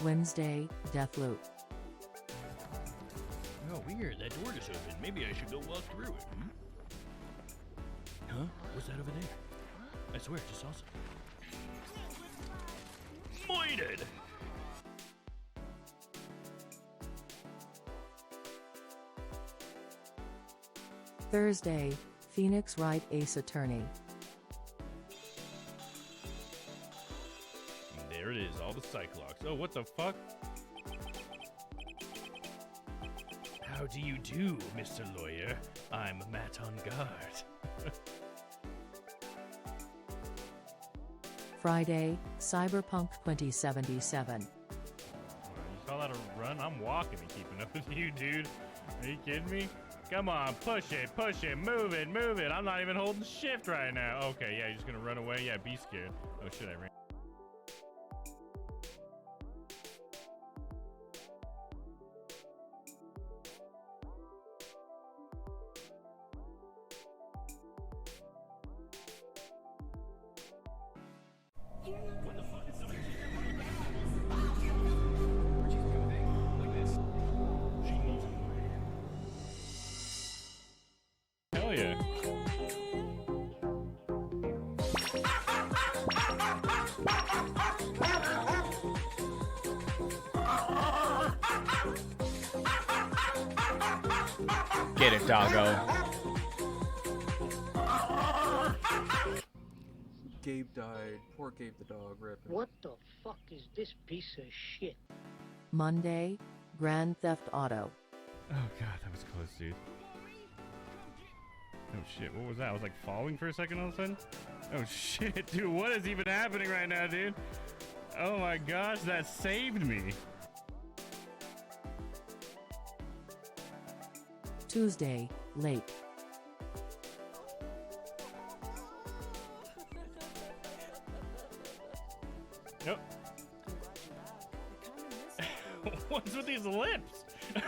Wednesday, Deathloop. Oh, weird. That door just opened. Maybe I should go walk through it. Huh? What's that over there? I swear, I just saw something. Moited! Thursday, Phoenix Wright Ace Attorney. There it is, all the Cyclops. Oh, what the fuck? How do you do, Mr. Lawyer? I'm Matt on guard. Friday, Cyberpunk 2077. You call that a run? I'm walking and keeping up with you, dude. Are you kidding me? Come on, push it, move it, move it. I'm not even holding shift right now. Okay, yeah, you're just gonna run away? Yeah, be scared. Oh shit, I ran. What the fuck is somebody? Hell yeah. Get it, doggo. Gabe died. Poor Gabe the dog, rip. What the fuck is this piece of shit? Monday, Grand Theft Auto. Oh god, that was close, dude. Oh shit, what was that? I was like falling for a second all of a sudden? Oh shit, dude, what is even happening right now, dude? Oh my gosh, that saved me. Tuesday, Late. Yep. What's with these lips? I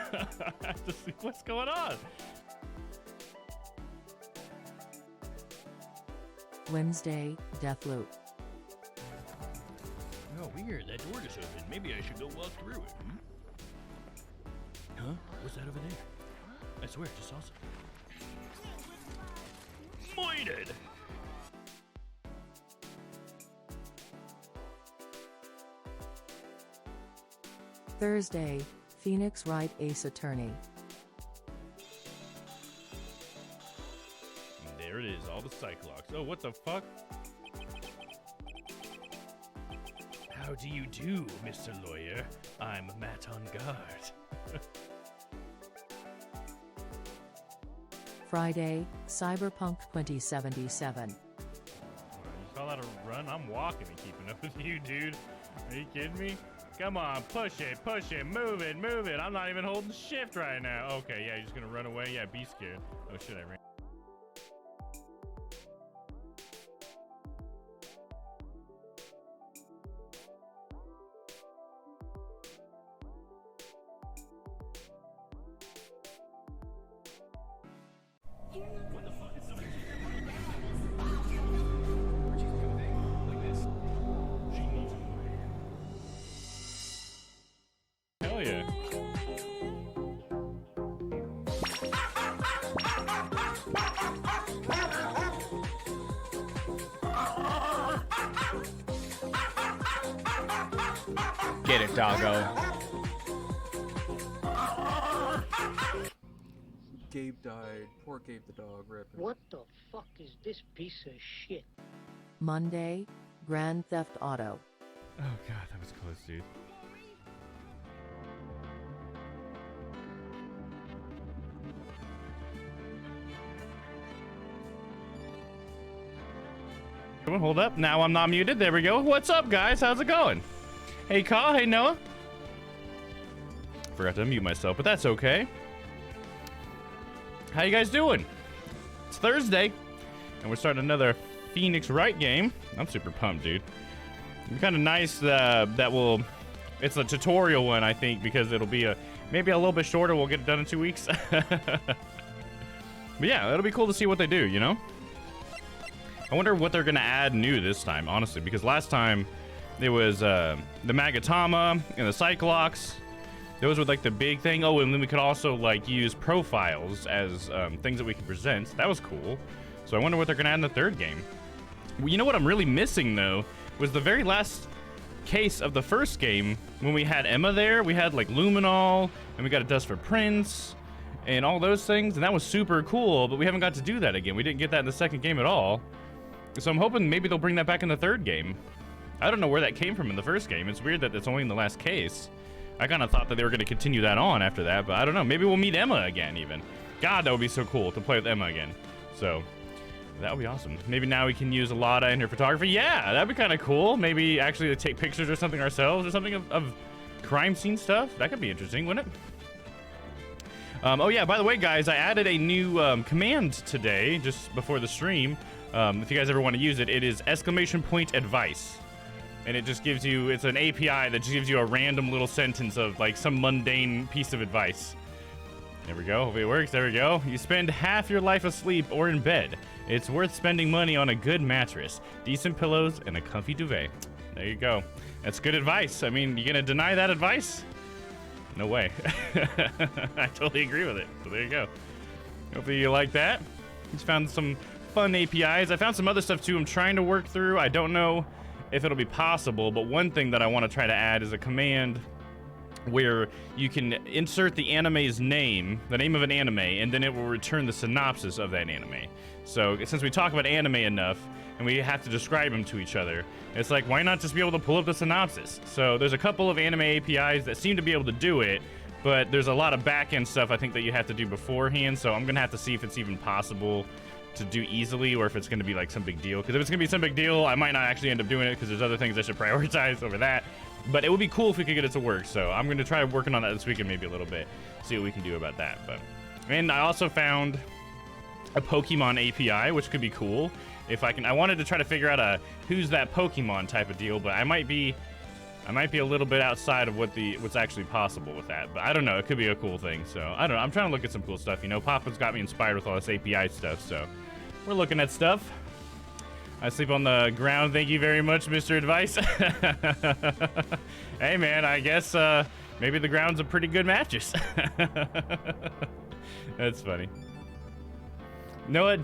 have to see what's going on. Wednesday, Deathloop. Oh, weird. That door just opened. Maybe I should go walk through it. Huh? What's that over there? I swear, I just saw something. Moited! Thursday, Phoenix Wright Ace Attorney. There it is, all the Cyclops. Oh, what the fuck? How do you do, Mr. Lawyer? I'm Matt on guard. Friday, Cyberpunk 2077. You call that a run? I'm walking and keeping up with you, dude. Are you kidding me? Come on, push it, move it, move it. I'm not even holding shift right now. Okay, yeah, you're just gonna run away? Yeah, be scared. Oh shit, I ran. What the fuck is somebody? Hell yeah. Get it, doggo. Gabe died. Poor Gabe the dog, rip. What the fuck is this piece of shit? Monday, Grand Theft Auto. Oh god, that was close, dude. Come on, hold up. Now I'm not muted. There we go. What's up, guys? How's it going? Hey, Ka. Hey, Noah. Forgot to unmute myself, but that's okay. How you guys doing? It's Thursday, and we're starting another Phoenix Wright game. I'm super pumped, dude. It's kind of nice that will... It's a tutorial one, I think, because it'll be maybe a little bit shorter. We'll get it done in 2 weeks. But yeah, it'll be cool to see what they do, you know? I wonder what they're going to add new this time, honestly, because last time It was the Magatama and the Cyclops. Those were like the big thing. Oh, and then we could also like use profiles as things that we could present. That was cool. So I wonder what they're gonna add in the third game. Well, you know what I'm really missing though was the very last case of the first game when we had Emma there. We had like Luminol and we got a Dust for Prince and all those things, and that was super cool. But we haven't got to do that again. We didn't get that in the second game at all. So I'm hoping maybe they'll bring that back in the third game. I don't know where that came from in the first game. It's weird that it's only in the last case. I kind of thought that they were going to continue that on after that, but I don't know. Maybe we'll meet Emma again, even. God, that would be so cool to play with Emma again. So, that would be awesome. Maybe now we can use Alada in her photography. Yeah, that'd be kind of cool. Maybe actually take pictures or something ourselves or something of crime scene stuff. That could be interesting, wouldn't it? Oh, yeah, by the way, guys, I added a new command today, just before the stream. If you guys ever want to use it, it is !advice. And it just gives you, it's an API that just gives you a random little sentence of like some mundane piece of advice. There we go. Hopefully it works. There we go. You spend half your life asleep or in bed. It's worth spending money on a good mattress, decent pillows, and a comfy duvet. There you go. That's good advice. I mean, you gonna deny that advice? No way. I totally agree with it. So there you go. Hopefully you like that. Just found some fun APIs. I found some other stuff too I'm trying to work through. I don't know if it'll be possible, but one thing that I want to try to add is a command where you can insert the anime's name, the name of an anime, and then it will return the synopsis of that anime. So since we talk about anime enough and we have to describe them to each other, it's like, why not just be able to pull up the synopsis? So there's a couple of anime APIs that seem to be able to do it, but there's a lot of back-end stuff I think that you have to do beforehand, so I'm gonna have to see if it's even possible to do easily, or if it's going to be like some big deal. Because if it's going to be some big deal, I might not actually end up doing it because there's other things I should prioritize over that. But it would be cool if we could get it to work. So I'm going to try working on that this weekend maybe a little bit, see what we can do about that. And I also found a Pokemon API, which could be cool if I can. I wanted to try to figure out a who's that Pokemon type of deal, but I might be a little bit outside of what's actually possible with that. But I don't know. It could be a cool thing. So I don't know. I'm trying to look at some cool stuff. You know, Papa's got me inspired with all this API stuff. So we're looking at stuff. I sleep on the ground. Thank you very much, Mr. Advice. Hey, man, I guess maybe the ground's a pretty good mattress. That's funny. Noah,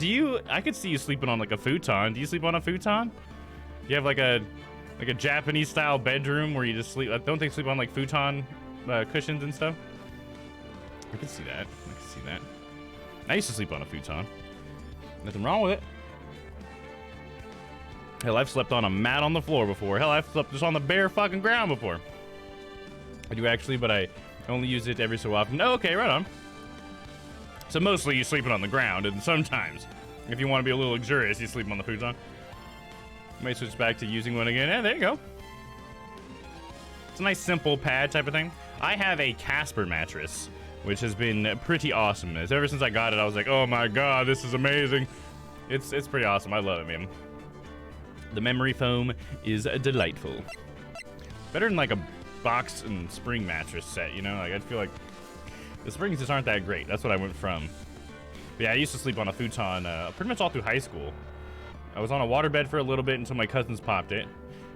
I could see you sleeping on like a futon. Do you sleep on a futon? Do you have like a Japanese style bedroom where you just sleep? Don't they sleep on like futon cushions and stuff? I can see that. I used to sleep on a futon. Nothing wrong with it. Hell, I've slept on a mat on the floor before. Hell, I've slept just on the bare fucking ground before. I do actually, but I only use it every so often. Oh, okay, right on. So mostly you're sleeping on the ground, and sometimes, if you want to be a little luxurious, you sleep on the futon. May switch back to using one again. Yeah, there you go. It's a nice simple pad type of thing. I have a Casper mattress, which has been pretty awesome. Ever since I got it, I was like, oh my god, this is amazing. It's pretty awesome. I love it, man. The memory foam is delightful. Better than like a box and spring mattress set, you know? Like, I feel like the springs just aren't that great. That's what I went from. But yeah, I used to sleep on a futon pretty much all through high school. I was on a waterbed for a little bit until my cousins popped it.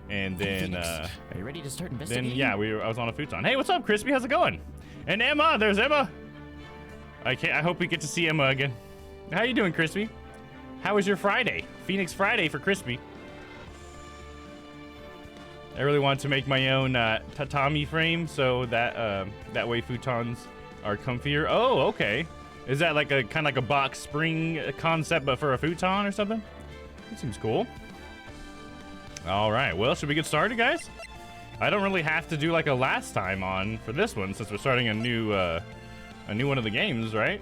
And then, are you ready to start investigating? then yeah, I was on a futon. Hey, what's up, Crispy? How's it going? And Emma, there's Emma. I hope we get to see Emma again. How you doing, Crispy? How was your Friday? Phoenix Friday for Crispy. I really want to make my own tatami frame so that that way futons are comfier. Oh, okay. Is that like a kind of like a box spring concept, but for a futon or something? That seems cool. All right. Well, should we get started, guys? I don't really have to do like a last time on for this one since we're starting a new one of the games, right?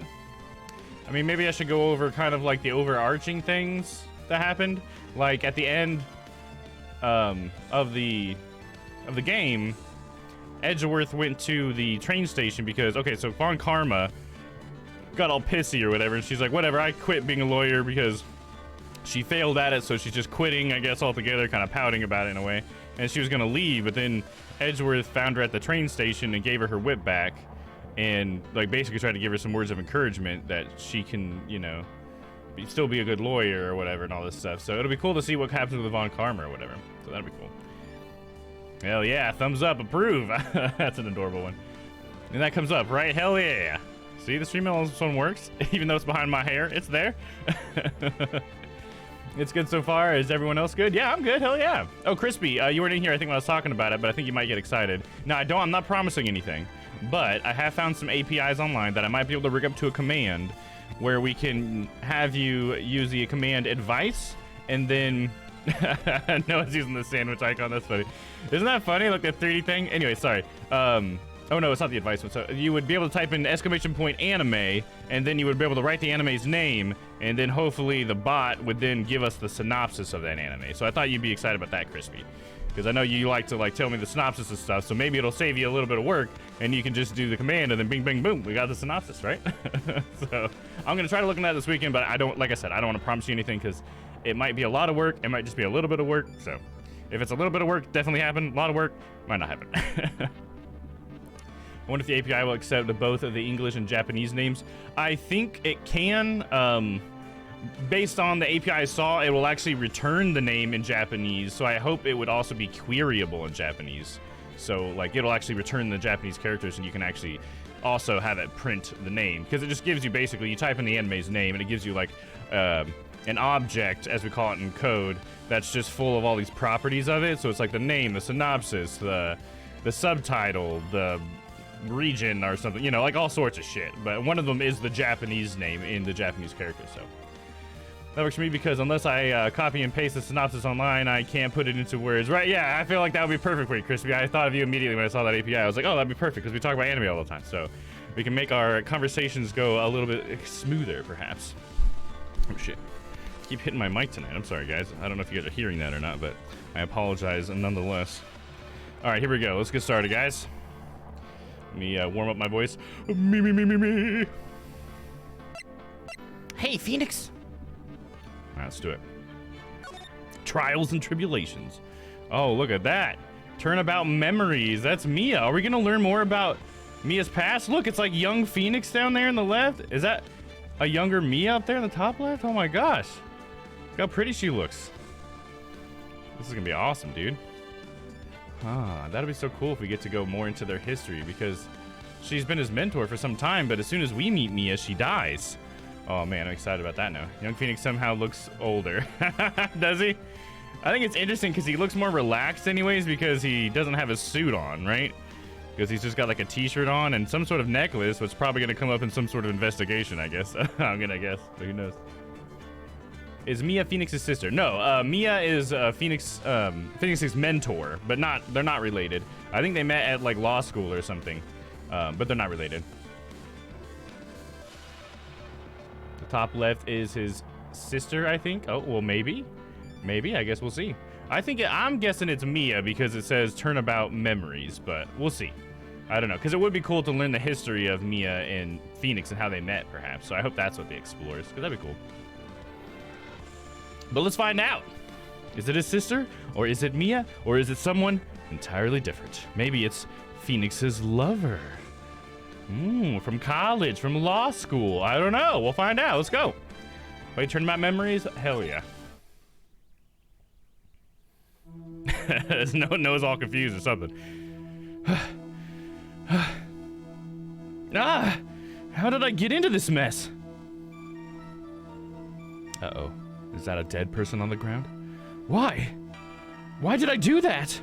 I mean, maybe I should go over kind of like the overarching things that happened, like at the end of the game. Edgeworth went to the train station because, okay, so Von Karma got all pissy or whatever, and she's like, whatever, I quit being a lawyer because she failed at it, so she's just quitting, I guess, altogether, kind of pouting about it in a way. And she was gonna leave, but then Edgeworth found her at the train station and gave her whip back, and like basically tried to give her some words of encouragement that she can, you know, still be a good lawyer or whatever and all this stuff. So it'll be cool to see what happens with Von Karma or whatever. So that'll be cool. Hell yeah, thumbs up, approve. That's an adorable one. And that comes up, right? Hell yeah. See, the stream this one works, even though it's behind my hair. It's there. It's good so far. Is everyone else good? Yeah, I'm good. Hell yeah. Oh, Crispy, you weren't in here, I think, when I was talking about it, but I think you might get excited. No, I'm not promising anything, but I have found some APIs online that I might be able to rig up to a command where we can have you use the command advice, and then no one's using the sandwich icon. That's funny. Isn't that funny? Like the 3D thing? Anyway, sorry. Oh no, it's not the advice one. So you would be able to type in !anime, and then you would be able to write the anime's name, and then hopefully the bot would then give us the synopsis of that anime. So I thought you'd be excited about that, Crispy, because I know you like to tell me the synopsis and stuff. So maybe it'll save you a little bit of work, and you can just do the command, and then bing, bing, boom, we got the synopsis, right? So I'm gonna try to look at that this weekend, but like I said, I don't want to promise you anything because it might be a lot of work. It might just be a little bit of work. So if it's a little bit of work, definitely happen. A lot of work might not happen. I wonder if the API will accept both of the English and Japanese names. I think it can. Based on the API I saw, it will actually return the name in Japanese. So I hope it would also be queryable in Japanese. So it'll actually return the Japanese characters, and you can actually also have it print the name, because it just gives you basically, you type in the anime's name, and it gives you an object, as we call it in code, that's just full of all these properties of it. So it's like the name, the synopsis, the subtitle, the region or something, like all sorts of shit. But one of them is the Japanese name in the Japanese character. So that works for me, because unless I copy and paste the synopsis online, I can't put it into words. Right? Yeah, I feel like that would be perfect for you, Crispy. I thought of you immediately when I saw that API. I was like, oh, that'd be perfect, because we talk about anime all the time. So we can make our conversations go a little bit smoother, perhaps. Oh, shit. I keep hitting my mic tonight. I'm sorry, guys. I don't know if you guys are hearing that or not, but I apologize nonetheless. All right, here we go. Let's get started, guys. Let me warm up my voice. Me. Hey, Phoenix. All right, let's do it. Trials and Tribulations. Oh, look at that. Turnabout Memories. That's Mia. Are we going to learn more about Mia's past? Look, it's like young Phoenix down there in the left. Is that a younger Mia up there in the top left? Oh my gosh. Look how pretty she looks. This is going to be awesome, dude. That'll be so cool if we get to go more into their history, because she's been his mentor for some time, but as soon as we meet Mia, she dies. Oh man, I'm excited about that now. Young Phoenix somehow looks older. Does he? I think it's interesting because he looks more relaxed anyways, because he doesn't have his suit on, right? Because he's just got like a t-shirt on and some sort of necklace, which is probably going to come up in some sort of investigation, I guess. I'm going to guess, but who knows? Is Mia Phoenix's sister? No, Mia is Phoenix's mentor, but they're not related. I think they met at law school or something, but they're not related. The top left is his sister, I think. Oh, well, maybe, I guess we'll see. I'm guessing it's Mia because it says Turnabout Memories, but we'll see. I don't know, because it would be cool to learn the history of Mia and Phoenix and how they met, perhaps. So I hope that's what they explore, because that'd be cool. But let's find out. Is it his sister? Or is it Mia? Or is it someone entirely different? Maybe it's Phoenix's lover. From college, from law school. I don't know. We'll find out. Let's go. Wait, Turnabout Memories? Hell yeah. No one knows, all confused or something. How did I get into this mess? Uh-oh. Is that a dead person on the ground? Why? Why did I do that?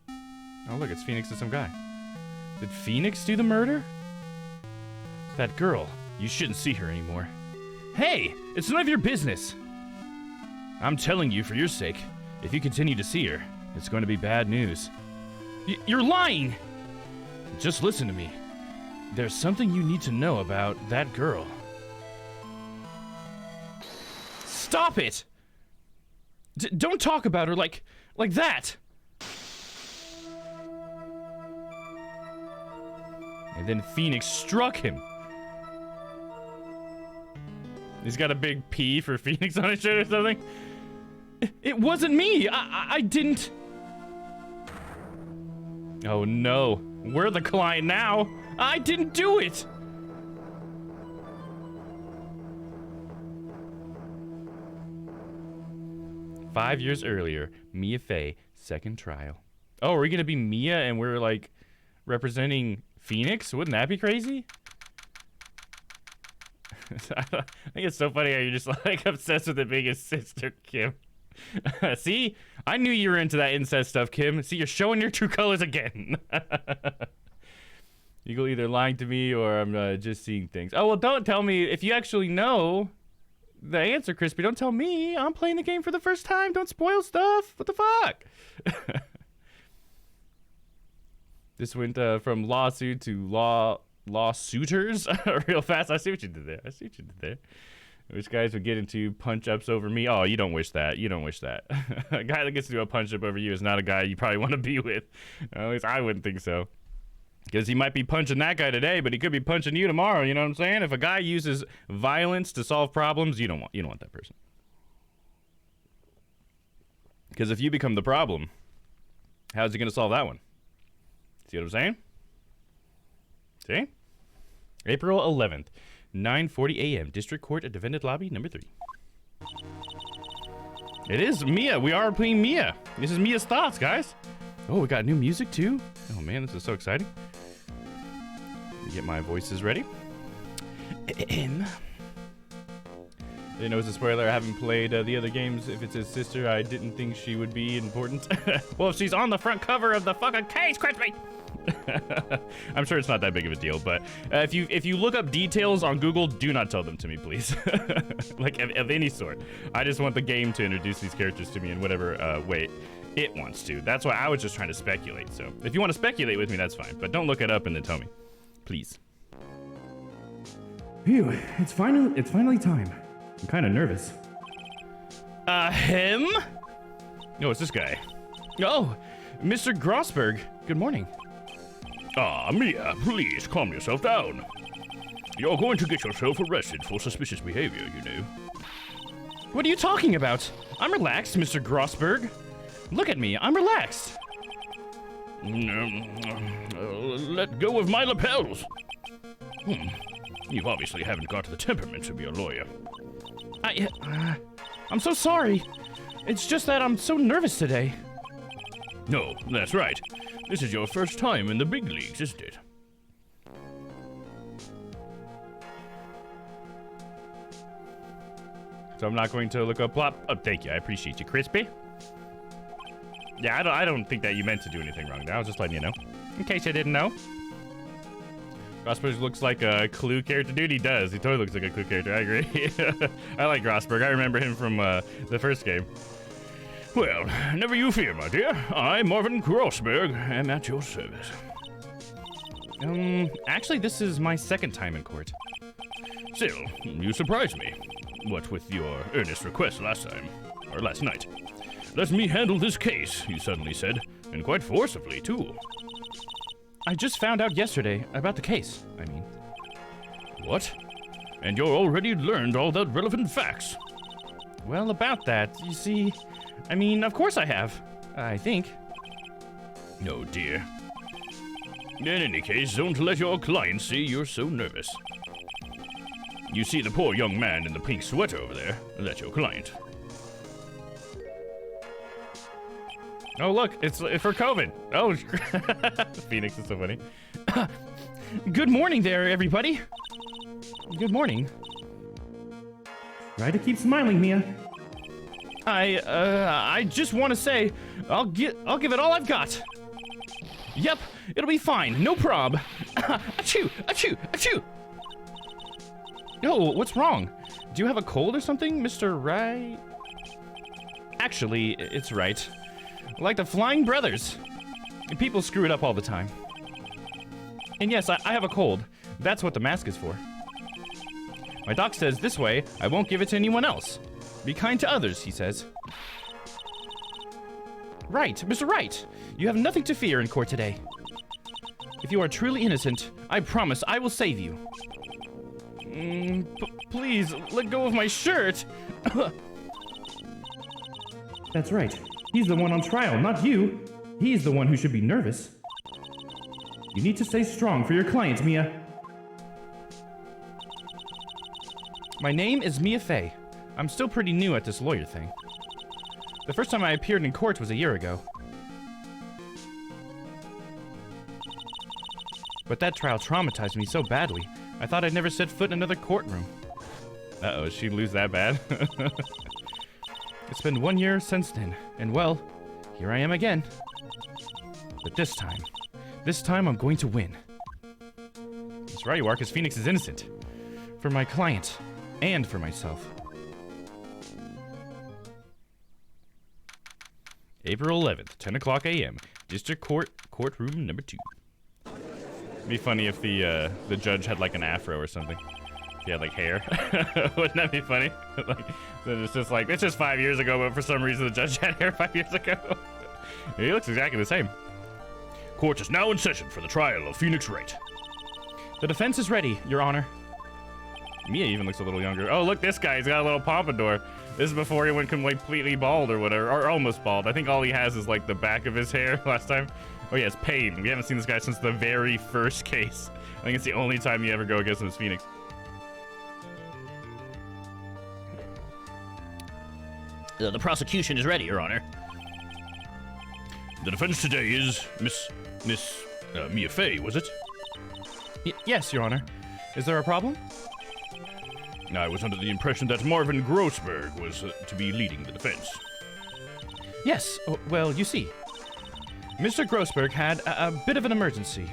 Oh, look, it's Phoenix and some guy. Did Phoenix do the murder? That girl, you shouldn't see her anymore. Hey, it's none of your business. I'm telling you for your sake, if you continue to see her, it's going to be bad news. You're lying! Just listen to me. There's something you need to know about that girl. Stop it! Don't talk about her like that! And then Phoenix struck him. He's got a big P for Phoenix on his shirt or something. It wasn't me! I didn't... Oh no. We're the client now. I didn't do it! 5 years earlier, Mia Fey, second trial. Oh, are we gonna be Mia and we're like representing Phoenix? Wouldn't that be crazy? I think it's so funny how you're just like obsessed with it being his sister, Kim. See? I knew you were into that incest stuff, Kim. See, you're showing your true colors again. You're either lying to me or I'm just seeing things. Oh, well, don't tell me. If you actually know the answer, Crispy, don't tell me. I'm playing the game for the first time. Don't spoil stuff. What the fuck? This went from lawsuit to lawsuiters real fast. I see what you did there. I wish guys would get into punch-ups over me. Oh, you don't wish that. You don't wish that. A guy that gets to do a punch-up over you is not a guy you probably want to be with. At least I wouldn't think so. Because he might be punching that guy today, but he could be punching you tomorrow. You know what I'm saying? If a guy uses violence to solve problems, you don't want that person. Because if you become the problem, how's he going to solve that one? See what I'm saying? See? April 11th, 9:40 a.m. District Court at Defendant Lobby number 3. It is Mia. We are playing Mia. This is Mia's thoughts, guys. Oh, we got new music too. Oh man, this is so exciting. Let me get my voices ready. Didn't know it's a spoiler. I haven't played the other games. If it's his sister, I didn't think she would be important. Well, if she's on the front cover of the fucking case, Crispy. I'm sure it's not that big of a deal, but if you look up details on Google, do not tell them to me, please. Like of any sort. I just want the game to introduce these characters to me in whatever way it wants to. That's why I was just trying to speculate. So if you want to speculate with me, that's fine, but don't look it up and then tell me, please. Phew, it's finally time. I'm kind of nervous. Him? No, it's this guy. Oh, Mr. Grossberg. Good morning. Mia, please calm yourself down. You're going to get yourself arrested for suspicious behavior, you know. What are you talking about? I'm relaxed, Mr. Grossberg. Look at me, I'm relaxed. Let go of my lapels. You obviously haven't got the temperament to be a lawyer. I'm so sorry. It's just that I'm so nervous today. No, that's right. This is your first time in the big leagues, isn't it? So I'm not going to look up plot. Oh, thank you. I appreciate you, Crispy. Yeah, I don't think that you meant to do anything wrong there. I was just letting you know. In case you didn't know. Grossberg looks like a Clue character. Dude, he does. He totally looks like a Clue character. I agree. I like Grossberg. I remember him from the first game. Well, never you fear, my dear. I, Marvin Grossberg, am at your service. Actually, this is my second time in court. Still, you surprised me. What with your earnest request last night. Let me handle this case, you suddenly said, and quite forcibly, too. I just found out yesterday about the case, I mean. What? And you're already learned all the relevant facts? Well, about that, you see, I mean, of course I have, I think. Oh, dear. In any case, don't let your client see you're so nervous. You see the poor young man in the pink sweater over there? That's your client. Oh, look, it's for COVID. Oh, Phoenix is so funny. Good morning there, everybody. Good morning. Try to keep smiling, Mia. I just want to say, I'll give it all I've got. Yep, it'll be fine, no prob. Achoo, achoo, achoo. Oh, what's wrong? Do you have a cold or something, Mr. Wright? Actually, it's Wright. Like the Flying Brothers. People screw it up all the time. And yes, I have a cold. That's what the mask is for. My doc says this way, I won't give it to anyone else. Be kind to others, he says. Right, Mr. Wright. You have nothing to fear in court today. If you are truly innocent, I promise I will save you. Please, let go of my shirt. That's right. He's the one on trial, not you. He's the one who should be nervous. You need to stay strong for your client, Mia. My name is Mia Fey. I'm still pretty new at this lawyer thing. The first time I appeared in court was a year ago. But that trial traumatized me so badly, I thought I'd never set foot in another courtroom. Uh-oh, did she lose that bad? It's been 1 year since then, and well, here I am again. But this time I'm going to win. That's right, you are, because Phoenix is innocent. For my client, and for myself. April 11th, 10 o'clock a.m. District Court, courtroom number 2. It'd be funny if the judge had like an afro or something. If he had like hair. Wouldn't that be funny? Like, then it's just 5 years ago, but for some reason the judge had hair 5 years ago. He looks exactly the same. Court is now in session for the trial of Phoenix Wright. The defense is ready, Your Honor. Mia even looks a little younger. Oh, look, this guy. He's got a little pompadour. This is before he went completely bald or whatever, or almost bald. I think all he has is like the back of his hair last time. Oh yeah, it's Payne. We haven't seen this guy since the very first case. I think it's the only time you ever go against him as Phoenix. The prosecution is ready, Your Honor. The defense today is Miss Mia Fey, was it? Yes, Your Honor. Is there a problem? I was under the impression that Marvin Grossberg was to be leading the defense. Yes. Oh, well, you see, Mr. Grossberg had a bit of an emergency.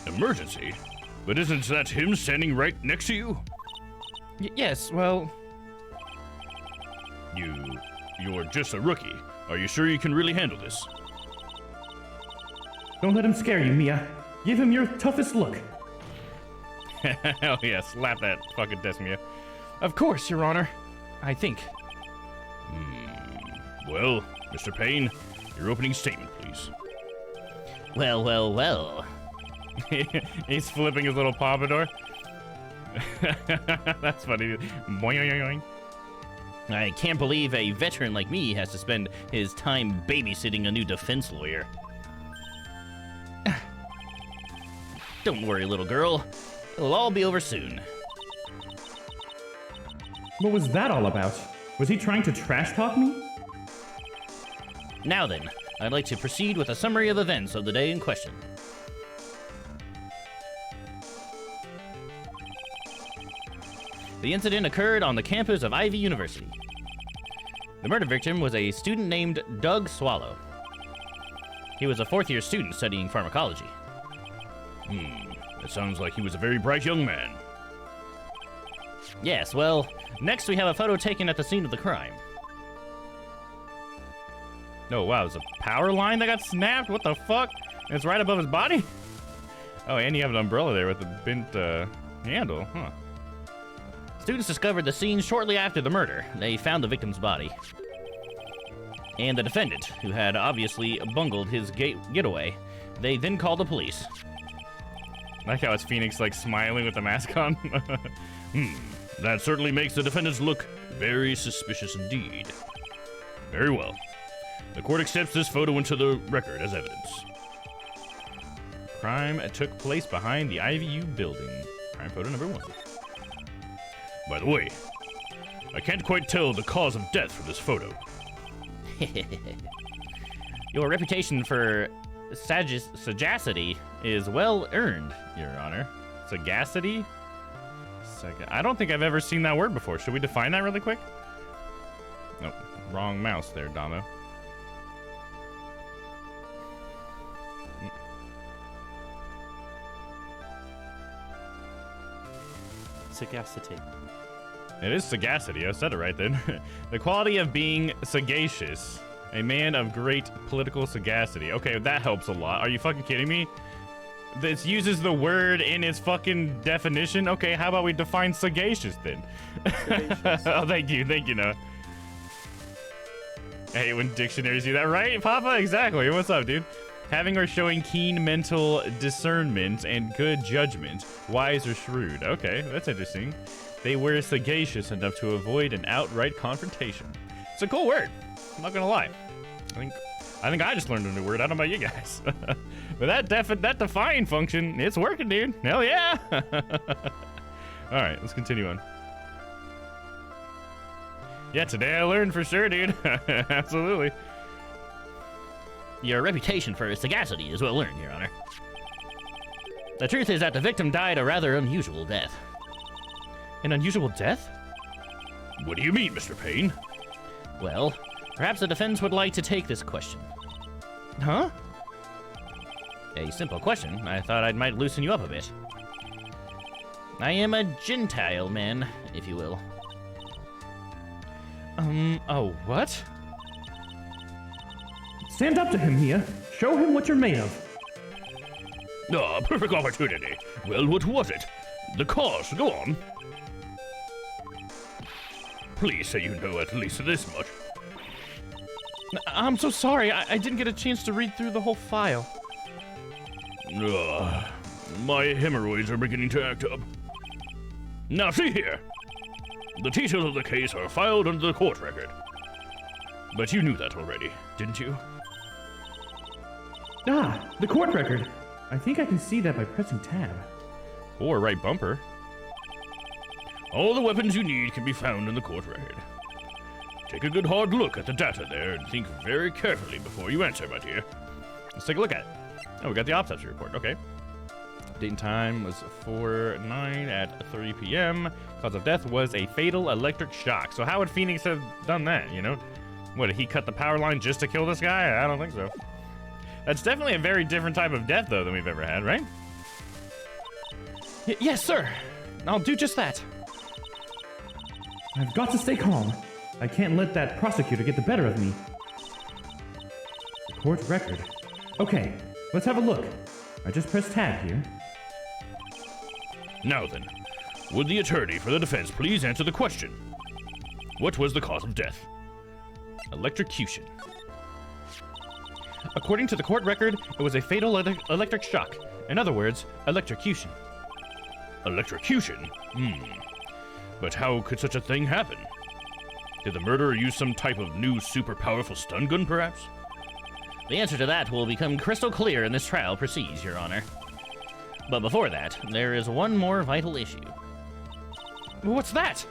Emergency? But isn't that him standing right next to you? Yes, well... You're just a rookie. Are you sure you can really handle this? Don't let him scare you, Mia. Give him your toughest look. Hell yeah, slap that fucking desk, Mia. Of course, Your Honor. I think. Well, Mr. Payne, your opening statement, please. Well. He's flipping his little pompadour. That's funny. Boing. I can't believe a veteran like me has to spend his time babysitting a new defense lawyer. Don't worry, little girl. It'll all be over soon. What was that all about? Was he trying to trash talk me? Now then, I'd like to proceed with a summary of events of the day in question. The incident occurred on the campus of Ivy University. The murder victim was a student named Doug Swallow. He was a fourth-year student studying pharmacology. It sounds like he was a very bright young man. Yes, well, next we have a photo taken at the scene of the crime. Oh, wow, there's a power line that got snapped? What the fuck? And it's right above his body? Oh, and you have an umbrella there with the bent handle, huh? Students discovered the scene shortly after the murder. They found the victim's body. And the defendant, who had obviously bungled his getaway. They then called the police. I like how it's Phoenix, like, smiling with the mask on. That certainly makes the defendants look very suspicious indeed. Very well. The court accepts this photo into the record as evidence. Crime took place behind the IVU building. Crime photo number 1. By the way, I can't quite tell the cause of death from this photo. Your reputation for sagacity is well earned, Your Honor. Sagacity? I don't think I've ever seen that word before. Should we define that really quick? Nope. Wrong mouse there, Damo. Sagacity. It is sagacity. I said it right then. The quality of being sagacious. A man of great political sagacity. Okay, that helps a lot. Are you fucking kidding me? This uses the word in its fucking definition. Okay, how about we define sagacious then? Oh, thank you, Noah. I hate when dictionaries do that, right, Papa? Exactly. What's up, dude? Having or showing keen mental discernment and good judgment, wise or shrewd. Okay, that's interesting. They were sagacious enough to avoid an outright confrontation. It's a cool word. I'm not gonna lie. I think I just learned a new word. I don't know about you guys. But that define function, it's working, dude. Hell yeah. All right, let's continue on. Yeah, today I learned for sure, dude. Absolutely. Your reputation for sagacity is well earned, Your Honor. The truth is that the victim died a rather unusual death. An unusual death? What do you mean, Mr. Payne? Well, perhaps the defense would like to take this question. Huh? A simple question. I thought I might loosen you up a bit. I am a Gentile man, if you will. Oh, what? Stand up to him, Mia. Show him what you're made of. Ah, perfect opportunity. Well, what was it? The cause, go on. Please say you know at least this much. I'm so sorry. I didn't get a chance to read through the whole file. My hemorrhoids are beginning to act up. Now see here. The details of the case are filed under the court record. But you knew that already, didn't you? Ah, the court record. I think I can see that by pressing tab. Or right bumper. All the weapons you need can be found in the court record. Take a good hard look at the data there and think very carefully before you answer, my dear. Let's take a look at it. Oh, we got the autopsy report. Okay. Date and time was 4/9 at 3 p.m. Cause of death was a fatal electric shock. So how would Phoenix have done that, you know? What, did he cut the power line just to kill this guy? I don't think so. That's definitely a very different type of death, though, than we've ever had, right? Yes, sir. I'll do just that. I've got to stay calm. I can't let that prosecutor get the better of me. The court record. Okay, let's have a look. I just pressed tab here. Now then, would the attorney for the defense please answer the question? What was the cause of death? Electrocution. According to the court record, it was a fatal electric shock. In other words, electrocution. Electrocution? But how could such a thing happen? Did the murderer use some type of new super powerful stun gun, perhaps? The answer to that will become crystal clear in this trial proceeds, Your Honor. But before that, there is one more vital issue. What's that?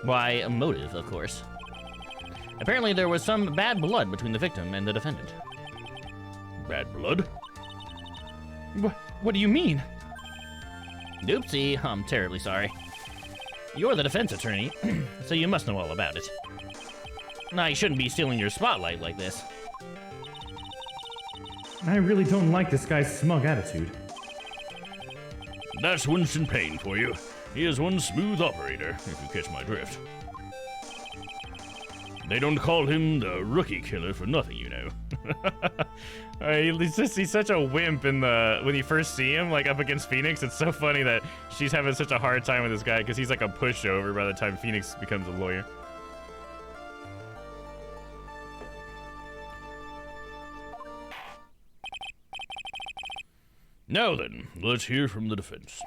Why, a motive, of course. Apparently there was some bad blood between the victim and the defendant. Bad blood? What do you mean? Oopsie, I'm terribly sorry. You're the defense attorney, so you must know all about it. I shouldn't be stealing your spotlight like this. I really don't like this guy's smug attitude. That's Winston Payne for you. He is one smooth operator, if you catch my drift. They don't call him the rookie killer for nothing, you know. He's such a wimp in when you first see him, like up against Phoenix. It's so funny that she's having such a hard time with this guy because he's like a pushover by the time Phoenix becomes a lawyer. Now then, let's hear from the defense.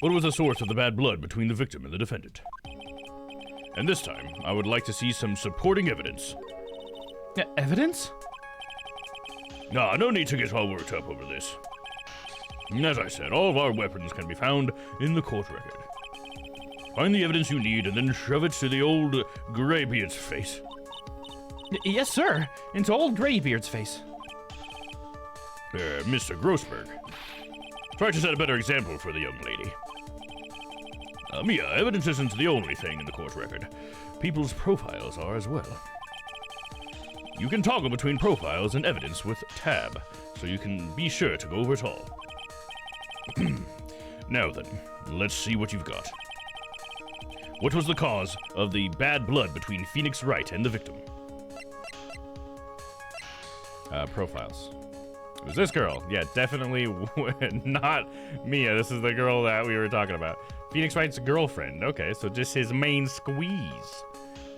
What was the source of the bad blood between the victim and the defendant? And this time, I would like to see some supporting evidence. Evidence? Nah, no need to get all worked up over this. As I said, all of our weapons can be found in the court record. Find the evidence you need and then shove it to the old Graybeard's face. Yes, sir. Into old Graybeard's face. Mr. Grossberg. Try to set a better example for the young lady. Mia, evidence isn't the only thing in the court record. People's profiles are as well. You can toggle between profiles and evidence with tab, so you can be sure to go over it all. Now then, let's see what you've got. What was the cause of the bad blood between Phoenix Wright and the victim? Profiles. It was this girl. Yeah, definitely not Mia. This is the girl that we were talking about. Phoenix Wright's girlfriend. Okay, so just his main squeeze.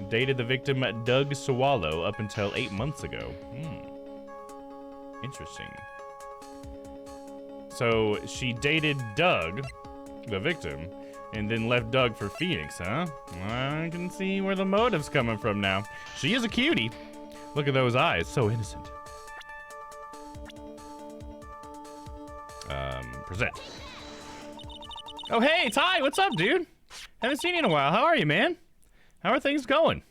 Dated the victim Doug Swallow up until 8 months ago. Interesting. So she dated Doug, the victim, and then left Doug for Phoenix, huh? I can see where the motive's coming from now. She is a cutie. Look at those eyes, so innocent. Present. Oh, hey, Ty, what's up, dude? Haven't seen you in a while. How are you, man? How are things going?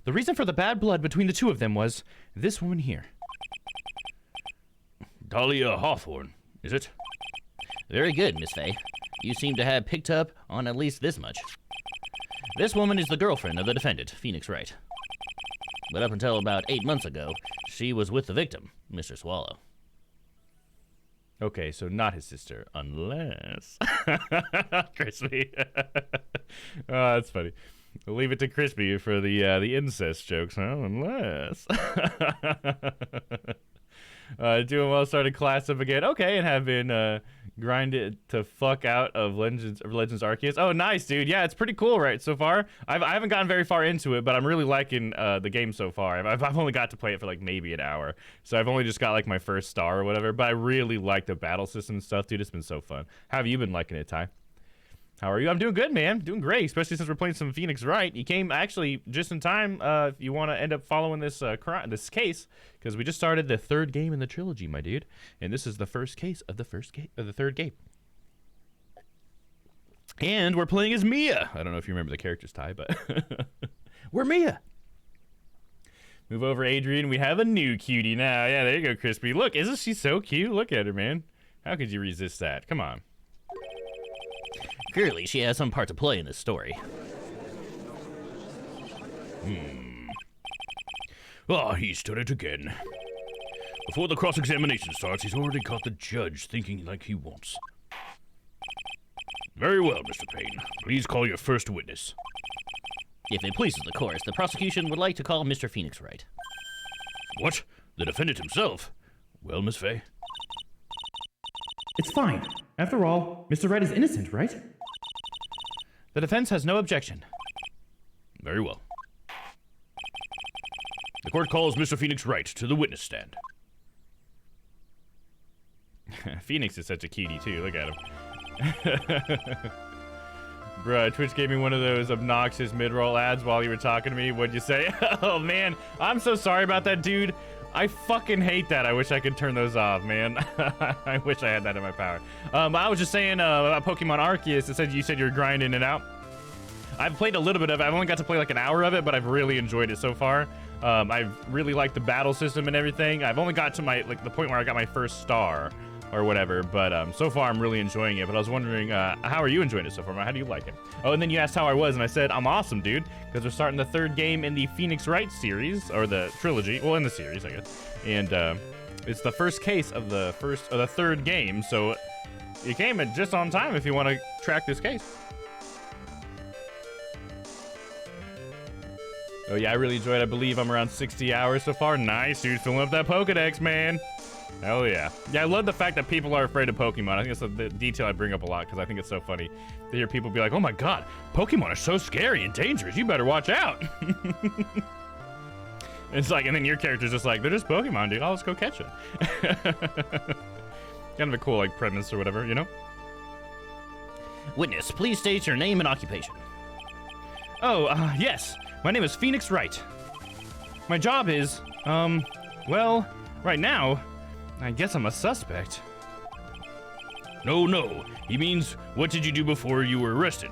The reason for the bad blood between the two of them was this woman here. Dahlia Hawthorne, is it? Very good, Miss Fay. You seem to have picked up on at least this much. This woman is the girlfriend of the defendant, Phoenix Wright. But up until about 8 months ago, she was with the victim, Mr. Swallow. Okay, so not his sister, unless... Crispy. Oh, that's funny. We'll leave it to Crispy for the incest jokes, huh? Unless... doing well, started class up again. Okay, and have been grinded to fuck out of Legends Arceus. Oh, nice, dude. Yeah, it's pretty cool, right, so far. I haven't gotten very far into it, but I'm really liking the game so far. I've only got to play it for like maybe an hour, so I've only just got like my first star or whatever, but I really like the battle system and stuff, dude. It's been so fun. How have you been liking it, Ty? How are you? I'm doing good, man. Doing great, especially since we're playing some Phoenix Wright. You came actually just in time if you want to end up following this this case, because we just started the third game in the trilogy, my dude. And this is the first case of the third game. And we're playing as Mia. I don't know if you remember the characters, Ty, but we're Mia. Move over, Adrian. We have a new cutie now. Yeah, there you go, Crispy. Look, isn't she so cute? Look at her, man. How could you resist that? Come on. Clearly, she has some part to play in this story. Ah, he's done it again. Before the cross-examination starts, he's already caught the judge thinking like he wants. Very well, Mr. Payne. Please call your first witness. If it pleases the court, the prosecution would like to call Mr. Phoenix Wright. What? The defendant himself? Well, Miss Fay? It's fine. After all, Mr. Wright is innocent, right? The defense has no objection. Very well. The court calls Mr. Phoenix Wright to the witness stand. Phoenix is such a cutie, too. Look at him. Bruh, Twitch gave me one of those obnoxious mid-roll ads while you were talking to me. What'd you say? Oh, man. I'm so sorry about that, dude. I fucking hate that. I wish I could turn those off, man. I wish I had that in my power. I was just saying about Pokemon Arceus. You said you're grinding it out. I've played a little bit of it. I've only got to play like an hour of it, but I've really enjoyed it so far. I've really liked the battle system and everything. I've only got to the point where I got my first star or whatever, but so far I'm really enjoying it. But I was wondering, how are you enjoying it so far? How do you like it? Oh, and then you asked how I was, and I said I'm awesome, dude, because we're starting the third game in the Phoenix Wright series, or the trilogy. Well, in the series, I guess. And it's the first case of the third game, so you came at just on time if you want to track this case. Oh yeah, I really enjoyed it. I believe I'm around 60 hours so far. Nice, dude. Filling up that Pokedex, man. Hell yeah. Yeah, I love the fact that people are afraid of Pokemon. I think that's the detail I bring up a lot because I think it's so funny to hear people be like, oh my god, Pokemon are so scary and dangerous. You better watch out. It's like, and then your character's just like, they're just Pokemon, dude. I'll just go catch them. Kind of a cool, like, premise or whatever, you know? Witness, please state your name and occupation. Oh, yes. My name is Phoenix Wright. My job is, well, right now, I guess I'm a suspect. No. He means, what did you do before you were arrested?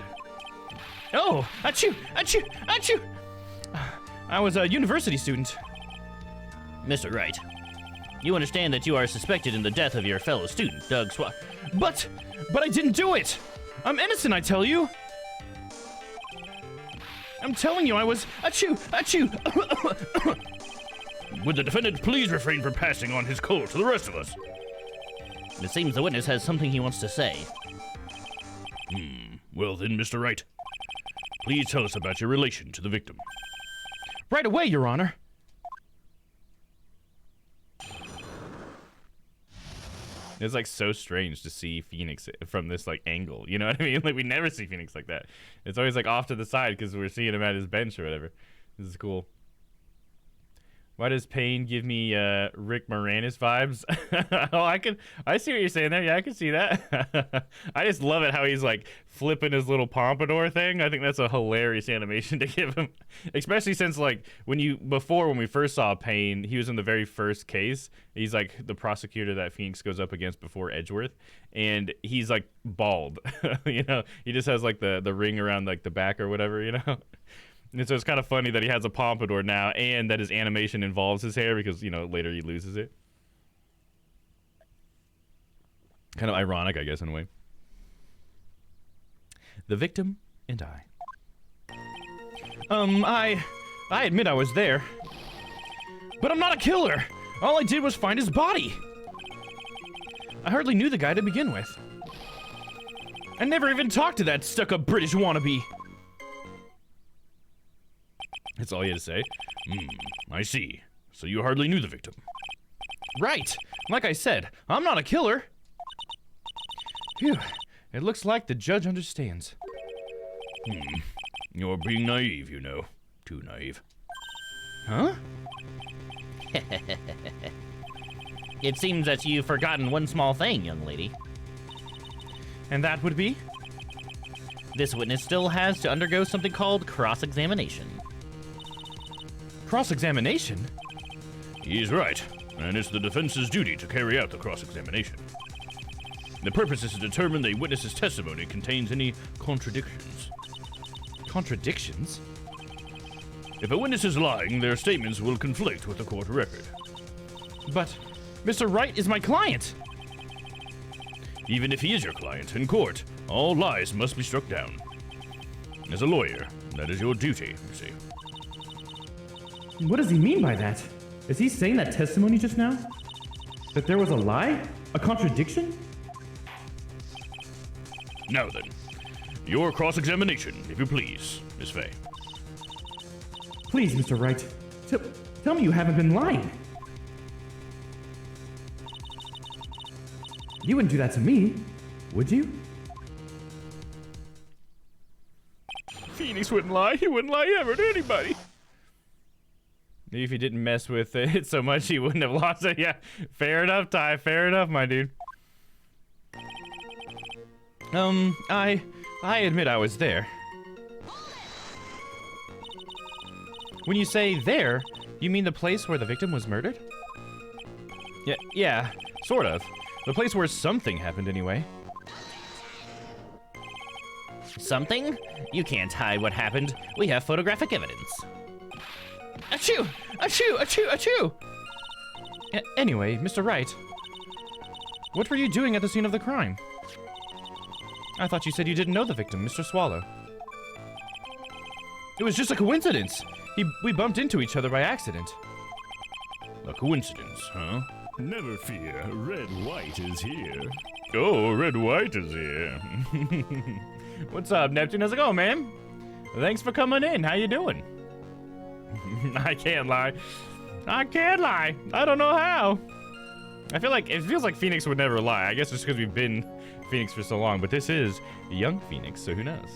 Oh, achoo, achoo, achoo. I was a university student. Mr. Wright, you understand that you are suspected in the death of your fellow student, Doug Swallow. But I didn't do it. I'm innocent, I tell you. I'm telling you, I was achoo, achoo. Would the defendant please refrain from passing on his cold to the rest of us? It seems the witness has something he wants to say. Well then, Mr. Wright, please tell us about your relation to the victim. Right away, Your Honor. It's like so strange to see Phoenix from this like angle, you know what I mean? Like we never see Phoenix like that. It's always like off to the side because we're seeing him at his bench or whatever. This is cool. Why does Pain give me Rick Moranis vibes? Oh, I see what you're saying there. Yeah, I can see that. I just love it how he's like flipping his little pompadour thing. I think that's a hilarious animation to give him, especially since like when we first saw Pain, he was in the very first case. He's like the prosecutor that Phoenix goes up against before Edgeworth, and he's like bald. You know, he just has like the ring around like the back or whatever. You know. And so it's kind of funny that he has a pompadour now and that his animation involves his hair because, you know, later he loses it. Kind of ironic, I guess, in a way. The victim and I. I admit I was there. But I'm not a killer. All I did was find his body. I hardly knew the guy to begin with. I never even talked to that stuck-up British wannabe. That's all you had to say. I see. So you hardly knew the victim. Right. Like I said, I'm not a killer. Phew. It looks like the judge understands. You're being naive, you know. Too naive. Huh? It seems that you've forgotten one small thing, young lady. And that would be? This witness still has to undergo something called cross-examination. Cross-examination? He's right, and it's the defense's duty to carry out the cross-examination. The purpose is to determine the witness's testimony contains any contradictions. Contradictions? If a witness is lying, their statements will conflict with the court record. But Mr. Wright is my client. Even if he is your client, in court, all lies must be struck down. As a lawyer, that is your duty, you see. What does he mean by that? Is he saying that testimony just now? That there was a lie? A contradiction? Now then, your cross-examination, if you please, Miss Fay. Please, Mr. Wright. Tell me you haven't been lying. You wouldn't do that to me, would you? Phoenix wouldn't lie. He wouldn't lie ever to anybody. Maybe if he didn't mess with it so much, he wouldn't have lost it. Yeah, fair enough, Ty. Fair enough, my dude. I admit I was there. When you say there, you mean the place where the victim was murdered? Yeah, sort of. The place where something happened anyway. Something? You can't hide what happened. We have photographic evidence. Achoo! Achoo! Achoo! Achoo! Anyway, Mr. Wright, what were you doing at the scene of the crime? I thought you said you didn't know the victim, Mr. Swallow. It was just a coincidence. We bumped into each other by accident. A coincidence, huh? Never fear, Red White is here. Oh, Red White is here. What's up, Neptune? How's it going, man? Thanks for coming in. How you doing? I can't lie. I can't lie. I don't know how. I feel like it feels like Phoenix would never lie. I guess it's because we've been Phoenix for so long, but this is young Phoenix, so who knows?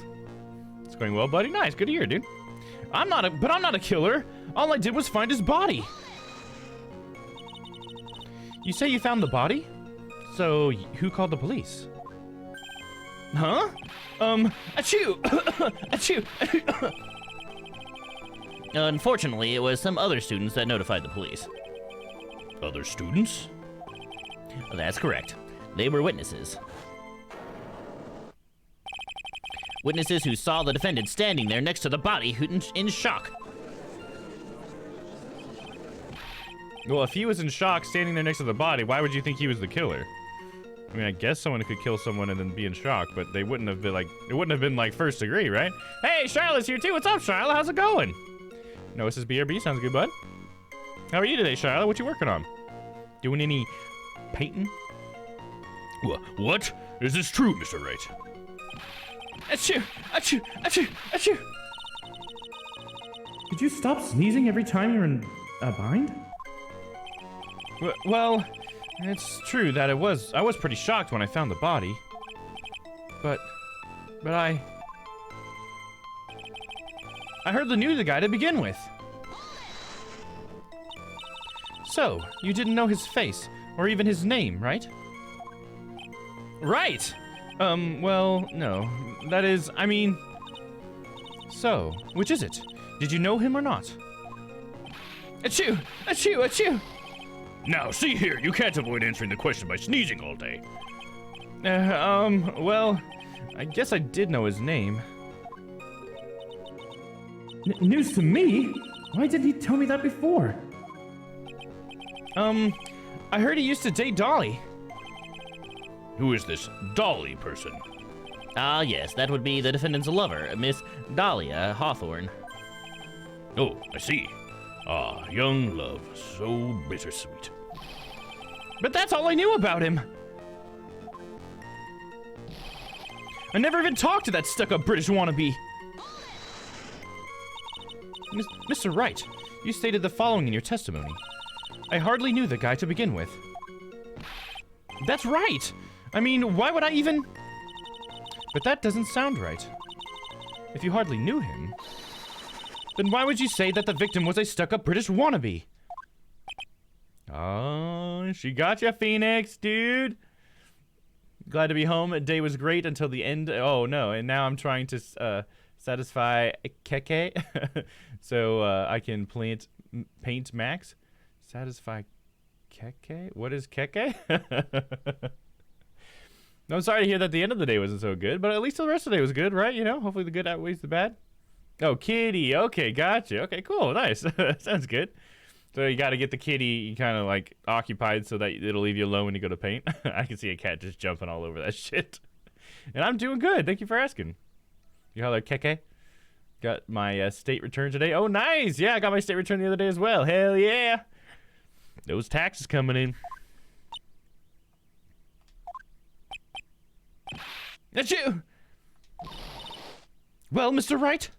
It's going well, buddy. Nice. Good to hear, dude. I'm not a killer. All I did was find his body. You say you found the body? So who called the police? Huh? Achoo! Achoo! Unfortunately, it was some other students that notified the police. Other students? That's correct. They were witnesses. Witnesses who saw the defendant standing there next to the body in shock. Well, if he was in shock standing there next to the body, why would you think he was the killer? I mean, I guess someone could kill someone and then be in shock, but they wouldn't have been like, it wouldn't have been like first degree, right? Hey, Shiloh's here too. What's up, Shiloh? How's it going? No, this is BRB. Sounds good, bud. How are you today, Shiloh? What you working on? Doing any painting? What? Is this true, Mr. Wright? Achoo! Achoo! Achoo! Achoo! Did you stop sneezing every time you're in a bind? Well, it's true that I was pretty shocked when I found the body. But I hardly knew the guy to begin with. So, you didn't know his face, or even his name, right? Right! Well, no. That is, I mean... So, which is it? Did you know him or not? Achoo! Achoo! Achoo! Now, see here, you can't avoid answering the question by sneezing all day. Well, I guess I did know his name. News to me? Why didn't he tell me that before? I heard he used to date Dolly. Who is this Dolly person? Ah, yes, that would be the defendant's lover, Miss Dahlia Hawthorne. Oh, I see. Ah, young love, so bittersweet. But that's all I knew about him. I never even talked to that stuck-up British wannabe. Mr. Wright, you stated the following in your testimony. I hardly knew the guy to begin with. That's right! I mean, why would I even... But that doesn't sound right. If you hardly knew him, then why would you say that the victim was a stuck-up British wannabe? Oh, she got you, Phoenix, dude! Glad to be home. Day was great until the end. Oh, no, and now I'm trying to satisfy Keke so I can paint Max. Satisfy Keke? What is Keke? No, I'm sorry to hear that the end of the day wasn't so good, but at least the rest of the day was good, right? You know, hopefully the good outweighs the bad. Oh, kitty. Okay, gotcha. Okay, cool. Nice. Sounds good. So you got to get the kitty kind of like occupied so that it'll leave you alone when you go to paint. I can see a cat just jumping all over that shit. And I'm doing good. Thank you for asking. You holler, Keke. Got my state return today. Oh, nice. Yeah, I got my state return the other day as well. Hell yeah. Those taxes coming in. That's you. Well, Mr. Wright?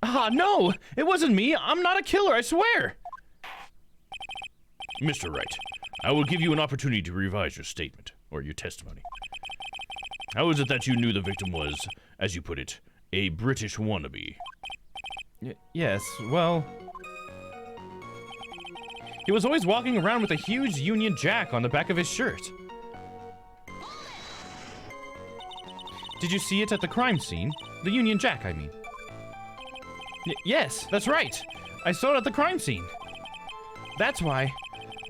Ah, no. It wasn't me. I'm not a killer, I swear. Mr. Wright, I will give you an opportunity to revise your statement, or your testimony. How is it that you knew the victim was, as you put it, a British wannabe? Yes, well... He was always walking around with a huge Union Jack on the back of his shirt. Did you see it at the crime scene? The Union Jack, I mean. Yes, that's right. I saw it at the crime scene. That's why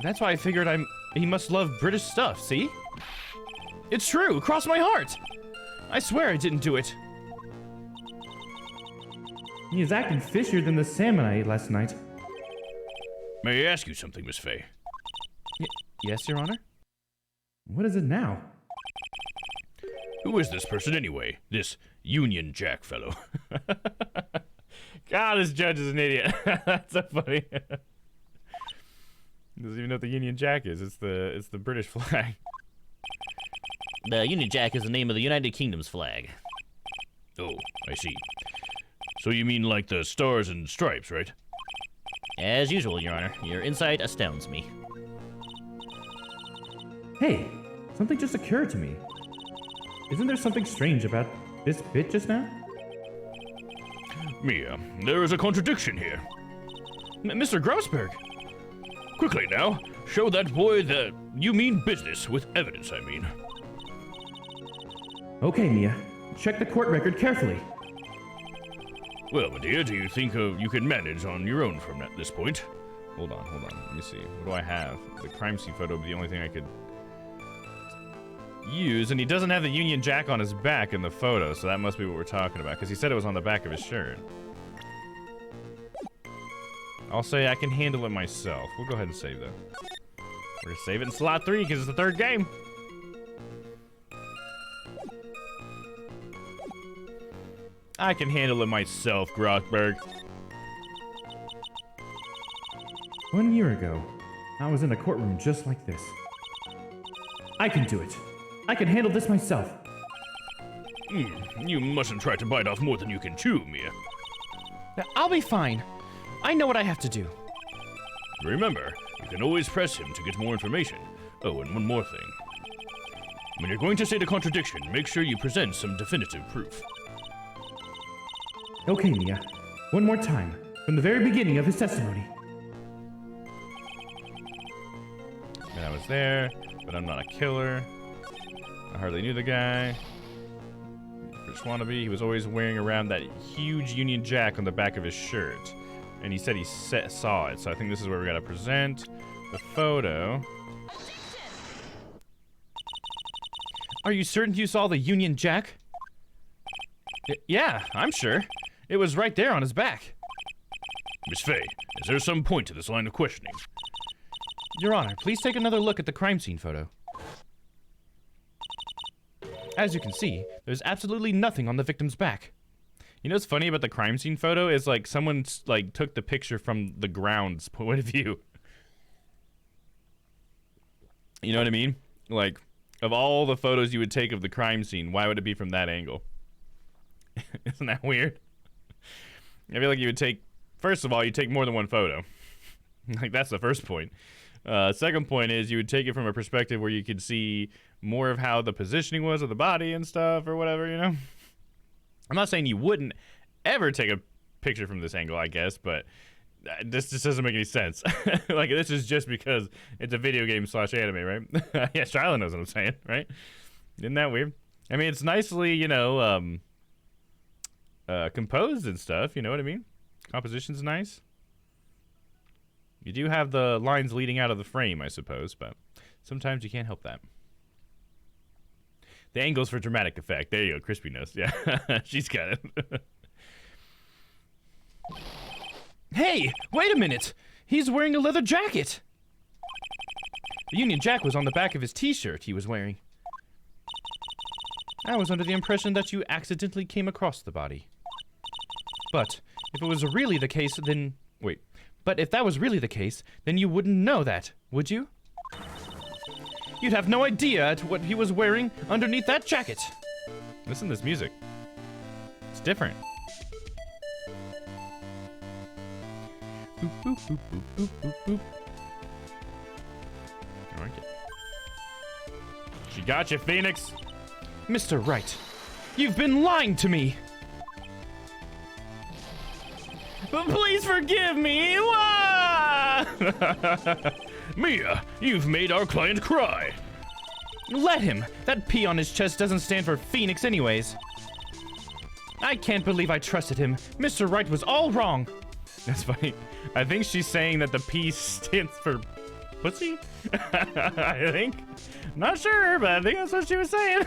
I figured he must love British stuff, see? It's true, cross my heart. I swear I didn't do it. He is acting fishier than the salmon I ate last night. May I ask you something, Miss Fay? Yes, Your Honor? What is it now? Who is this person anyway? This Union Jack fellow? God, this judge is an idiot. That's so funny. He doesn't even know what the Union Jack is. It's the British flag. The Union Jack is the name of the United Kingdom's flag. Oh, I see. So you mean like the stars and stripes, right? As usual, Your Honor. Your insight astounds me. Hey, something just occurred to me. Isn't there something strange about this bit just now? Mia, there is a contradiction here. Mr. Grossberg! Quickly now, show that boy that you mean business with evidence, I mean. Okay, Mia. Check the court record carefully. Well, my dear, do you think you can manage on your own from this point? Hold on. Let me see. What do I have? The crime scene photo would be the only thing I could use, and he doesn't have the Union Jack on his back in the photo, so that must be what we're talking about, because he said it was on the back of his shirt. I'll say I can handle it myself. We'll go ahead and save that. We're gonna save it in slot 3 because it's the third game. I can handle it myself, Grossberg. 1 year ago, I was in a courtroom just like this. I can do it. I can handle this myself. You mustn't try to bite off more than you can chew, Mia. I'll be fine. I know what I have to do. Remember, you can always press him to get more information. Oh, and one more thing. When you're going to state a contradiction, make sure you present some definitive proof. Okay, Mia. One more time, from the very beginning of his testimony. was there, but I'm not a killer. I hardly knew the guy. Just wannabe. He was always wearing around that huge Union Jack on the back of his shirt. And he said he saw it, so I think this is where we gotta present the photo. Are you certain you saw the Union Jack? Yeah, I'm sure. It was right there on his back. Miss Fay, is there some point to this line of questioning? Your Honor, please take another look at the crime scene photo. As you can see, there's absolutely nothing on the victim's back. You know what's funny about the crime scene photo is like someone like took the picture from the ground's point of view. You know what I mean? Like, of all the photos you would take of the crime scene, why would it be from that angle? Isn't that weird? I feel like you would take, first of all, you take more than one photo. Like, that's the first point. Second point is you would take it from a perspective where you could see more of how the positioning was of the body and stuff or whatever, you know? I'm not saying you wouldn't ever take a picture from this angle, I guess, but this just doesn't make any sense. Like, this is just because it's a video game / anime, right? Yeah, Shyla knows what I'm saying, right? Isn't that weird? I mean, it's nicely, you know, composed and stuff, you know what I mean? Composition's nice. You do have the lines leading out of the frame, I suppose, but sometimes you can't help that. The angle's for dramatic effect. There you go, Crispy knows. Yeah, she's got it. Hey, wait a minute! He's wearing a leather jacket! The Union Jack was on the back of his t-shirt he was wearing. I was under the impression that you accidentally came across the body. But if it was really the case, then... Wait. But if that was really the case, then you wouldn't know that, would you? You'd have no idea what he was wearing underneath that jacket. Listen to this music. It's different. Boop, boop, boop, boop, boop, boop, boop. I like it. She got you, Phoenix. Mr. Wright, you've been lying to me. But please forgive me. Mia, you've made our client cry. Let him. That P on his chest doesn't stand for Phoenix anyways. I can't believe I trusted him. Mr. Wright was all wrong. That's funny. I think she's saying that the P stands for pussy? I think. Not sure, but I think that's what she was saying.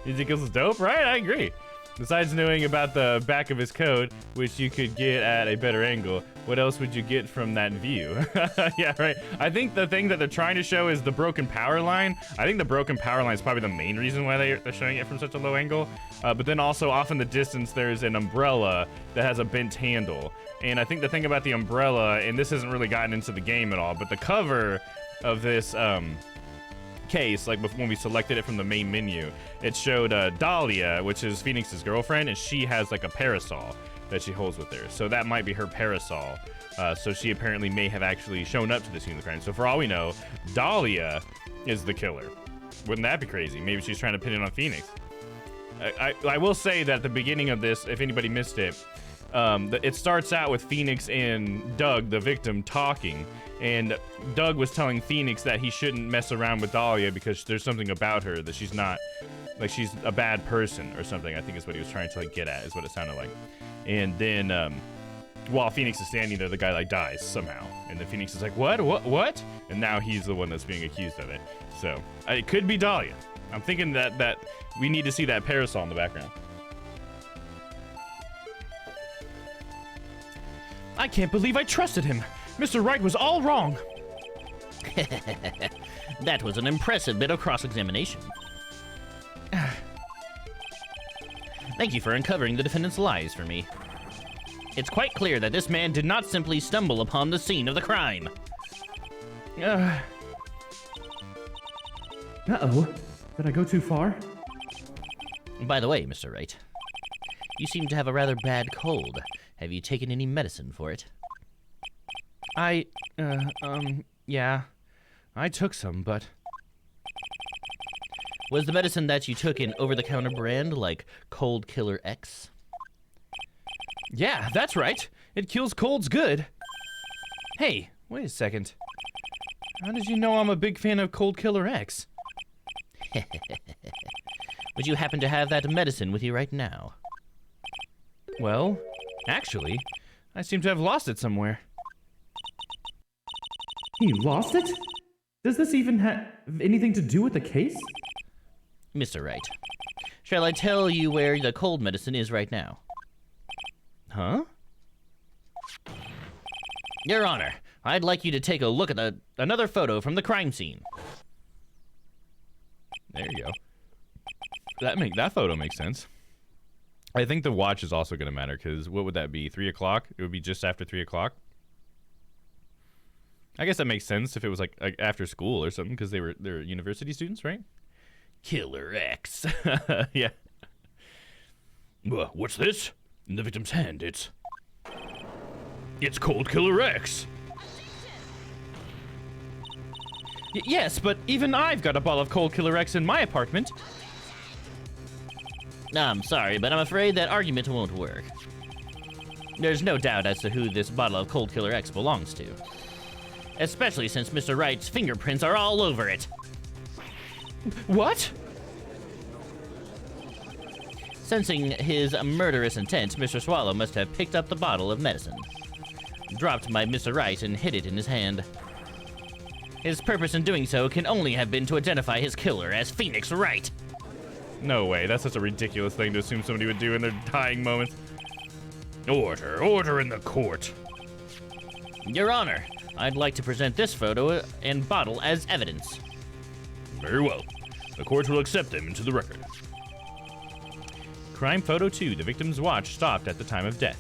Music is dope, right? I agree. Besides knowing about the back of his coat, which you could get at a better angle, what else would you get from that view? Yeah, right. I think the thing that they're trying to show is the broken power line. I think the broken power line is probably the main reason why they're showing it from such a low angle. But then also off in the distance, there's an umbrella that has a bent handle. And I think the thing about the umbrella, and this hasn't really gotten into the game at all, but the cover of this case, like before when we selected it from the main menu, it showed Dahlia, which is Phoenix's girlfriend, and she has like a parasol that she holds with her. So that might be her parasol. So she apparently may have actually shown up to the scene of the crime. So for all we know, Dahlia is the killer. Wouldn't that be crazy? Maybe she's trying to pin it on Phoenix. I will say that at the beginning of this, if anybody missed it, it starts out with Phoenix and Doug, the victim, talking. And Doug was telling Phoenix that he shouldn't mess around with Dahlia because there's something about her that she's not, like she's a bad person or something. I think is what he was trying to like get at, is what it sounded like. And then while Phoenix is standing there, the guy like dies somehow. And then Phoenix is like, what? And now he's the one that's being accused of it. So it could be Dahlia. I'm thinking that we need to see that parasol in the background. I can't believe I trusted him. Mr. Wright was all wrong. That was an impressive bit of cross-examination. Thank you for uncovering the defendant's lies for me. It's quite clear that this man did not simply stumble upon the scene of the crime. Uh-oh. Did I go too far? By the way, Mr. Wright, you seem to have a rather bad cold. Have you taken any medicine for it? Yeah. I took some, but... Was the medicine that you took an over-the-counter brand like Cold Killer X? Yeah, that's right. It kills colds good. Hey, wait a second. How did you know I'm a big fan of Cold Killer X? Would you happen to have that medicine with you right now? Well, actually, I seem to have lost it somewhere. He lost it? Does this even have anything to do with the case? Mr. Wright, shall I tell you where the cold medicine is right now? Huh? Your Honor, I'd like you to take a look at another photo from the crime scene. There you go. That photo makes sense. I think the watch is also going to matter, because what would that be? 3 o'clock? It would be just after 3 o'clock. I guess that makes sense if it was like after school or something, because they're university students, right? Killer X. Yeah. What's this? In the victim's hand, it's Cold Killer X. Yes, but even I've got a bottle of Cold Killer X in my apartment. I'm sorry, but I'm afraid that argument won't work. There's no doubt as to who this bottle of Cold Killer X belongs to. Especially since Mr. Wright's fingerprints are all over it. What? Sensing his murderous intent, Mr. Swallow must have picked up the bottle of medicine, dropped by Mr. Wright, and hid it in his hand. His purpose in doing so can only have been to identify his killer as Phoenix Wright. No way. That's such a ridiculous thing to assume somebody would do in their dying moments. Order in the court. Your Honor, I'd like to present this photo and bottle as evidence. Very well. The court will accept them into the record. Crime photo 2. The victim's watch stopped at the time of death.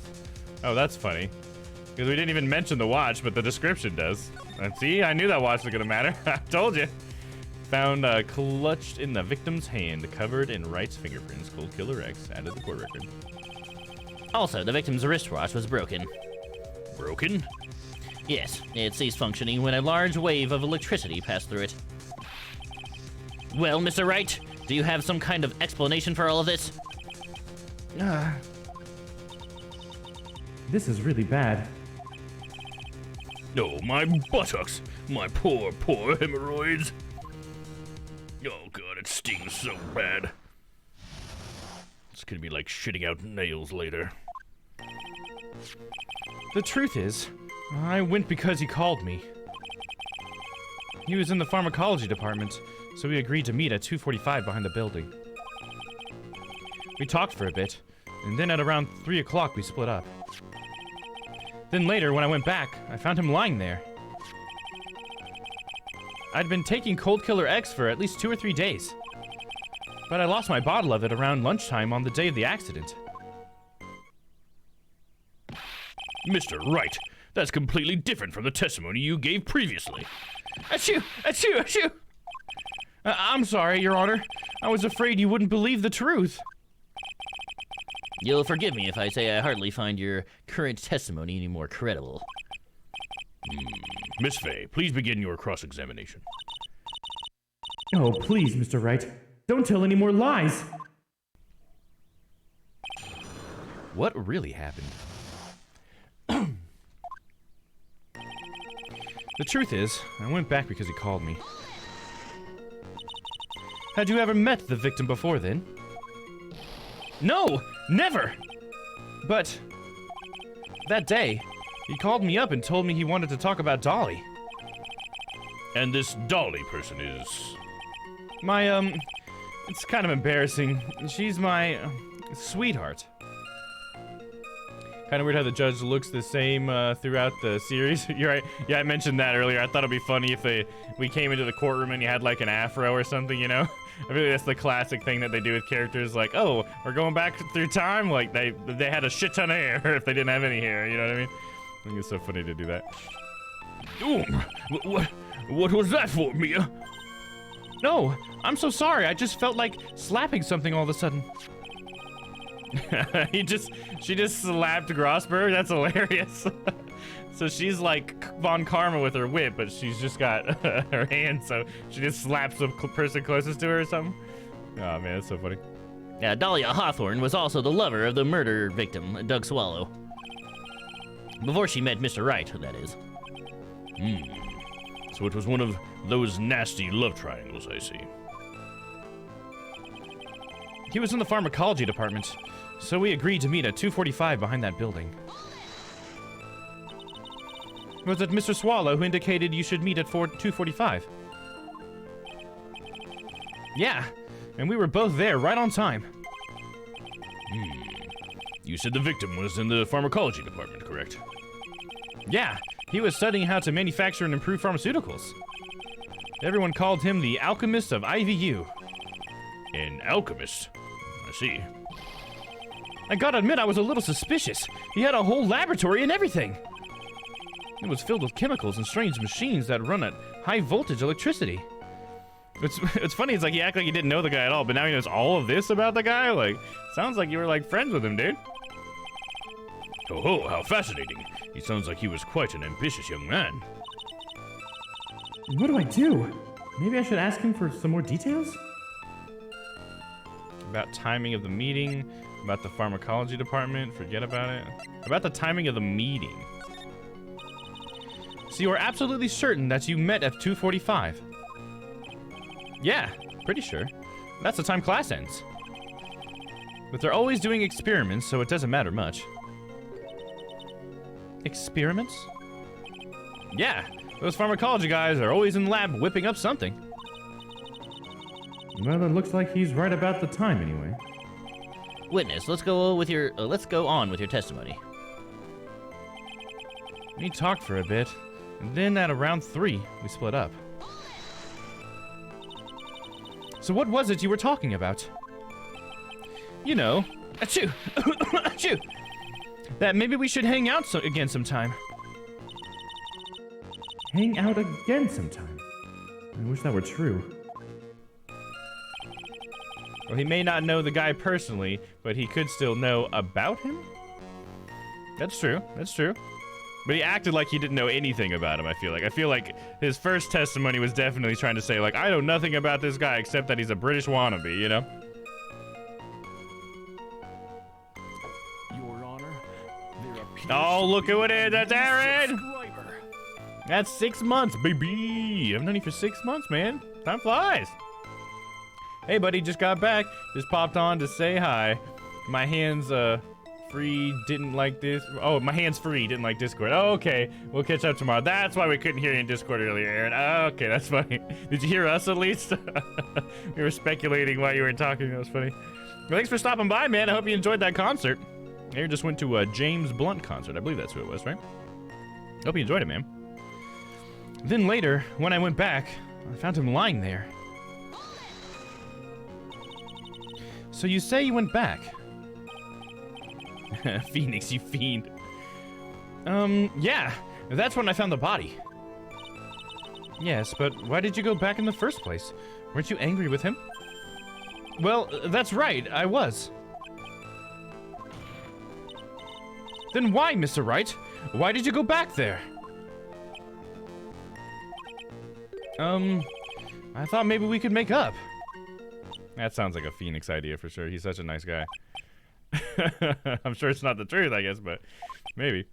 Oh, that's funny. Because we didn't even mention the watch, but the description does. See, I knew that watch was going to matter. I told you. Found clutched in the victim's hand, covered in Wright's fingerprints. Cold Killer X added the court record. Also, the victim's wristwatch was broken. Broken? Yes, it ceased functioning when a large wave of electricity passed through it. Well, Mr. Wright, do you have some kind of explanation for all of this? This is really bad. Oh, my buttocks. My poor hemorrhoids. Oh, God, it stings so bad. It's gonna be like shitting out nails later. The truth is, I went because he called me. He was in the pharmacology department, so we agreed to meet at 2:45 behind the building. We talked for a bit, and then at around 3 o'clock we split up. Then later, when I went back, I found him lying there. I'd been taking Cold Killer X for at least 2 or 3 days, but I lost my bottle of it around lunchtime on the day of the accident. Mr. Wright, that's completely different from the testimony you gave previously. Achoo! Achoo! Achoo! I'm sorry, Your Honor. I was afraid you wouldn't believe the truth. You'll forgive me if I say I hardly find your current testimony any more credible. Miss Fay, please begin your cross-examination. Oh, please, Mr. Wright. Don't tell any more lies. What really happened? The truth is, I went back because he called me. Had you ever met the victim before then? No! Never! But that day, he called me up and told me he wanted to talk about Dolly. And this Dolly person is... My, it's kind of embarrassing. She's my sweetheart. Kind of weird how the judge looks the same throughout the series. You're right. Yeah, I mentioned that earlier. I thought it'd be funny if we came into the courtroom and you had like an afro or something, you know? I feel like that's the classic thing that they do with characters. Like, oh, we're going back through time. Like they had a shit ton of hair if they didn't have any hair. You know what I mean? I think it's so funny to do that. Ooh, what was that for, Mia? No, I'm so sorry. I just felt like slapping something all of a sudden. She just slapped Grossberg. That's hilarious. So she's like Von Karma with her whip, but she's just got her hand, so she just slaps the person closest to her or something. Oh man, that's so funny. Yeah, Dahlia Hawthorne was also the lover of the murder victim, Doug So it was one of those nasty love triangles, I see. He was in the pharmacology department, so we agreed to meet at 2:45 behind that building. Was it Mr. Swallow who indicated you should meet at 2:45? Yeah, and we were both there right on time. You said the victim was in the pharmacology department, correct? Yeah, he was studying how to manufacture and improve pharmaceuticals. Everyone called him the alchemist of IVU. An alchemist? I see. I gotta admit, I was a little suspicious. He had a whole laboratory and everything. It was filled with chemicals and strange machines that run at high voltage electricity. It's funny, it's like he acted like he didn't know the guy at all, but now he knows all of this about the guy? Like, sounds like you were like friends with him, dude. Oh, how fascinating. He sounds like he was quite an ambitious young man. What do I do? Maybe I should ask him for some more details? About timing of the meeting, about the pharmacology department, forget about it. About the timing of the meeting. So you are absolutely certain that you met at 2:45? Yeah, pretty sure. That's the time class ends. But they're always doing experiments, so it doesn't matter much. Experiments? Yeah, those pharmacology guys are always in the lab whipping up something. Well, it looks like he's right about the time anyway. Witness, let's go on with your testimony. We talked for a bit, and then at around 3, we split up. So what was it you were talking about? You know, achoo, achoo, that maybe we should hang out again sometime. Hang out again sometime? I wish that were true. Well, he may not know the guy personally, but he could still know about him? That's true, that's true. But he acted like he didn't know anything about him, I feel like. I feel like his first testimony was definitely trying to say, like, I know nothing about this guy except that he's a British wannabe, you know? Your Honor, there appears Oh, look to who be it is, a that's new Aaron! subscriber. That's 6 months, baby! I've known you for 6 months, man. Time flies. Hey, buddy, just got back. Just popped on to say hi. My hands, free, didn't like this. Oh, my hand's free, didn't like Discord. Oh, okay, we'll catch up tomorrow. That's why we couldn't hear you in Discord earlier, Aaron. Oh, okay, that's funny. Did you hear us at least? We were speculating while you were talking. That was funny. Well, thanks for stopping by, man. I hope you enjoyed that concert. Aaron just went to a James Blunt concert. I believe that's who it was, right? Hope you enjoyed it, man. Then later, when I went back, I found him lying there. So you say you went back? Phoenix, you fiend. Yeah, that's when I found the body. Yes, but why did you go back in the first place? Weren't you angry with him? Well, that's right, I was. Then why, Mr. Wright? Why did you go back there? I thought maybe we could make up. That sounds like a Phoenix idea for sure. He's such a nice guy. I'm sure it's not the truth, I guess, but maybe.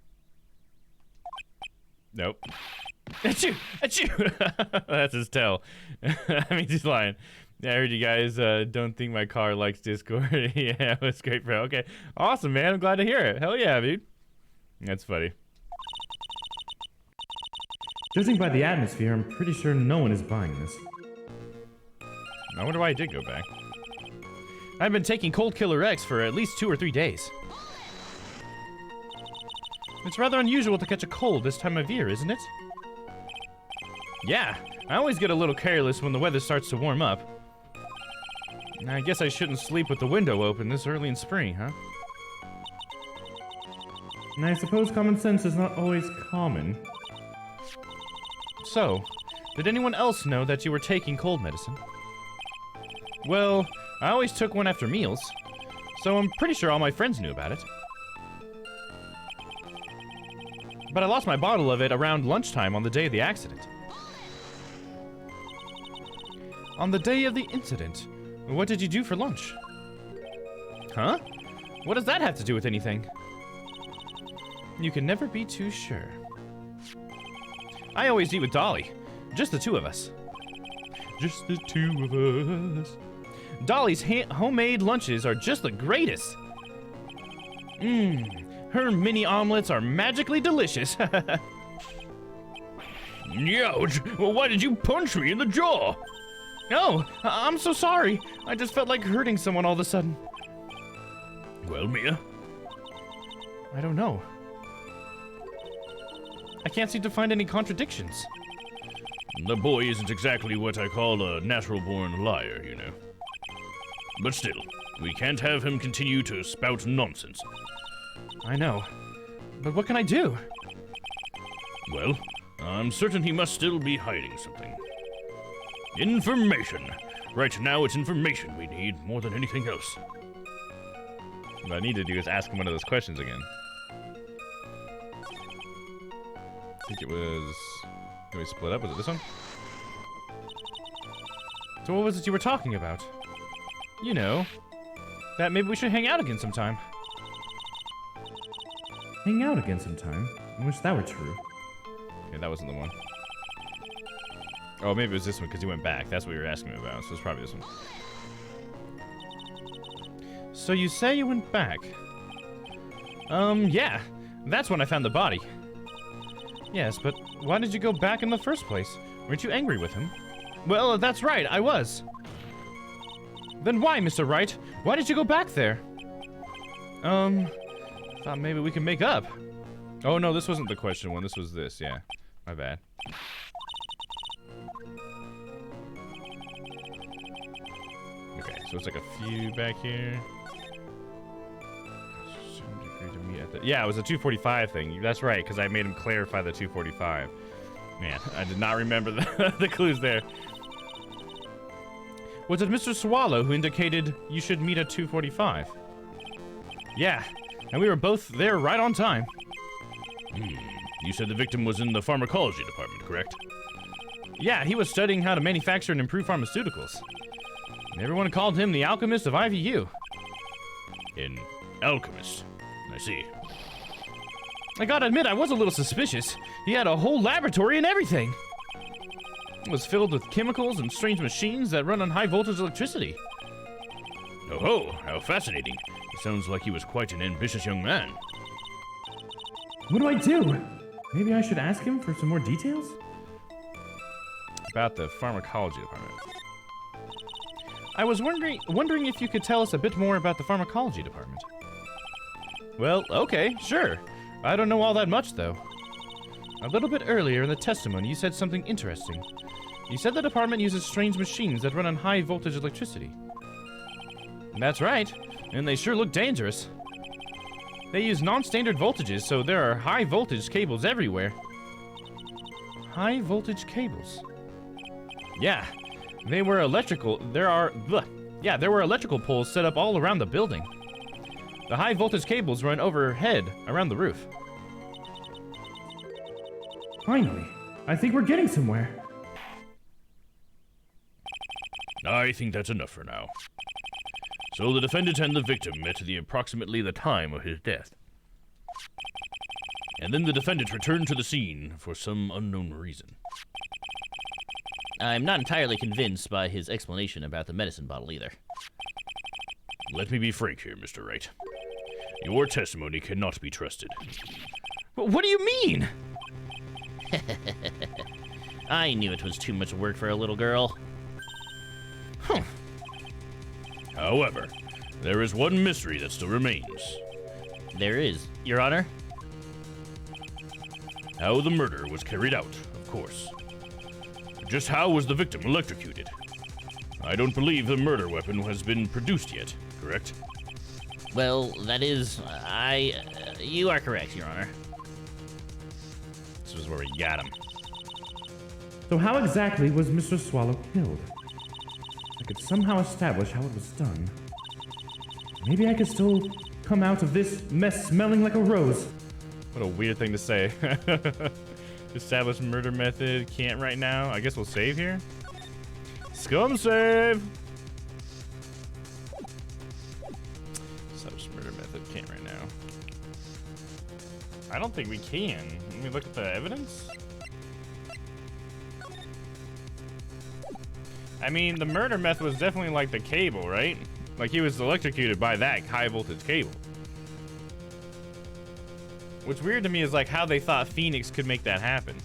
Nope. Achoo! Achoo! That's his tell. I mean, he's lying. Yeah, I heard you guys don't think my car likes Discord. Yeah, it was great, bro. Okay, awesome, man. I'm glad to hear it. Hell yeah, dude. That's funny. Judging by the atmosphere, I'm pretty sure no one is buying this. I wonder why I did go back. I've been taking Cold Killer X for at least 2 or 3 days. It's rather unusual to catch a cold this time of year, isn't it? Yeah, I always get a little careless when the weather starts to warm up. I guess I shouldn't sleep with the window open this early in spring, huh? And I suppose common sense is not always common. So, did anyone else know that you were taking cold medicine? Well, I always took one after meals, so I'm pretty sure all my friends knew about it. But I lost my bottle of it around lunchtime on the day of the accident. On the day of the incident, what did you do for lunch? Huh? What does that have to do with anything? You can never be too sure. I always eat with Dolly. Just the two of us. Just the two of us. Dolly's homemade lunches are just the greatest. Her mini omelets are magically delicious. Youch! Well, why did you punch me in the jaw? Oh, I'm so sorry. I just felt like hurting someone all of a sudden. Well, Mia? I don't know. I can't seem to find any contradictions. The boy isn't exactly what I call a natural-born liar, you know. But still, we can't have him continue to spout nonsense. I know. But what can I do? Well, I'm certain he must still be hiding something. Information. Right now, it's information we need more than anything else. What I need to do is ask him one of those questions again. I think it was... Can we split up? Was it this one? So what was it you were talking about? You know, that maybe we should hang out again sometime. Hang out again sometime? I wish that were true. Okay, that wasn't the one. Oh, maybe it was this one because he went back. That's what you were asking me about, so it's probably this one. So you say you went back? Yeah. That's when I found the body. Yes, but why did you go back in the first place? Weren't you angry with him? Well, that's right, I was. Then why, Mr. Wright? Why did you go back there? Thought maybe we could make up. Oh, no, this wasn't the question one. This was this, yeah. My bad. Okay, so it's like a few back here. Yeah, it was a 245 thing. That's right, because I made him clarify the 245. Man, I did not remember the clues there. Was it Mr. Swallow who indicated you should meet at 2:45? Yeah, and we were both there right on time. You said the victim was in the pharmacology department, correct? Yeah, he was studying how to manufacture and improve pharmaceuticals. Everyone called him the alchemist of IVU. An alchemist. I see. I gotta admit, I was a little suspicious. He had a whole laboratory and everything. It was filled with chemicals and strange machines that run on high voltage electricity. Oh ho, how fascinating. It sounds like he was quite an ambitious young man. What do I do? Maybe I should ask him for some more details? About the pharmacology department. I was wondering if you could tell us a bit more about the pharmacology department. Well, okay, sure. I don't know all that much, though. A little bit earlier in the testimony, you said something interesting. You said the department uses strange machines that run on high voltage electricity. That's right, and they sure look dangerous. They use non-standard voltages, so there are high voltage cables everywhere. High voltage cables? Yeah, there were electrical poles set up all around the building. The high voltage cables run overhead around the roof. Finally, I think we're getting somewhere. I think that's enough for now. So the defendant and the victim met at approximately the time of his death. And then the defendant returned to the scene for some unknown reason. I'm not entirely convinced by his explanation about the medicine bottle either. Let me be frank here, Mr. Wright. Your testimony cannot be trusted. What do you mean? I knew it was too much work for a little girl. Huh. However, there is one mystery that still remains. There is, Your Honor. How the murder was carried out, of course. Just how was the victim electrocuted? I don't believe the murder weapon has been produced yet, correct? Well, that is, you are correct, Your Honor. This is where we got him. So how exactly was Mr. Swallow killed? I could somehow establish how it was done. Maybe I could still come out of this mess smelling like a rose. What a weird thing to say. Establish murder method. Can't right now. I guess we'll save here. Scum save. Establish murder method. Can't right now. I don't think we can. Let me look at the evidence. I mean, the murder method was definitely like the cable, right? Like he was electrocuted by that high voltage cable. What's weird to me is like how they thought Phoenix could make that happen.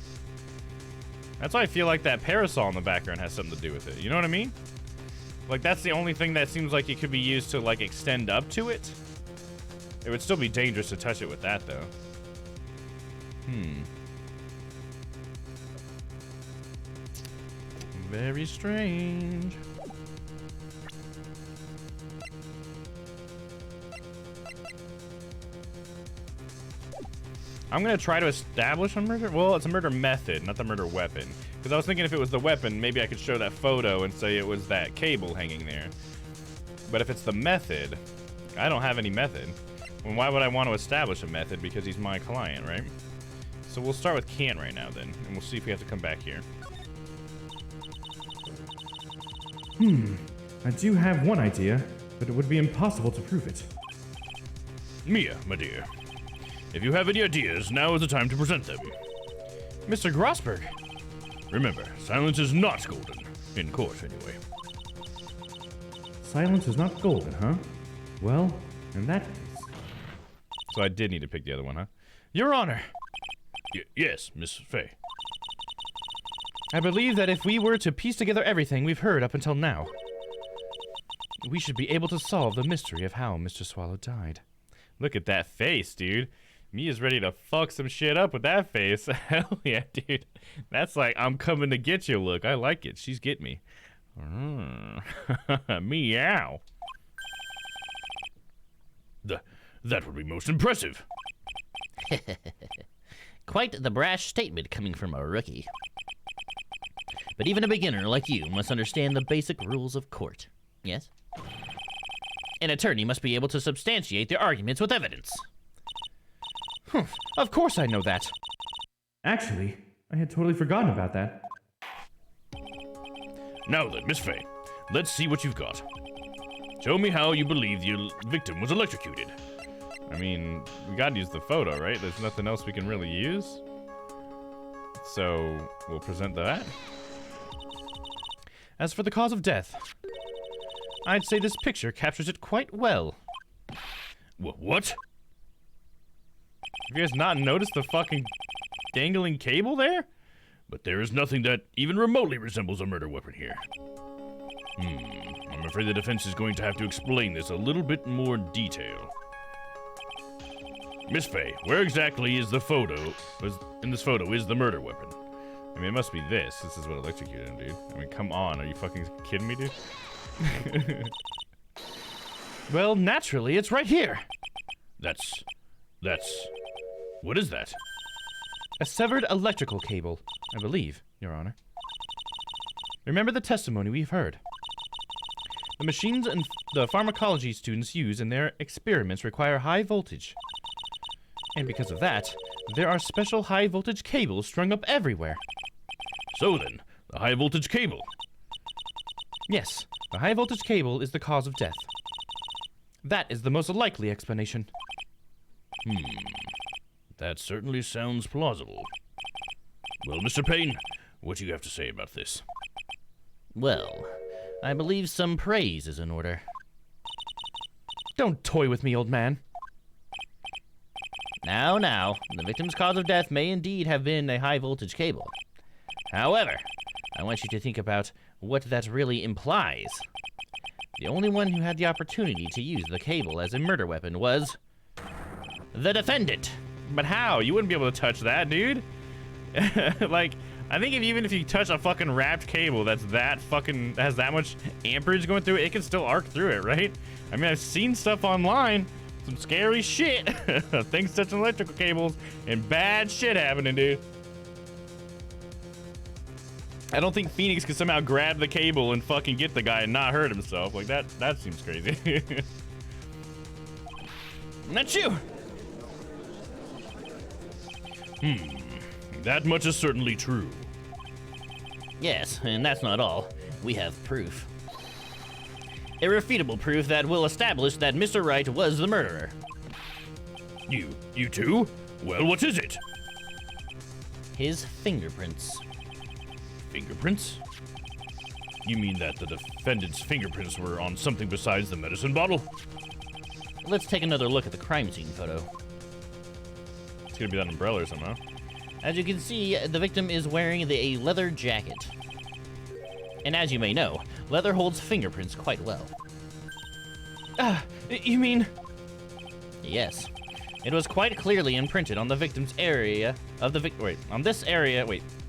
That's why I feel like that parasol in the background has something to do with it. You know what I mean? Like that's the only thing that seems like it could be used to like extend up to it. It would still be dangerous to touch it with that though. Very strange. I'm gonna try to establish a murder. Well, it's a murder method, not the murder weapon. Because I was thinking if it was the weapon, maybe I could show that photo and say it was that cable hanging there. But if it's the method, I don't have any method. Well, why would I want to establish a method? Because he's my client, right? So we'll start with can't right now then, and we'll see if we have to come back here. I do have one idea, but it would be impossible to prove it. Mia, my dear. If you have any ideas, now is the time to present them. Mr. Grossberg. Remember, silence is not golden. In court, anyway. Silence is not golden, huh? Well, in that case... So I did need to pick the other one, huh? Your Honor. Yes, Miss Fay. I believe that if we were to piece together everything we've heard up until now, we should be able to solve the mystery of how Mr. Swallow died. Look at that face, dude. Mia's ready to fuck some shit up with that face. Hell yeah, dude. That's like, I'm coming to get you look. I like it. She's getting me. Meow. That would be most impressive. Quite the brash statement coming from a rookie. But even a beginner like you must understand the basic rules of court. Yes? An attorney must be able to substantiate their arguments with evidence. Of course I know that. Actually, I had totally forgotten about that. Now then, Miss Fay, let's see what you've got. Show me how you believe the victim was electrocuted. I mean, we gotta use the photo, right? There's nothing else we can really use. So, we'll present that. As for the cause of death, I'd say this picture captures it quite well. What? Have you guys not noticed the fucking dangling cable there? But there is nothing that even remotely resembles a murder weapon here. I'm afraid the defense is going to have to explain this a little bit more detail. Miss Fay, where exactly is the photo? In this photo is the murder weapon? I mean, it must be this. This is what electrocuted him, dude. I mean, come on. Are you fucking kidding me, dude? Well, naturally, it's right here. That's... What is that? A severed electrical cable, I believe, Your Honor. Remember the testimony we've heard. The machines and the pharmacology students use in their experiments require high voltage. And because of that, there are special high voltage cables strung up everywhere. So then, the high voltage cable. Yes, the high voltage cable is the cause of death. That is the most likely explanation. That certainly sounds plausible. Well, Mr. Payne, what do you have to say about this? Well, I believe some praise is in order. Don't toy with me, old man. Now, the victim's cause of death may indeed have been a high-voltage cable. However, I want you to think about what that really implies. The only one who had the opportunity to use the cable as a murder weapon was the defendant. But how? You wouldn't be able to touch that, dude. Like, I think even if you touch a fucking wrapped cable that's that fucking has that much amperage going through it, it can still arc through it, right? I mean, I've seen stuff online, some scary shit. Things touching electrical cables and bad shit happening, dude. I don't think Phoenix could somehow grab the cable and fucking get the guy and not hurt himself. Like, that seems crazy. That's you! That much is certainly true. Yes, and that's not all. We have proof. Irrefutable proof that will establish that Mr. Wright was the murderer. You too? Well, what is it? His fingerprints. Fingerprints? You mean that the defendant's fingerprints were on something besides the medicine bottle? Let's take another look at the crime scene photo. It's gonna be that umbrella or something, huh? As you can see, the victim is wearing a leather jacket. And as you may know, leather holds fingerprints quite well. You mean... Yes. It was quite clearly imprinted on the victim's area of the on this area,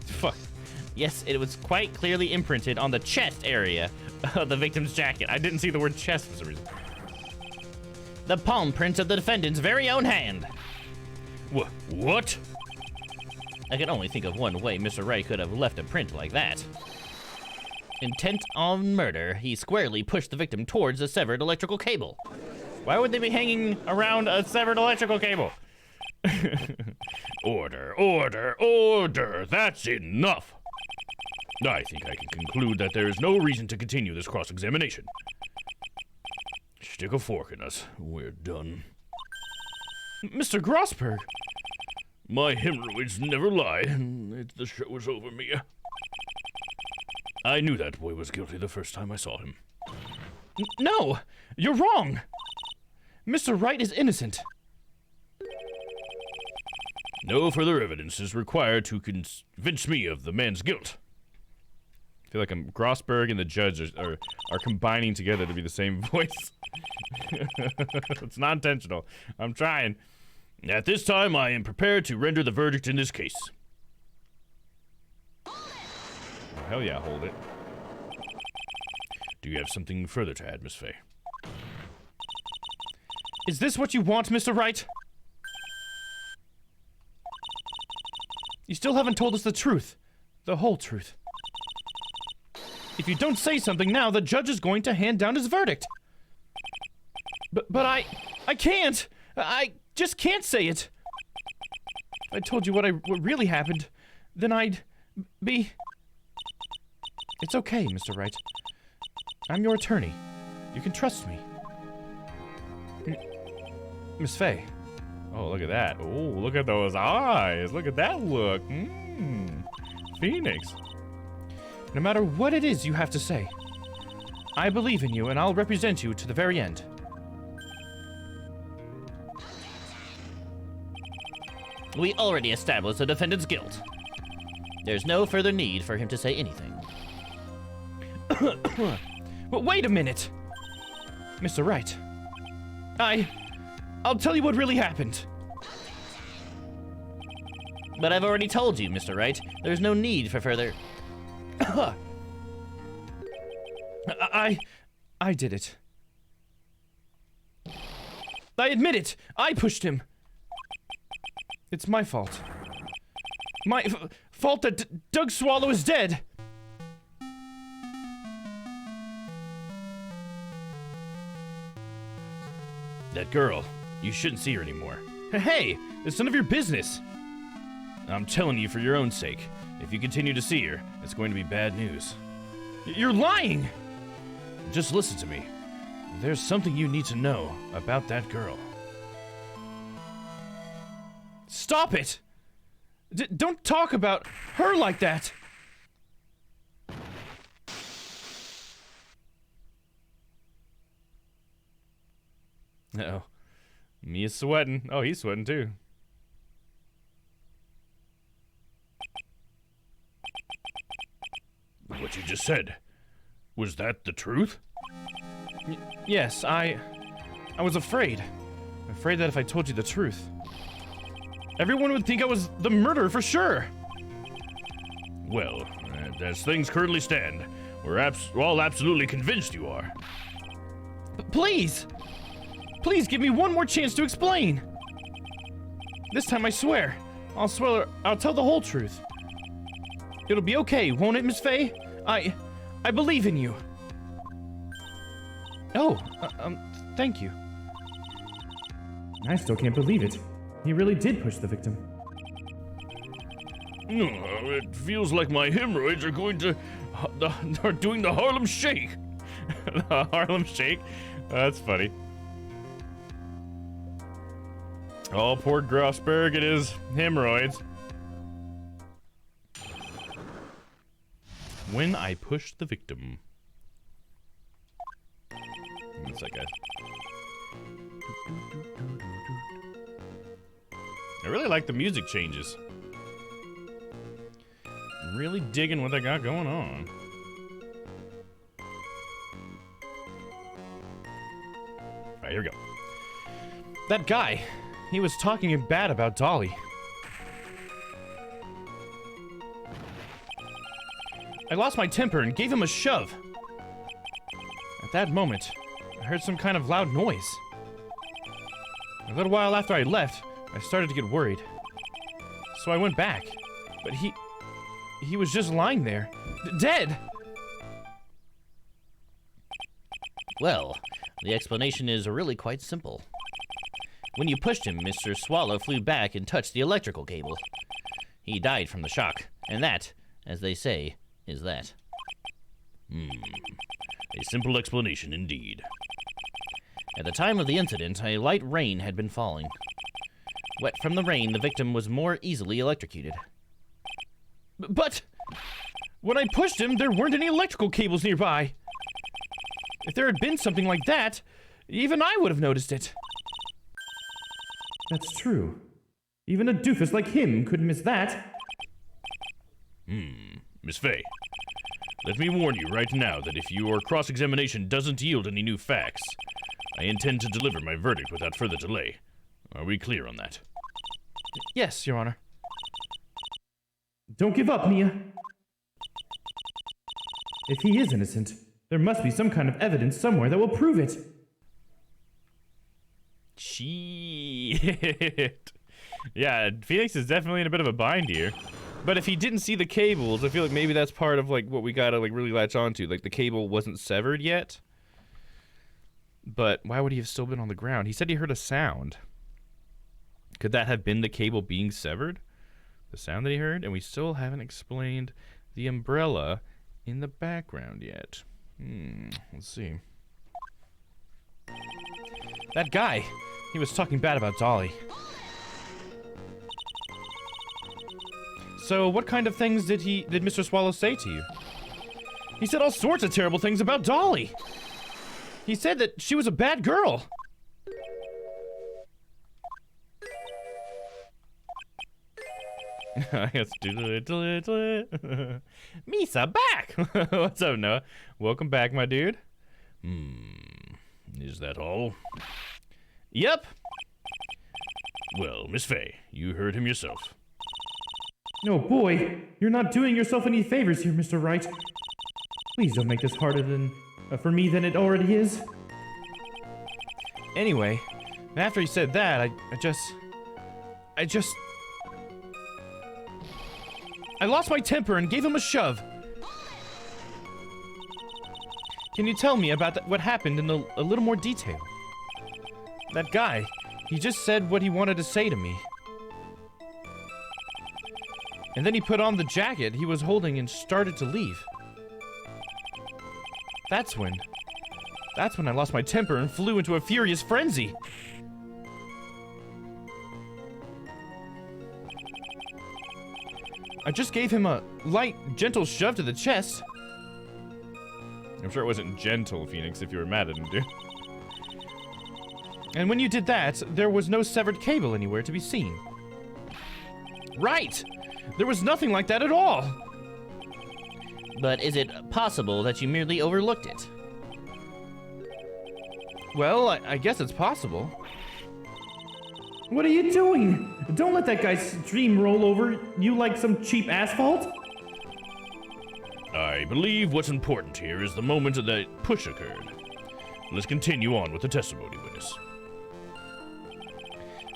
fuck. Yes, it was quite clearly imprinted on the chest area of the victim's jacket. I didn't see the word chest for some reason. The palm prints of the defendant's very own hand. What? I can only think of one way Mr. Wright could have left a print like that. Intent on murder, he squarely pushed the victim towards a severed electrical cable. Why would they be hanging around a severed electrical cable? Order, order, order. That's enough. I think I can conclude that there is no reason to continue this cross-examination. Stick a fork in us. We're done. Mr. Grossberg! My hemorrhoids never lie. The show is over, Mia. I knew that boy was guilty the first time I saw him. No! You're wrong! Mr. Wright is innocent. No further evidence is required to convince me of the man's guilt. I feel like Grossberg and the judge are combining together to be the same voice. It's not intentional. I'm trying. At this time, I am prepared to render the verdict in this case. Oh, hell yeah, hold it. Do you have something further to add, Miss Fay? Is this what you want, Mr. Wright? You still haven't told us the truth. The whole truth. If you don't say something now, the judge is going to hand down his verdict. But I can't. I just can't say it. If I told you what really happened, then I'd be... It's okay, Mr. Wright. I'm your attorney. You can trust me. Miss Fay. Oh, look at that. Oh, look at those eyes. Look at that look. Phoenix. No matter what it is you have to say, I believe in you and I'll represent you to the very end. We already established the defendant's guilt. There's no further need for him to say anything. But wait a minute! Mr. Wright. I'll tell you what really happened. But I've already told you, Mr. Wright. There's no need for further... I did it. I admit it! I pushed him! It's my fault. My fault that Doug Swallow is dead! That girl, you shouldn't see her anymore. Hey! It's none of your business! I'm telling you for your own sake. If you continue to see her, it's going to be bad news. You're lying! Just listen to me. There's something you need to know about that girl. Stop it! Don't talk about her like that! Uh-oh. Mia's sweating. Oh, he's sweating too. What you just said, was that the truth? Yes, I was afraid. Afraid that if I told you the truth, everyone would think I was the murderer for sure. Well, as things currently stand, we're all absolutely convinced you are. Please! Please give me one more chance to explain! This time I swear, I'll tell the whole truth. It'll be okay, won't it, Miss Fay? I believe in you. Oh, thank you. I still can't believe it. He really did push the victim. It feels like my hemorrhoids are doing the Harlem Shake. The Harlem Shake? That's funny. Oh, poor Grossberg, it is hemorrhoids. When I pushed the victim. It's like a... I really like the music changes. I'm really digging what they got going on. Alright, here we go. That guy, he was talking bad about Dolly. I lost my temper and gave him a shove. At that moment, I heard some kind of loud noise. A little while after I left, I started to get worried. So I went back, but he was just lying there, dead. Well, the explanation is really quite simple. When you pushed him, Mr. Swallow flew back and touched the electrical cable. He died from the shock, and that, as they say, is that. A simple explanation indeed. At the time of the incident, a light rain had been falling. Wet from the rain, the victim was more easily electrocuted. But when I pushed him, there weren't any electrical cables nearby. If there had been something like that, even I would have noticed it. That's true. Even a doofus like him couldn't miss that. Miss Faye, let me warn you right now that if your cross-examination doesn't yield any new facts, I intend to deliver my verdict without further delay. Are we clear on that? Yes, Your Honor. Don't give up, Mia. If he is innocent, there must be some kind of evidence somewhere that will prove it. Shit. Yeah, Phoenix is definitely in a bit of a bind here. But if he didn't see the cables, I feel like maybe that's part of like what we gotta like really latch onto. Like the cable wasn't severed yet. But why would he have still been on the ground? He said he heard a sound. Could that have been the cable being severed? The sound that he heard? And we still haven't explained the umbrella in the background yet. Let's see. That guy, he was talking bad about Dolly. So what kind of things did Mr. Swallow say to you? He said all sorts of terrible things about Dolly. He said that she was a bad girl. I guess Misa back. What's up, Noah? Welcome back, my dude. Is that all? Yep. Well, Miss Faye, you heard him yourself. No, boy, you're not doing yourself any favors here, Mr. Wright. Please don't make this harder for me than it already is. Anyway, after he said that, I lost my temper and gave him a shove. Can you tell me about what happened in a little more detail? That guy, he just said what he wanted to say to me. And then he put on the jacket he was holding and started to leave. That's when I lost my temper and flew into a furious frenzy. I just gave him a light, gentle shove to the chest. I'm sure it wasn't gentle, Phoenix, if you were mad at him, dude. And when you did that, there was no severed cable anywhere to be seen. Right! There was nothing like that at all! But is it possible that you merely overlooked it? Well, I guess it's possible. What are you doing? Don't let that guy's dream roll over you like some cheap asphalt. I believe what's important here is the moment that push occurred. Let's continue on with the testimony, witness.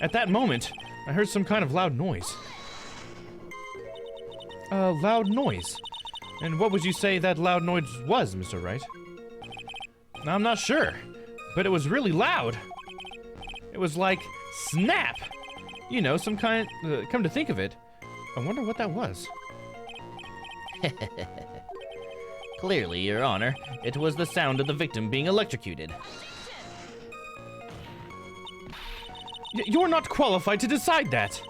At that moment, I heard some kind of loud noise. Loud noise? And what would you say that loud noise was, Mr. Wright? I'm not sure, but it was really loud. It was like snap! You know, some kind, come to think of it, I wonder what that was. Clearly, Your Honor, it was the sound of the victim being electrocuted. You're not qualified to decide that!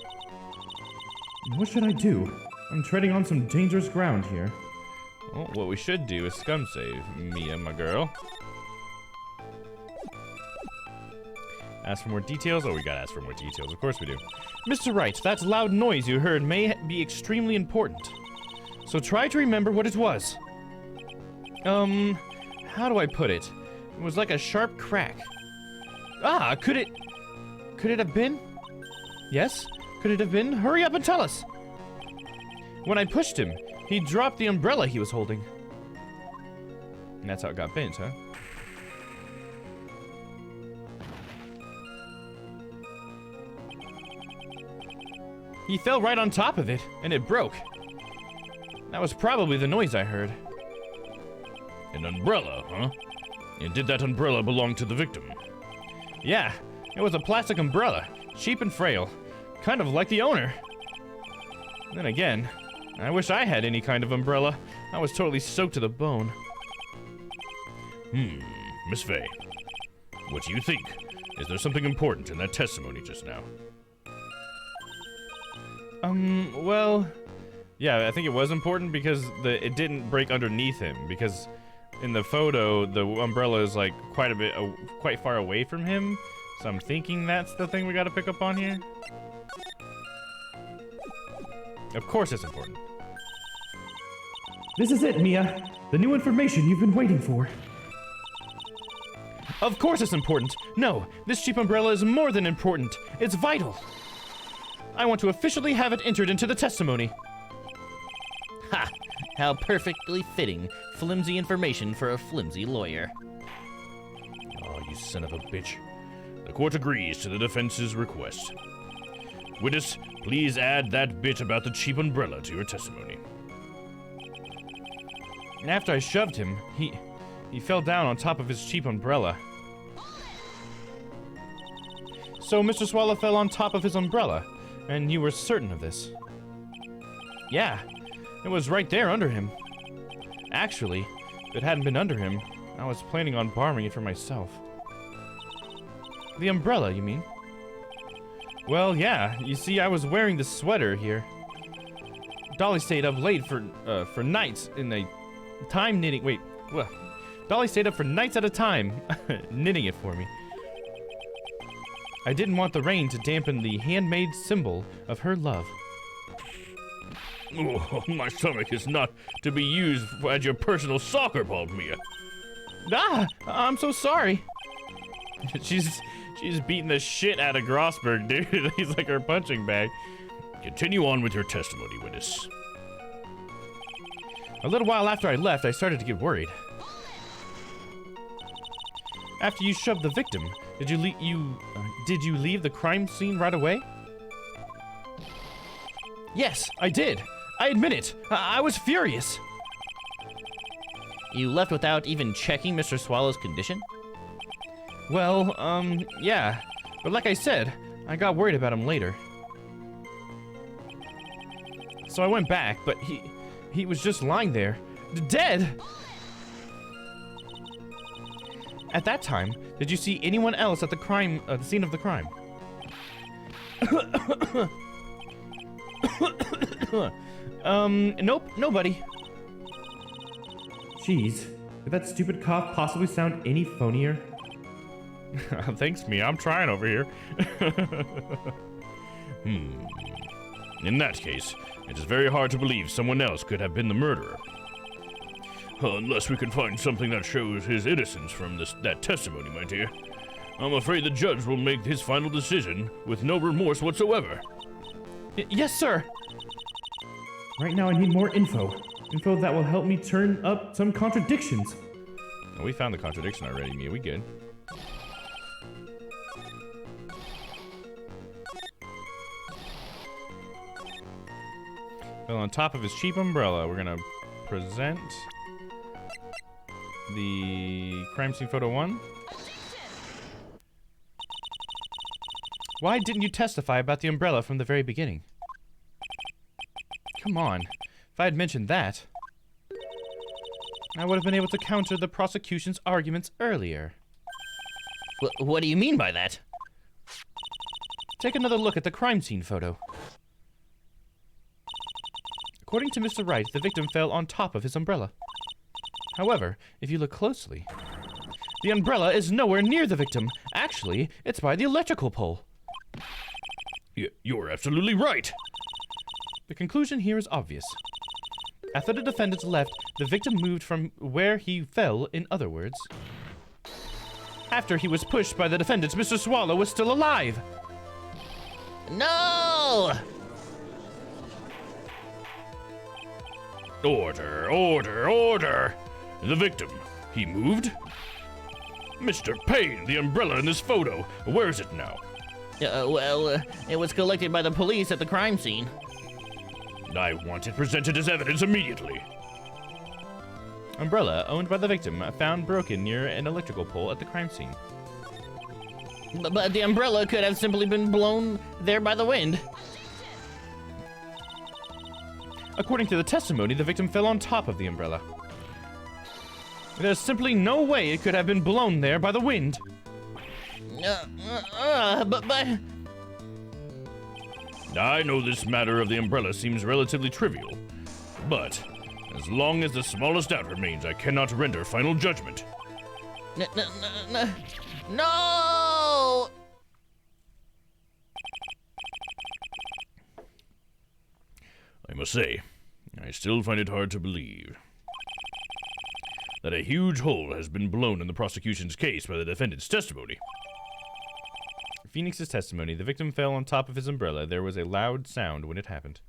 What should I do? I'm treading on some dangerous ground here. Well, what we should do is scum save, Mia, my girl. Ask for more details? Oh, we gotta ask for more details. Of course we do. Mr. Wright, that loud noise you heard may be extremely important. So try to remember what it was. How do I put it? It was like a sharp crack. Ah, could it have been? Yes? Could it have been? Hurry up and tell us! When I pushed him, he dropped the umbrella he was holding. And that's how it got bent, huh? He fell right on top of it, and it broke. That was probably the noise I heard. An umbrella, huh? And did that umbrella belong to the victim? Yeah, it was a plastic umbrella, cheap and frail, kind of like the owner. Then again, I wish I had any kind of umbrella. I was totally soaked to the bone. Miss Faye, what do you think? Is there something important in that testimony just now? Well, yeah, I think it was important because it didn't break underneath him, because in the photo, the umbrella is like quite far away from him, so I'm thinking that's the thing we gotta pick up on here. Of course it's important. This is it, Mia. The new information you've been waiting for. Of course it's important. No, this cheap umbrella is more than important. It's vital. I want to officially have it entered into the testimony. Ha! How perfectly fitting. Flimsy information for a flimsy lawyer. Oh, you son of a bitch. The court agrees to the defense's request. Witness, please add that bit about the cheap umbrella to your testimony. And after I shoved him, he fell down on top of his cheap umbrella. So Mr. Swallow fell on top of his umbrella, and you were certain of this? Yeah, it was right there under him. Actually, if it hadn't been under him, I was planning on borrowing it for myself. The umbrella, you mean? Well, yeah, you see, I was wearing this sweater here. Dolly stayed up late for nights in a time knitting. Wait, what? Dolly stayed up for nights at a time, knitting it for me. I didn't want the rain to dampen the handmade symbol of her love. Oh, my stomach is not to be used as your personal soccer ball, Mia. Ah, I'm so sorry. She's beating the shit out of Grossberg, dude. He's like her punching bag. Continue on with your testimony, witness. A little while after I left, I started to get worried. After you shoved the victim, did you leave the crime scene right away? Yes, I did. I admit it. I was furious. You left without even checking Mr. Swallow's condition? Well, yeah. But like I said, I got worried about him later. So I went back, but he was just lying there, dead. At that time, did you see anyone else at the scene of the crime? Nope, nobody. Jeez, could that stupid cough possibly sound any phonier? Thanks, Mia. I'm trying over here. In that case, it is very hard to believe someone else could have been the murderer. Unless we can find something that shows his innocence from that testimony, my dear. I'm afraid the judge will make his final decision with no remorse whatsoever. Yes, sir. Right now I need more info. Info that will help me turn up some contradictions. Oh, we found the contradiction already, Mia. We good. Well, on top of his cheap umbrella, we're gonna present the crime scene photo 1. Why didn't you testify about the umbrella from the very beginning? Come on. If I had mentioned that, I would have been able to counter the prosecution's arguments earlier. What do you mean by that? Take another look at the crime scene photo. According to Mr. Wright, the victim fell on top of his umbrella. However, if you look closely, the umbrella is nowhere near the victim. Actually, it's by the electrical pole. You're absolutely right. The conclusion here is obvious. After the defendant left, the victim moved from where he fell, in other words. After he was pushed by the defendant, Mr. Swallow was still alive. No! Order, order, order! The victim, he moved? Mr. Payne, the umbrella in this photo, where is it now? It was collected by the police at the crime scene. I want it presented as evidence immediately. Umbrella owned by the victim found broken near an electrical pole at the crime scene. But the umbrella could have simply been blown there by the wind. According to the testimony, the victim fell on top of the umbrella. There's simply no way it could have been blown there by the wind. But... I know this matter of the umbrella seems relatively trivial, but as long as the smallest doubt remains, I cannot render final judgment. No! I must say, I still find it hard to believe that a huge hole has been blown in the prosecution's case by the defendant's testimony. Phoenix's testimony, the victim fell on top of his umbrella. There was a loud sound when it happened.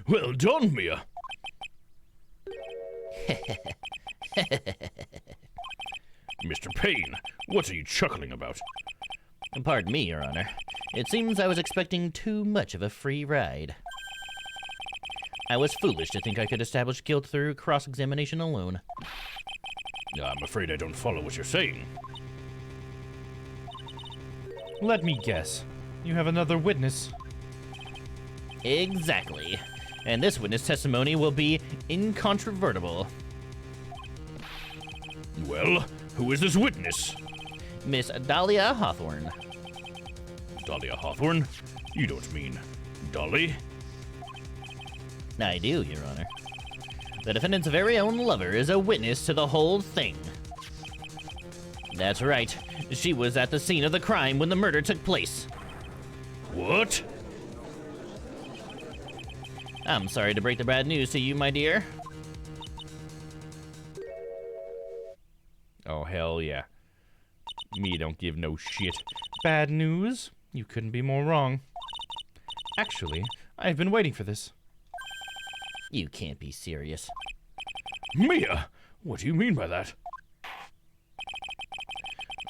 Well done, Mia. Mr. Payne, what are you chuckling about? Pardon me, Your Honor. It seems I was expecting too much of a free ride. I was foolish to think I could establish guilt through cross-examination alone. I'm afraid I don't follow what you're saying. Let me guess. You have another witness. Exactly. And this witness testimony will be incontrovertible. Well, who is this witness? Miss Dahlia Hawthorne. Dahlia Hawthorne? You don't mean Dolly? I do, Your Honor. The defendant's very own lover is a witness to the whole thing. That's right. She was at the scene of the crime when the murder took place. What? I'm sorry to break the bad news to you, my dear. Oh, hell yeah. Me don't give no shit. Bad news? You couldn't be more wrong. Actually, I've been waiting for this. You can't be serious. Mia, what do you mean by that?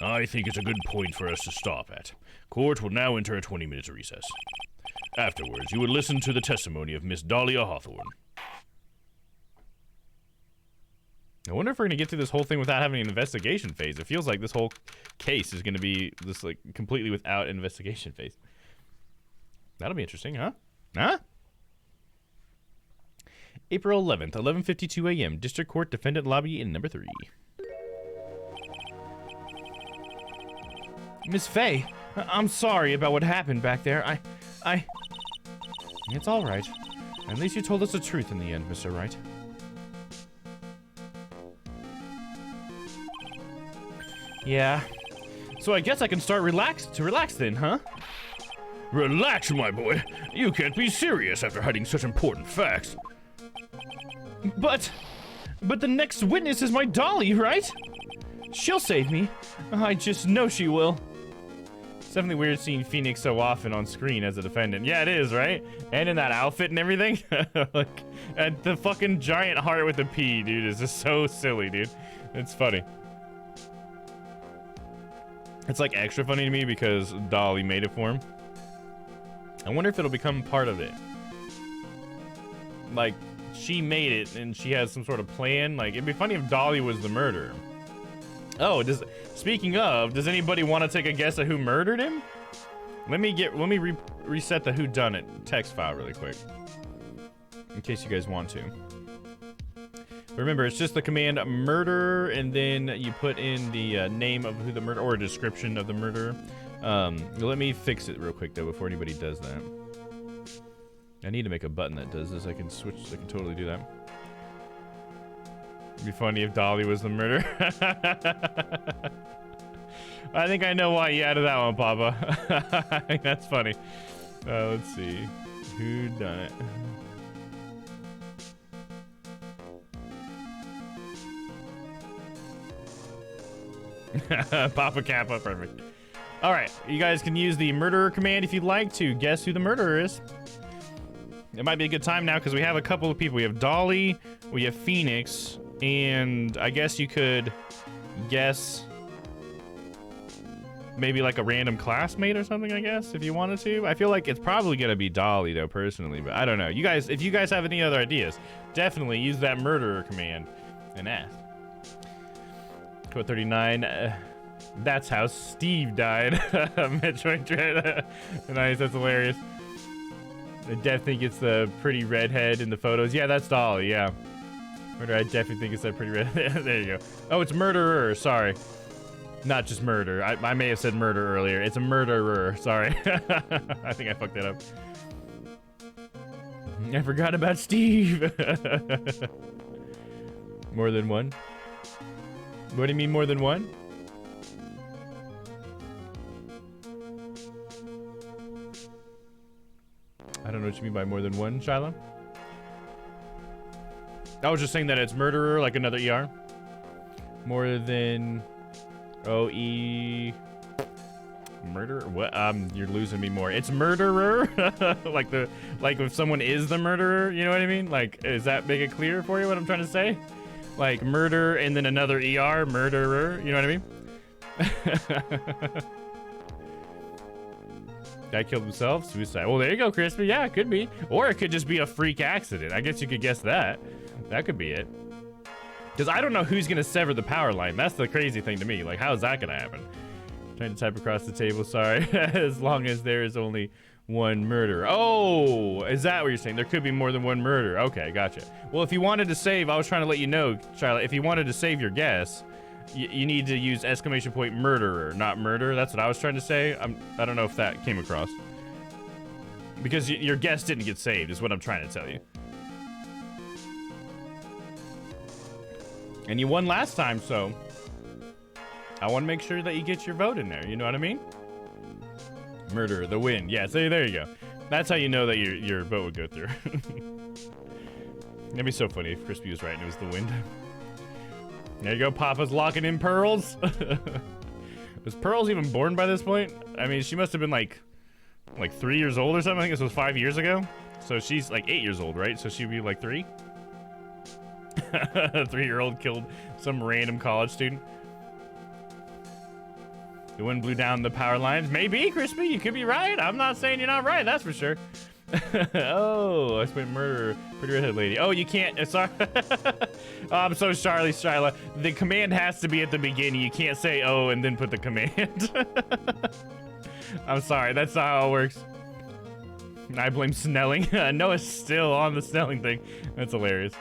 I think it's a good point for us to stop at. Court will now enter a 20-minute recess. Afterwards, you will listen to the testimony of Miss Dahlia Hawthorne. I wonder if we're gonna get through this whole thing without having an investigation phase. It feels like this whole case is gonna be just like completely without an investigation phase. That'll be interesting, huh? Huh? April 11th, 11:52 a.m. District Court Defendant Lobby in number 3. Miss Faye, I'm sorry about what happened back there. It's all right. At least you told us the truth in the end, Mr. Wright. Yeah. So I guess I can start relax then, huh? Relax, my boy. You can't be serious after hiding such important facts. But the next witness is my Dolly, right? She'll save me. I just know she will. It's definitely weird seeing Phoenix so often on screen as a defendant. Yeah, it is, right? And in that outfit and everything. Like, and the fucking giant heart with the P, dude, is just so silly, dude. It's funny. It's like extra funny to me because Dolly made it for him. I wonder if it'll become part of it. Like, she made it and she has some sort of plan. Like, it'd be funny if Dolly was the murderer. Oh, speaking of, does anybody want to take a guess at who murdered him? Let me reset the whodunit text file really quick. In case you guys want to. Remember, it's just the command murder, and then you put in the name of who the murderer, or a description of the murderer. Let me fix it real quick, though, before anybody does that. I need to make a button that does this. I can switch. I can totally do that. It'd be funny if Dolly was the murderer. I think I know why you added that one, Papa. I think that's funny. Let's see. Who done it? Papa Kappa, perfect. All right, you guys can use the murderer command if you'd like to guess who the murderer is. It might be a good time now because we have a couple of people. We have Dolly, we have Phoenix, and I guess you could guess maybe like a random classmate or something, I guess, if you wanted to. I feel like it's probably gonna be Dolly though, personally, but I don't know. You guys, if you guys have any other ideas, definitely use that murderer command and ask. Code 39, that's how Steve died. Metroid Dread. Nice, that's hilarious. I definitely think it's the pretty redhead in the photos. Yeah, that's Dolly, yeah. Murder, I definitely think it's that pretty redhead. There you go. Oh, it's murderer, sorry. Not just murder. I may have said murder earlier. It's a murderer, sorry. I think I fucked that up. I forgot about Steve. More than one? What do you mean more than one? I don't know what you mean by more than one, Shiloh. I was just saying that it's murderer, like another ER. More than OE. Murder? What? You're losing me more. It's murderer? like if someone is the murderer, you know what I mean? Like, does that make it clear for you what I'm trying to say? Like murder and then another ER, murderer, you know what I mean? Guy killed himself, suicide. Well, there you go, Crispy. Yeah, it could be. Or it could just be a freak accident. I guess you could guess that. That could be it. Because I don't know who's going to sever the power line. That's the crazy thing to me. Like, how is that going to happen? Trying to type across the table, sorry. As long as there is only one murder. Oh, is that what you're saying? There could be more than one murder. Okay, gotcha. Well, if you wanted to save, I was trying to let you know, Charlotte, if you wanted to save your guess, you need to use exclamation point murderer, not murder. That's what I was trying to say. I don't know if that came across. Because your guess didn't get saved, is what I'm trying to tell you. And you won last time, so I want to make sure that you get your vote in there. You know what I mean? Murderer, the win. Yeah, so there you go. That's how you know that your vote would go through. That'd be so funny if Crispy was right and it was the wind. There you go, Papa's locking in Pearls. Was Pearls even born by this point? I mean, she must have been like 3 years old or something. I think this was 5 years ago. So she's like 8 years old, right? So she'd be like 3? A 3-year-old killed some random college student. The wind blew down the power lines. Maybe, Crispy, you could be right. I'm not saying you're not right, that's for sure. Oh, I spent murder. Pretty redhead lady. Oh, you can't. Sorry. Oh, I'm so sorry, Shyla. The command has to be at the beginning. You can't say oh and then put the command. I'm sorry. That's not how it works. I blame Snelling. Noah's still on the Snelling thing. That's hilarious.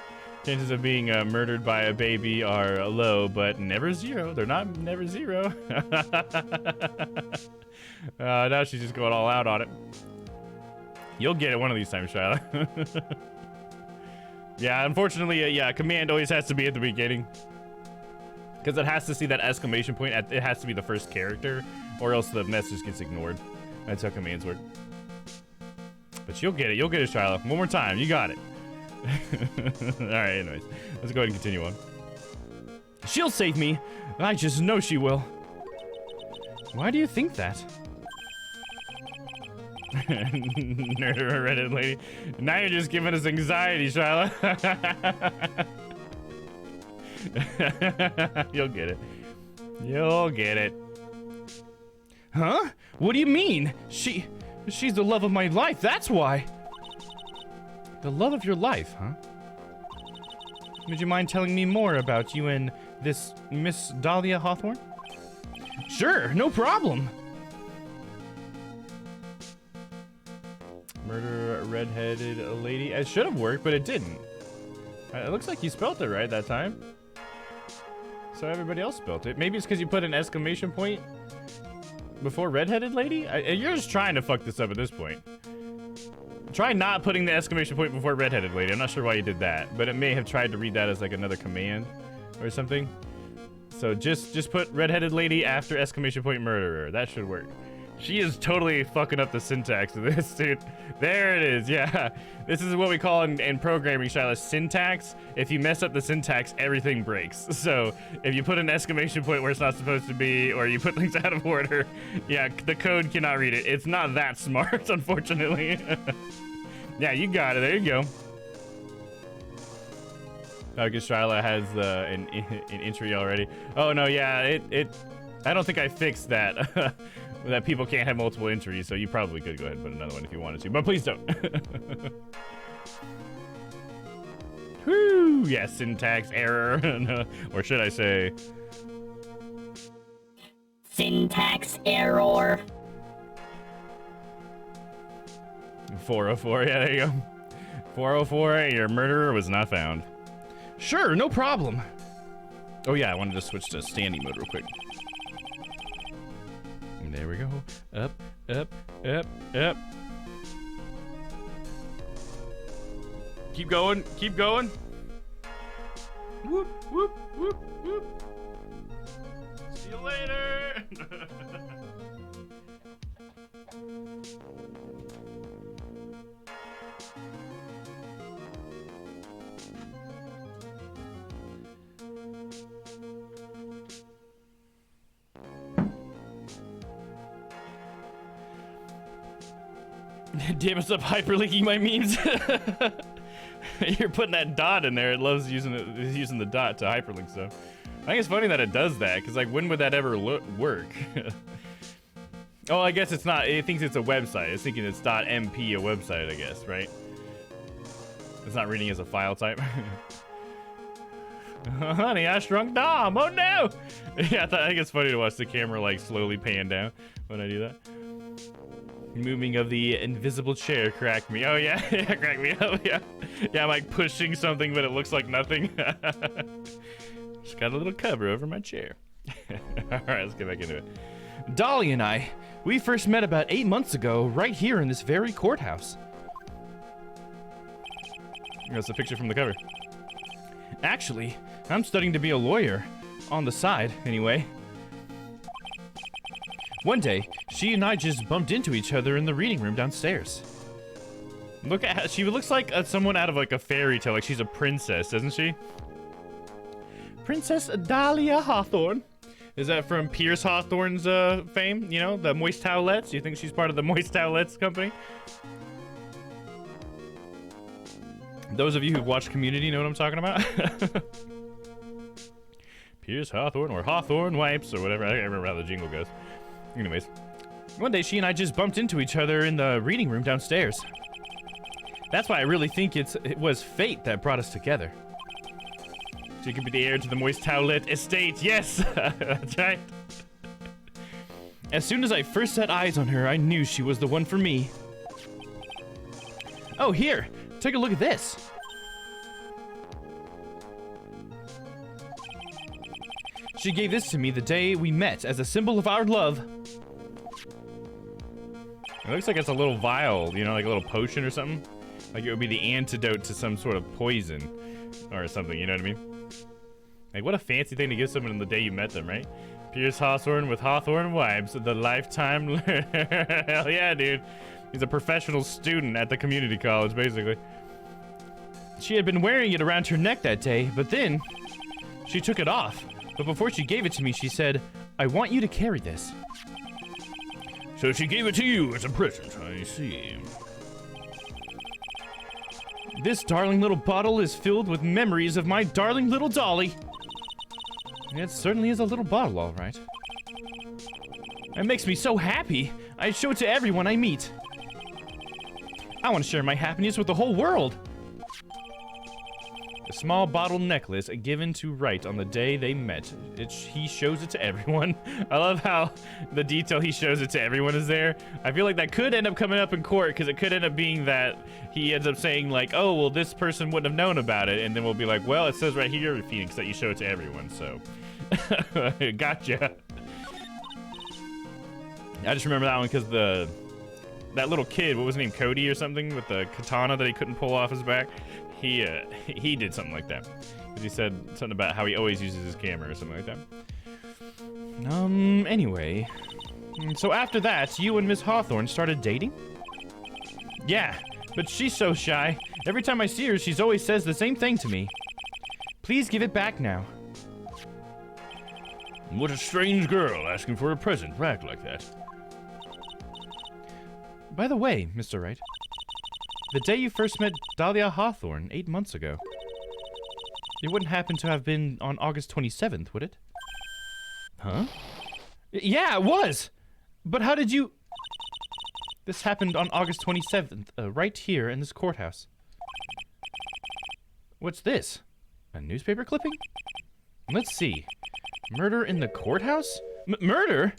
Chances of being murdered by a baby are low, but never zero. They're not never zero. Now she's just going all out on it. You'll get it one of these times, Shyla. Yeah, unfortunately, yeah, command always has to be at the beginning. Because it has to see that exclamation point. It has to be the first character, or else the message gets ignored. That's how commands work. But you'll get it. You'll get it, Shyla. One more time. You got it. Alright, anyways. Let's go ahead and continue on. She'll save me. I just know she will. Why do you think that? Nerd Reddit lady. Now you're just giving us anxiety, Shyla. You'll get it. You'll get it. Huh? What do you mean? She's the love of my life, that's why. The love of your life, huh? Would you mind telling me more about you and this Miss Dahlia Hawthorne? Sure, no problem. Murder a redheaded lady. It should have worked, but it didn't. It looks like you spelt it right that time. So everybody else spelt it. Maybe it's because you put an exclamation point before redheaded lady? You're just trying to fuck this up at this point. Try not putting the exclamation point before redheaded lady. I'm not sure why you did that, but it may have tried to read that as like another command or something. So just put redheaded lady after exclamation point murderer. That should work. She is totally fucking up the syntax of this, dude. There it is, yeah. This is what we call in programming, Shiloh, syntax. If you mess up the syntax, everything breaks. So if you put an exclamation point where it's not supposed to be, or you put things out of order, yeah, the code cannot read it. It's not that smart, unfortunately. Yeah, you got it. There you go. Oh, because Shiloh has an entry already. Oh, no, yeah, I don't think I fixed that. That people can't have multiple entries, so you probably could go ahead and put another one if you wanted to, but please don't. Whoo! Yeah, syntax error. No, or should I say... Syntax error. 404, yeah, there you go. 404, your murderer was not found. Sure, no problem. Oh yeah, I wanted to switch to standing mode real quick. And there we go. Up, up, up, up. Keep going, keep going. Whoop, whoop, whoop, whoop. See you later. Damn, it's up hyperlinking my memes. You're putting that dot in there. It loves using the dot to hyperlink stuff. I think it's funny that it does that, because like, when would that ever work? Oh, I guess it's not. It thinks it's a website. It's thinking it's .mp, a website, I guess, right? It's not reading as a file type. Honey, I shrunk Domm. Oh no! Yeah, I think it's funny to watch the camera like slowly pan down when I do that. Moving of the invisible chair cracked me. Oh yeah, yeah, cracked me up. Yeah, yeah, I'm like pushing something, but it looks like nothing. Just got a little cover over my chair. All right, let's get back into it. Dolly and I, we first met about 8 months ago, right here in this very courthouse. That's a picture from the cover. Actually, I'm studying to be a lawyer. On the side, anyway. One day, she and I just bumped into each other in the reading room downstairs. Look at how she looks like someone out of like a fairy tale. Like she's a princess, doesn't she? Princess Dahlia Hawthorne. Is that from Pierce Hawthorne's fame? You know, the Moist Towelettes? You think she's part of the Moist Towelettes company? Those of you who've watched Community know what I'm talking about. Pierce Hawthorne or Hawthorne Wipes or whatever. I can't remember how the jingle goes. Anyways, one day she and I just bumped into each other in the reading room downstairs. That's why I really think it was fate that brought us together. She could be the heir to the Moist Towelette estate. Yes, that's right. As soon as I first set eyes on her, I knew she was the one for me. Oh, here, take a look at this. She gave this to me the day we met as a symbol of our love. It looks like it's a little vial, you know, like a little potion or something. Like it would be the antidote to some sort of poison or something, you know what I mean? Like, what a fancy thing to give someone on the day you met them, right? Pierce Hawthorne with Hawthorne Wipes, the lifetime learner. Hell yeah, dude. He's a professional student at the community college, basically. She had been wearing it around her neck that day, but then she took it off. But before she gave it to me, she said, "I want you to carry this." So she gave it to you as a present, I see. This darling little bottle is filled with memories of my darling little Dolly. It certainly is a little bottle, all right. It makes me so happy. I show it to everyone I meet. I want to share my happiness with the whole world. A small bottle necklace given to Wright on the day they met. He shows it to everyone. I love how the detail he shows it to everyone is there. I feel like that could end up coming up in court because it could end up being that he ends up saying like, oh, well, this person wouldn't have known about it. And then we'll be like, well, it says right here, Phoenix, that you show it to everyone. So, gotcha. I just remember that one because that little kid, what was his name, Cody or something, with the katana that he couldn't pull off his back. He did something like that. 'Cause he said something about how he always uses his camera or something like that. Anyway. So after that, you and Miss Hawthorne started dating? Yeah, but she's so shy. Every time I see her, she's always says the same thing to me. Please give it back now. What a strange girl asking for a present back like that. By the way, Mr. Wright, the day you first met Dahlia Hawthorne 8 months ago, it wouldn't happen to have been on August 27th, would it? Huh? Yeah, it was! But how did you... This happened on August 27th, right here in this courthouse. What's this? A newspaper clipping? Let's see. Murder in the courthouse? Murder?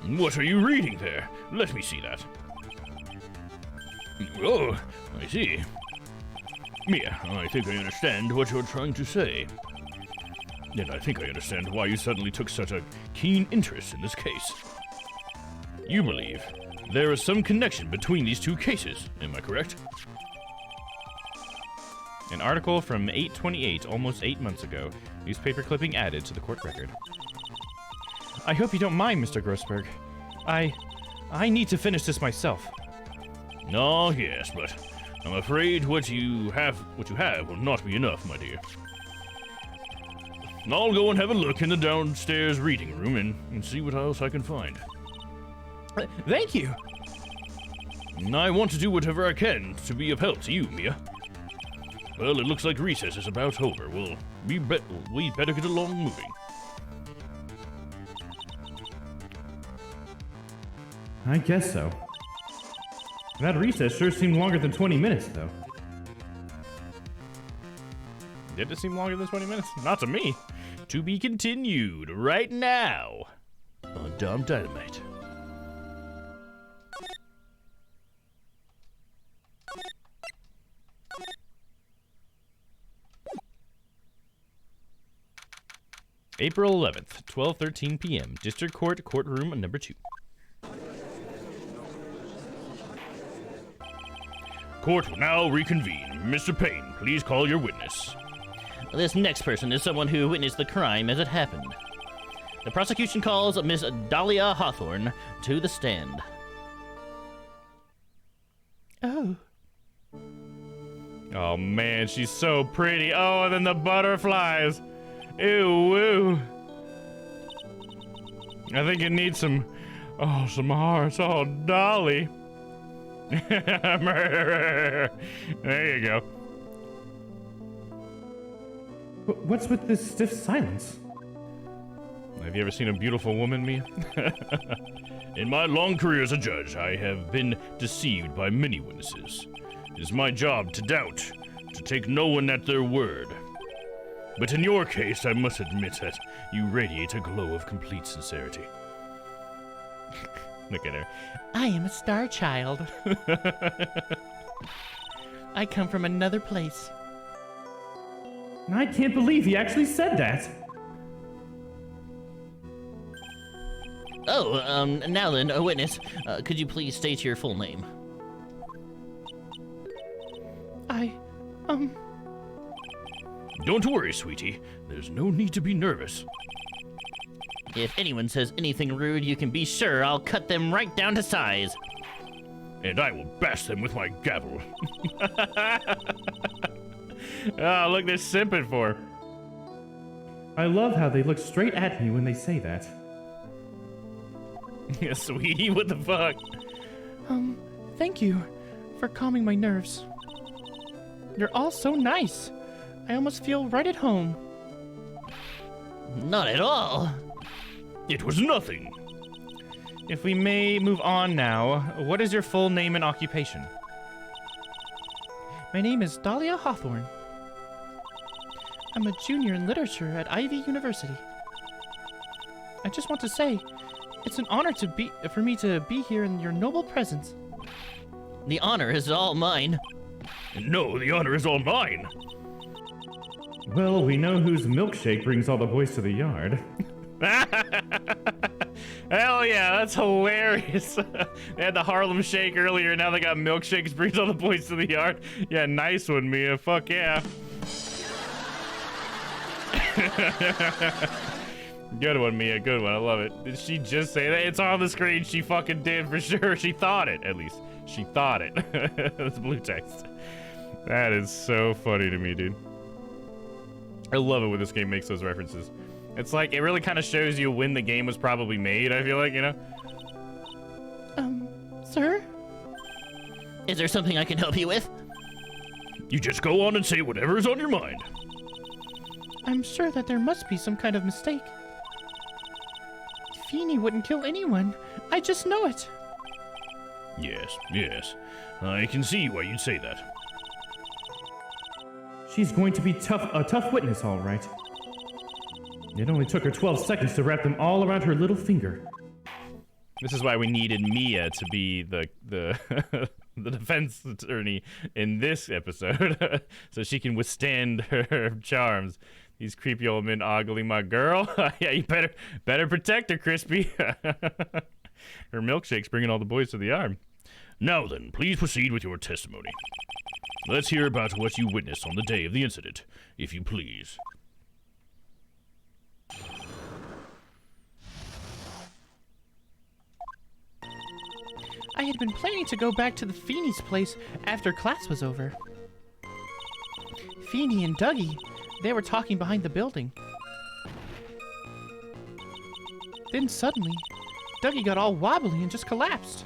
What are you reading there? Let me see that. Oh, I see. Mia, I think I understand what you're trying to say. And I think I understand why you suddenly took such a keen interest in this case. You believe there is some connection between these two cases, am I correct? An article from 8/28, almost 8 months ago. Newspaper clipping added to the court record. I hope you don't mind, Mr. Grossberg. I need to finish this myself. Oh, yes, but I'm afraid what you have will not be enough, my dear. I'll go and have a look in the downstairs reading room and see what else I can find. Thank you. I want to do whatever I can to be of help to you, Mia. Well, it looks like recess is about over. We better get along moving. I guess so. That recess sure seemed longer than 20 minutes, though. Did it seem longer than 20 minutes? Not to me. To be continued right now on Domm Dynamite. April 11th, 12:13 p.m. District Court, courtroom number 2. Court will now reconvene. Mr. Payne, please call your witness. This next person is someone who witnessed the crime as it happened. The prosecution calls Miss Dahlia Hawthorne to the stand. Oh. Oh man, she's so pretty. Oh, and then the butterflies. Ew, woo. I think it needs some hearts. Oh, Dolly. Murderer. There you go. What's with this stiff silence? Have you ever seen a beautiful woman, Mia? In my long career as a judge, I have been deceived by many witnesses. It is my job to doubt, to take no one at their word. But in your case, I must admit that you radiate a glow of complete sincerity. Look at her. I am a star child. I come from another place. I can't believe he actually said that. Oh, now then, a witness, could you please state your full name? Don't worry, sweetie. There's no need to be nervous. If anyone says anything rude, you can be sure I'll cut them right down to size. And I will bash them with my gavel. Oh, look, they're simping for her. I love how they look straight at me when they say that. Yeah, sweetie, what the fuck? Thank you for calming my nerves. You're all so nice. I almost feel right at home. Not at all. It was nothing. If we may move on now, what is your full name and occupation? My name is Dahlia Hawthorne. I'm a junior in literature at Ivy University. I just want to say, it's an honor for me to be here in your noble presence. The honor is all mine. No, the honor is all mine. Well, we know whose milkshake brings all the boys to the yard. Hell yeah, that's hilarious. They had the Harlem Shake earlier, now they got milkshakes, brings all the boys to the yard. Yeah, nice one, Mia. Fuck yeah. Good one, Mia. Good one. I love it. Did she just say that? It's on the screen. She fucking did for sure. She thought it, at least. She thought it. That's blue text. That is so funny to me, dude. I love it when this game makes those references. It's like, it really kind of shows you when the game was probably made, I feel like, you know? Sir? Is there something I can help you with? You just go on and say whatever is on your mind. I'm sure that there must be some kind of mistake. Feeny wouldn't kill anyone. I just know it. Yes, yes. I can see why you'd say that. She's going to be a tough witness, all right. It only took her 12 seconds to wrap them all around her little finger. This is why we needed Mia to be the the defense attorney in this episode, so she can withstand her charms. These creepy old men ogling my girl. Yeah, you better protect her, Crispy. Her milkshake's bringing all the boys to the yard. Now then, please proceed with your testimony. Let's hear about what you witnessed on the day of the incident, if you please. I had been planning to go back to the Feeny's place after class was over. Feeny and Dougie, they were talking behind the building. Then suddenly, Dougie got all wobbly and just collapsed.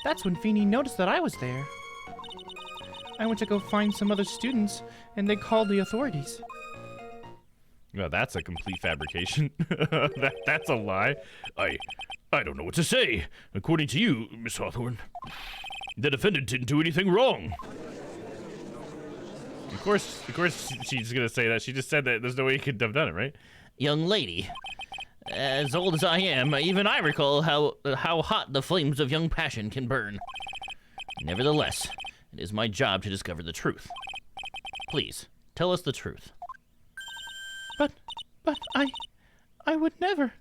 That's when Feeny noticed that I was there. I went to go find some other students, and they called the authorities. Well, that's a complete fabrication. That's a lie. I don't know what to say. According to you, Miss Hawthorne, the defendant didn't do anything wrong. Of course she's gonna say that. She just said that there's no way he could have done it, right? Young lady, as old as I am, even I recall how hot the flames of young passion can burn. Nevertheless, it is my job to discover the truth. Please, tell us the truth. But I would never.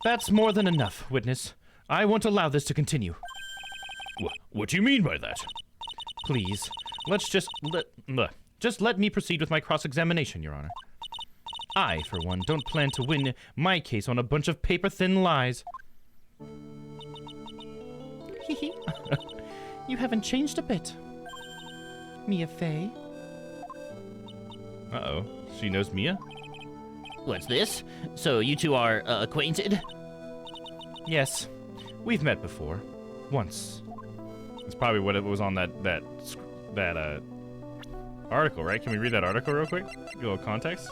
That's more than enough, witness. I won't allow this to continue. What do you mean by that? Please, let's just let me proceed with my cross-examination, Your Honor. I, for one, don't plan to win my case on a bunch of paper-thin lies. Hee You haven't changed a bit. Mia Fey. Uh-oh. She knows Mia? What's this? So you two are acquainted? Yes. We've met before. Once. It's probably what it was on that article, right? Can we read that article real quick? Get a little context.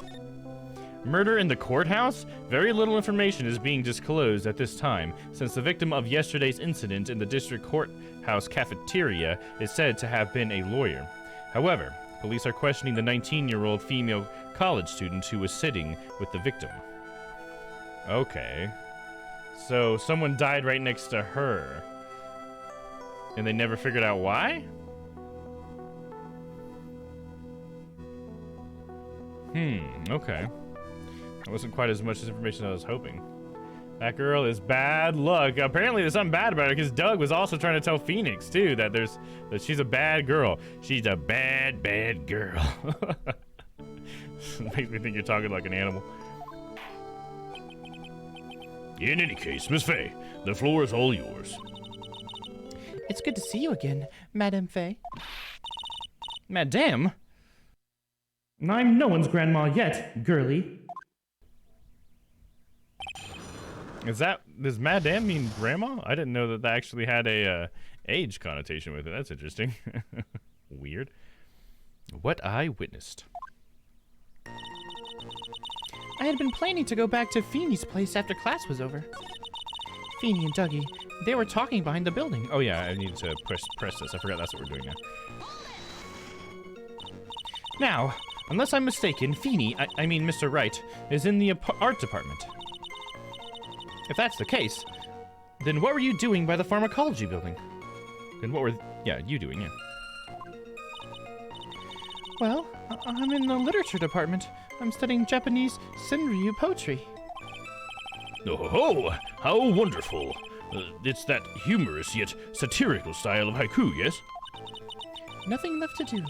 Murder in the courthouse? Very little information is being disclosed at this time, since the victim of yesterday's incident in the district courthouse cafeteria is said to have been a lawyer. However, police are questioning the 19-year-old female college student who was sitting with the victim. Okay. So someone died right next to her. And they never figured out why? Okay. That wasn't quite as much information as I was hoping. That girl is bad luck. Apparently there's something bad about her, because Doug was also trying to tell Phoenix, too, that she's a bad girl. She's a bad, bad girl. Makes me think you're talking like an animal. In any case, Miss Fey, the floor is all yours. It's good to see you again, Madame Fey. Madame? I'm no one's grandma yet, girly. Does Madame mean grandma? I didn't know that actually had a age connotation with it. That's interesting. Weird. What I witnessed. I had been planning to go back to Feeny's place after class was over. Feeny and Dougie, they were talking behind the building. Oh yeah, I need to press this. I forgot that's what we're doing now. Now, unless I'm mistaken, Feeny, I mean Mr. Wright, is in the art department. If that's the case, then what were you doing by the pharmacology building? Then what were you doing, yeah. Well, I'm in the literature department. I'm studying Japanese Senryu poetry. Oh, how wonderful. It's that humorous yet satirical style of haiku, yes? Nothing left to do.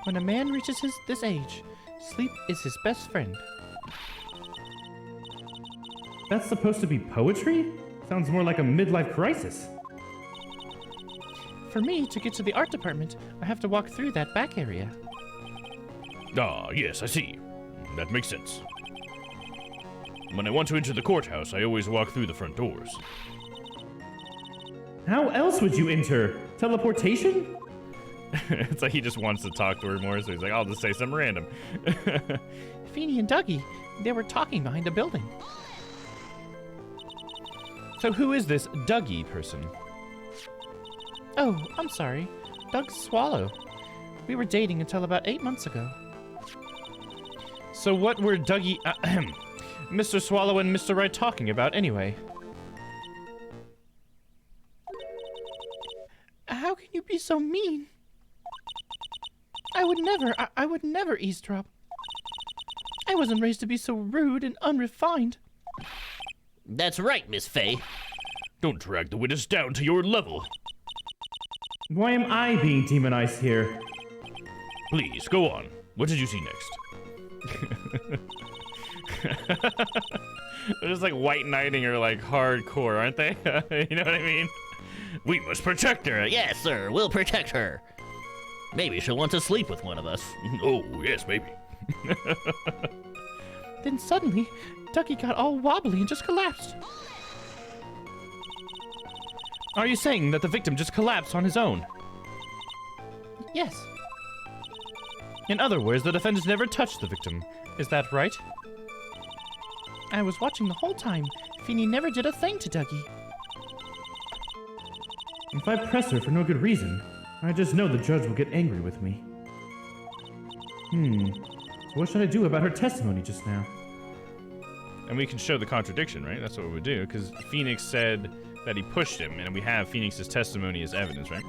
When a man reaches this age, sleep is his best friend. That's supposed to be poetry? Sounds more like a midlife crisis. For me to get to the art department, I have to walk through that back area. Ah, yes, I see. That makes sense. When I want to enter the courthouse, I always walk through the front doors. How else would you enter? Teleportation? It's like he just wants to talk to her more, so he's like, I'll just say something random. Feeny and Dougie, they were talking behind a building. So who is this Dougie person? Oh, I'm sorry. Doug Swallow. We were dating until about 8 months ago. So what were Dougie, Mr. Swallow and Mr. Wright talking about anyway? How can you be so mean? I would never eavesdrop. I wasn't raised to be so rude and unrefined. That's right, Miss Faye. Don't drag the witness down to your level. Why am I being demonized here? Please, go on. What did you see next? They're just like white knighting her like hardcore, aren't they? You know what I mean? We must protect her. Yes, sir, we'll protect her. Maybe she'll want to sleep with one of us. Oh, yes, maybe. Then suddenly, Dougie got all wobbly and just collapsed. Are you saying that the victim just collapsed on his own? Yes. In other words, the defendant never touched the victim. Is that right? I was watching the whole time. Feeny never did a thing to Dougie. If I press her for no good reason, I just know the judge will get angry with me. So what should I do about her testimony just now? And we can show the contradiction, right? That's what we would do, because Phoenix said that he pushed him, and we have Phoenix's testimony as evidence, right?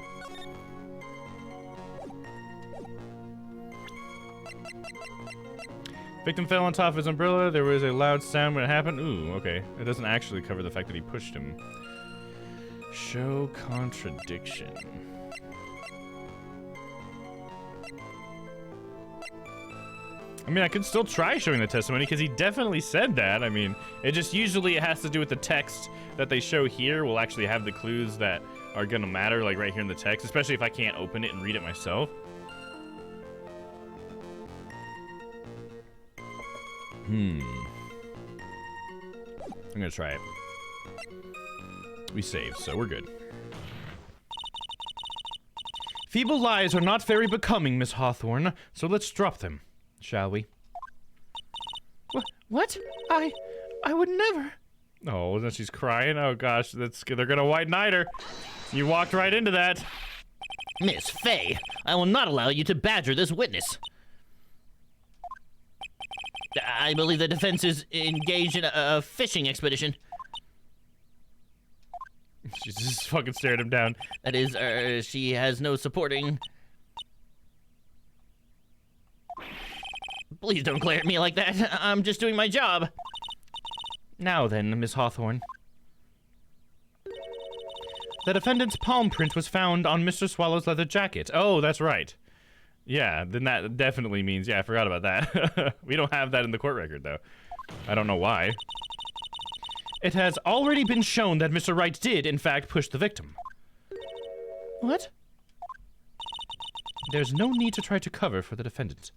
Victim fell on top of his umbrella. There was a loud sound when it happened. Ooh, okay. It doesn't actually cover the fact that he pushed him. Show contradiction. I mean, I could still try showing the testimony because he definitely said that. I mean, it just usually it has to do with the text that they show here will actually have the clues that are gonna matter, like right here in the text, especially if I can't open it and read it myself. I'm gonna try it. We saved, so we're good. Feeble lies are not very becoming, Miss Hawthorne, so let's drop them, shall we? What? I would never. Oh, isn't she's crying? Oh gosh, they're gonna white knight her. You walked right into that. Miss Faye, I will not allow you to badger this witness. I believe the defense is engaged in a fishing expedition. She's just fucking stared him down. That is, she has no supporting. Please don't glare at me like that. I'm just doing my job. Now then, Miss Hawthorne. The defendant's palm print was found on Mr. Swallow's leather jacket. Oh, that's right. Yeah, then that definitely means, yeah, I forgot about that. We don't have that in the court record, though. I don't know why. It has already been shown that Mr. Wright did, in fact, push the victim. What? There's no need to try to cover for the defendant.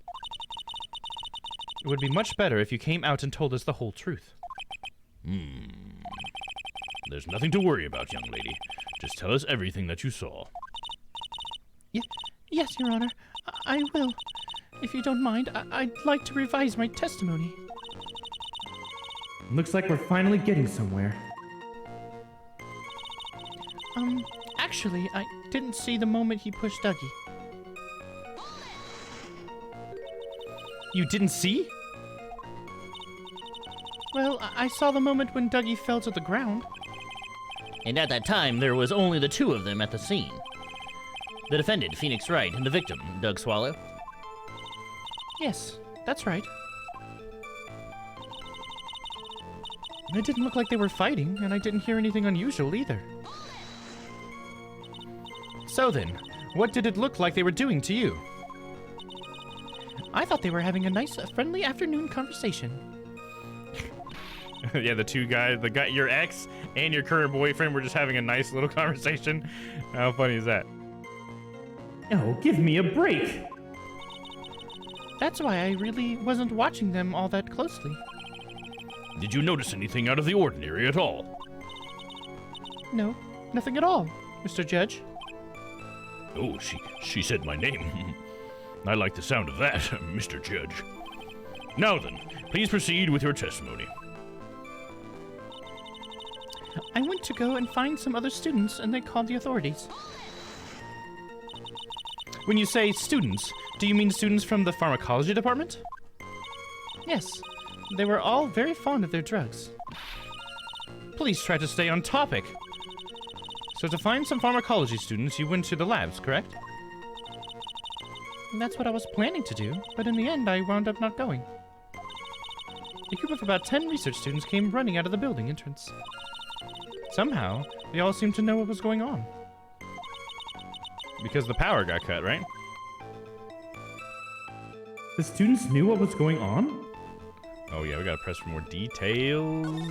It would be much better if you came out and told us the whole truth. There's nothing to worry about, young lady. Just tell us everything that you saw. Yes, Your Honor. I will. If you don't mind, I'd like to revise my testimony. Looks like we're finally getting somewhere. Actually, I didn't see the moment he pushed Dougie. You didn't see? Well, I saw the moment when Dougie fell to the ground. And at that time, there was only the two of them at the scene. The defendant, Phoenix Wright, and the victim, Doug Swallow. Yes, that's right. It didn't look like they were fighting, and I didn't hear anything unusual either. So then, what did it look like they were doing to you? I thought they were having a nice, friendly afternoon conversation. Yeah, the two guys, your ex and your current boyfriend were just having a nice little conversation. How funny is that? Oh, give me a break! That's why I really wasn't watching them all that closely. Did you notice anything out of the ordinary at all? No, nothing at all, Mr. Judge. Oh, she said my name. I like the sound of that, Mr. Judge. Now then, please proceed with your testimony. I went to go and find some other students, and they called the authorities. When you say students, do you mean students from the pharmacology department? Yes, they were all very fond of their drugs. Please try to stay on topic. So to find some pharmacology students, you went to the labs, correct? That's what I was planning to do, but in the end I wound up not going. A group of about 10 research students came running out of the building entrance. Somehow, they all seemed to know what was going on. Because the power got cut, right? The students knew what was going on? Oh yeah, we gotta press for more details.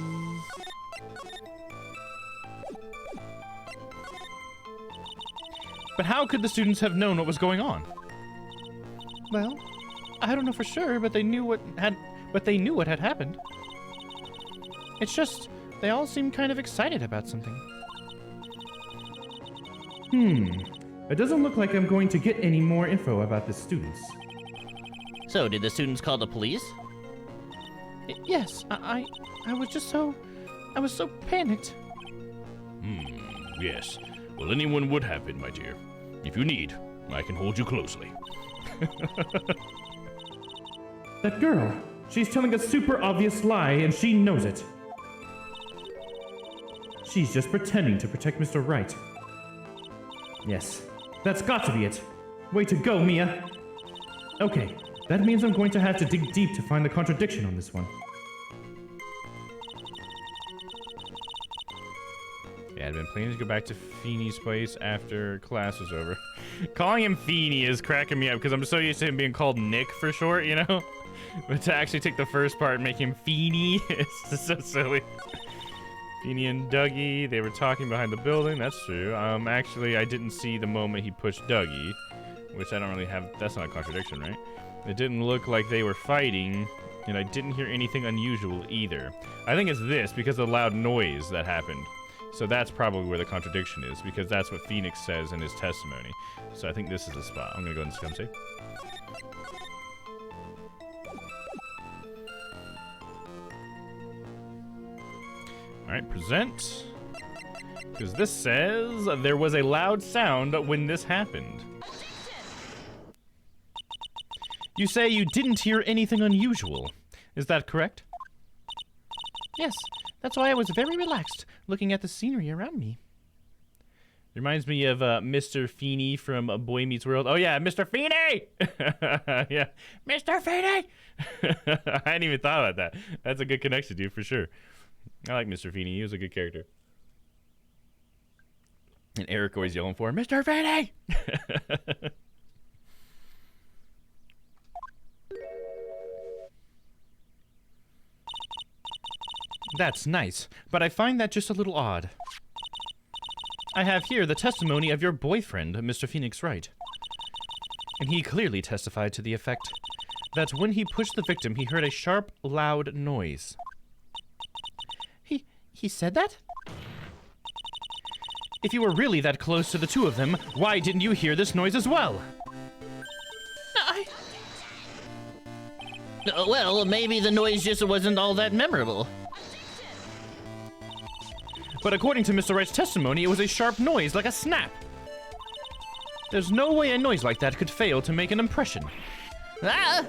But how could the students have known what was going on? Well, I don't know for sure, but they knew what had happened. It's just they all seemed kind of excited about something. It doesn't look like I'm going to get any more info about the students. So, did the students call the police? Yes, I was just so... I was so panicked. Yes. Well, anyone would have been, my dear. If you need, I can hold you closely. That girl, she's telling a super obvious lie and she knows it. She's just pretending to protect Mr. Wright. Yes, that's got to be it. Way to go, Mia. Okay, that means I'm going to have to dig deep to find the contradiction on this one. Yeah, I'd been planning to go back to Feeney's place after class was over. Calling him Feeney is cracking me up because I'm so used to him being called Nick for short, you know? But to actually take the first part and make him Feeney is just so silly. Feeney and Dougie, they were talking behind the building. That's true. Actually, I didn't see the moment he pushed Dougie, which I don't really have. That's not a contradiction, right? It didn't look like they were fighting, and I didn't hear anything unusual either. I think it's this because of the loud noise that happened. So that's probably where the contradiction is, because that's what Phoenix says in his testimony. So I think this is the spot. I'm gonna go and come see. Alright, present. Because this says there was a loud sound when this happened. You say you didn't hear anything unusual. Is that correct? Yes, that's why I was very relaxed, looking at the scenery around me. Reminds me of Mr. Feeney from Boy Meets World. Oh yeah, Mr. Feeney! Yeah, Mr. Feeney! I hadn't even thought about that. That's a good connection, dude, for sure. I like Mr. Feeney. He was a good character. And Eric always yelling for him, Mr. Feeney! That's nice, but I find that just a little odd. I have here the testimony of your boyfriend, Mr. Phoenix Wright. And he clearly testified to the effect that when he pushed the victim, he heard a sharp, loud noise. He said that? If you were really that close to the two of them, why didn't you hear this noise as well? Well, maybe the noise just wasn't all that memorable. But according to Mr. Wright's testimony, it was a sharp noise, like a snap. There's no way a noise like that could fail to make an impression. Ah!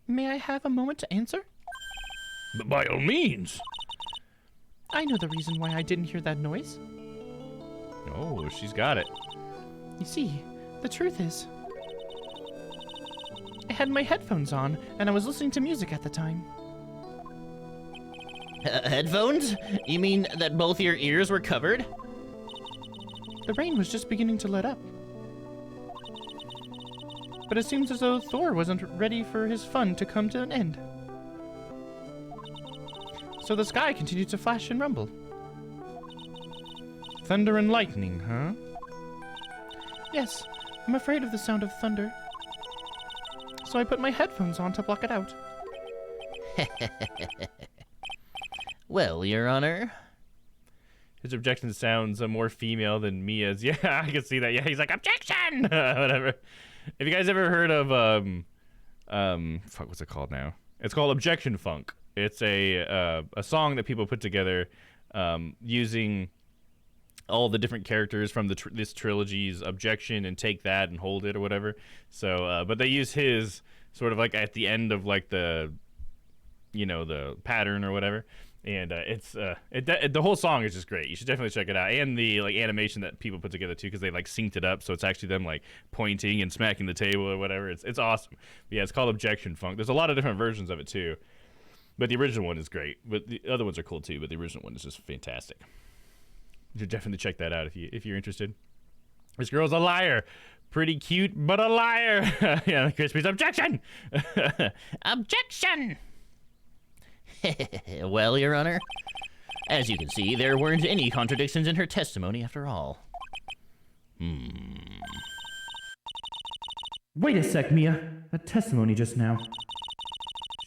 May I have a moment to answer? But by all means. I know the reason why I didn't hear that noise. Oh, she's got it. You see, The truth is, I had my headphones on, and I was listening to music at the time. Headphones? You mean that both your ears were covered? The rain was just beginning to let up. But it seems as though Thor wasn't ready for his fun to come to an end. So the sky continued to flash and rumble. Thunder and lightning, huh? Yes, I'm afraid of the sound of thunder. So I put my headphones on to block it out. Well, Your Honor. His objection sounds more female than Mia's. Yeah, I can see that. Yeah, he's like, objection! Whatever. Have you guys ever heard of, fuck, what's it called now? It's called Objection Funk. It's a song that people put together using all the different characters from this trilogy's Objection and Take That and Hold It or whatever. So, but they use his sort of like at the end of like the, you know, the pattern or whatever. And the whole song is just great. You should definitely check it out. And the like animation that people put together too, because they like synced it up, so it's actually them like pointing and smacking the table or whatever. It's awesome. But yeah, it's called Objection Funk. There's a lot of different versions of it too, but the original one is great. But the other ones are cool too. But the original one is just fantastic. You should definitely check that out if you're interested. This girl's a liar. Pretty cute, but a liar. Yeah, Crispy's objection. Objection! Well, Your Honor, as you can see, there weren't any contradictions in her testimony after all. Wait a sec, Mia. That testimony just now.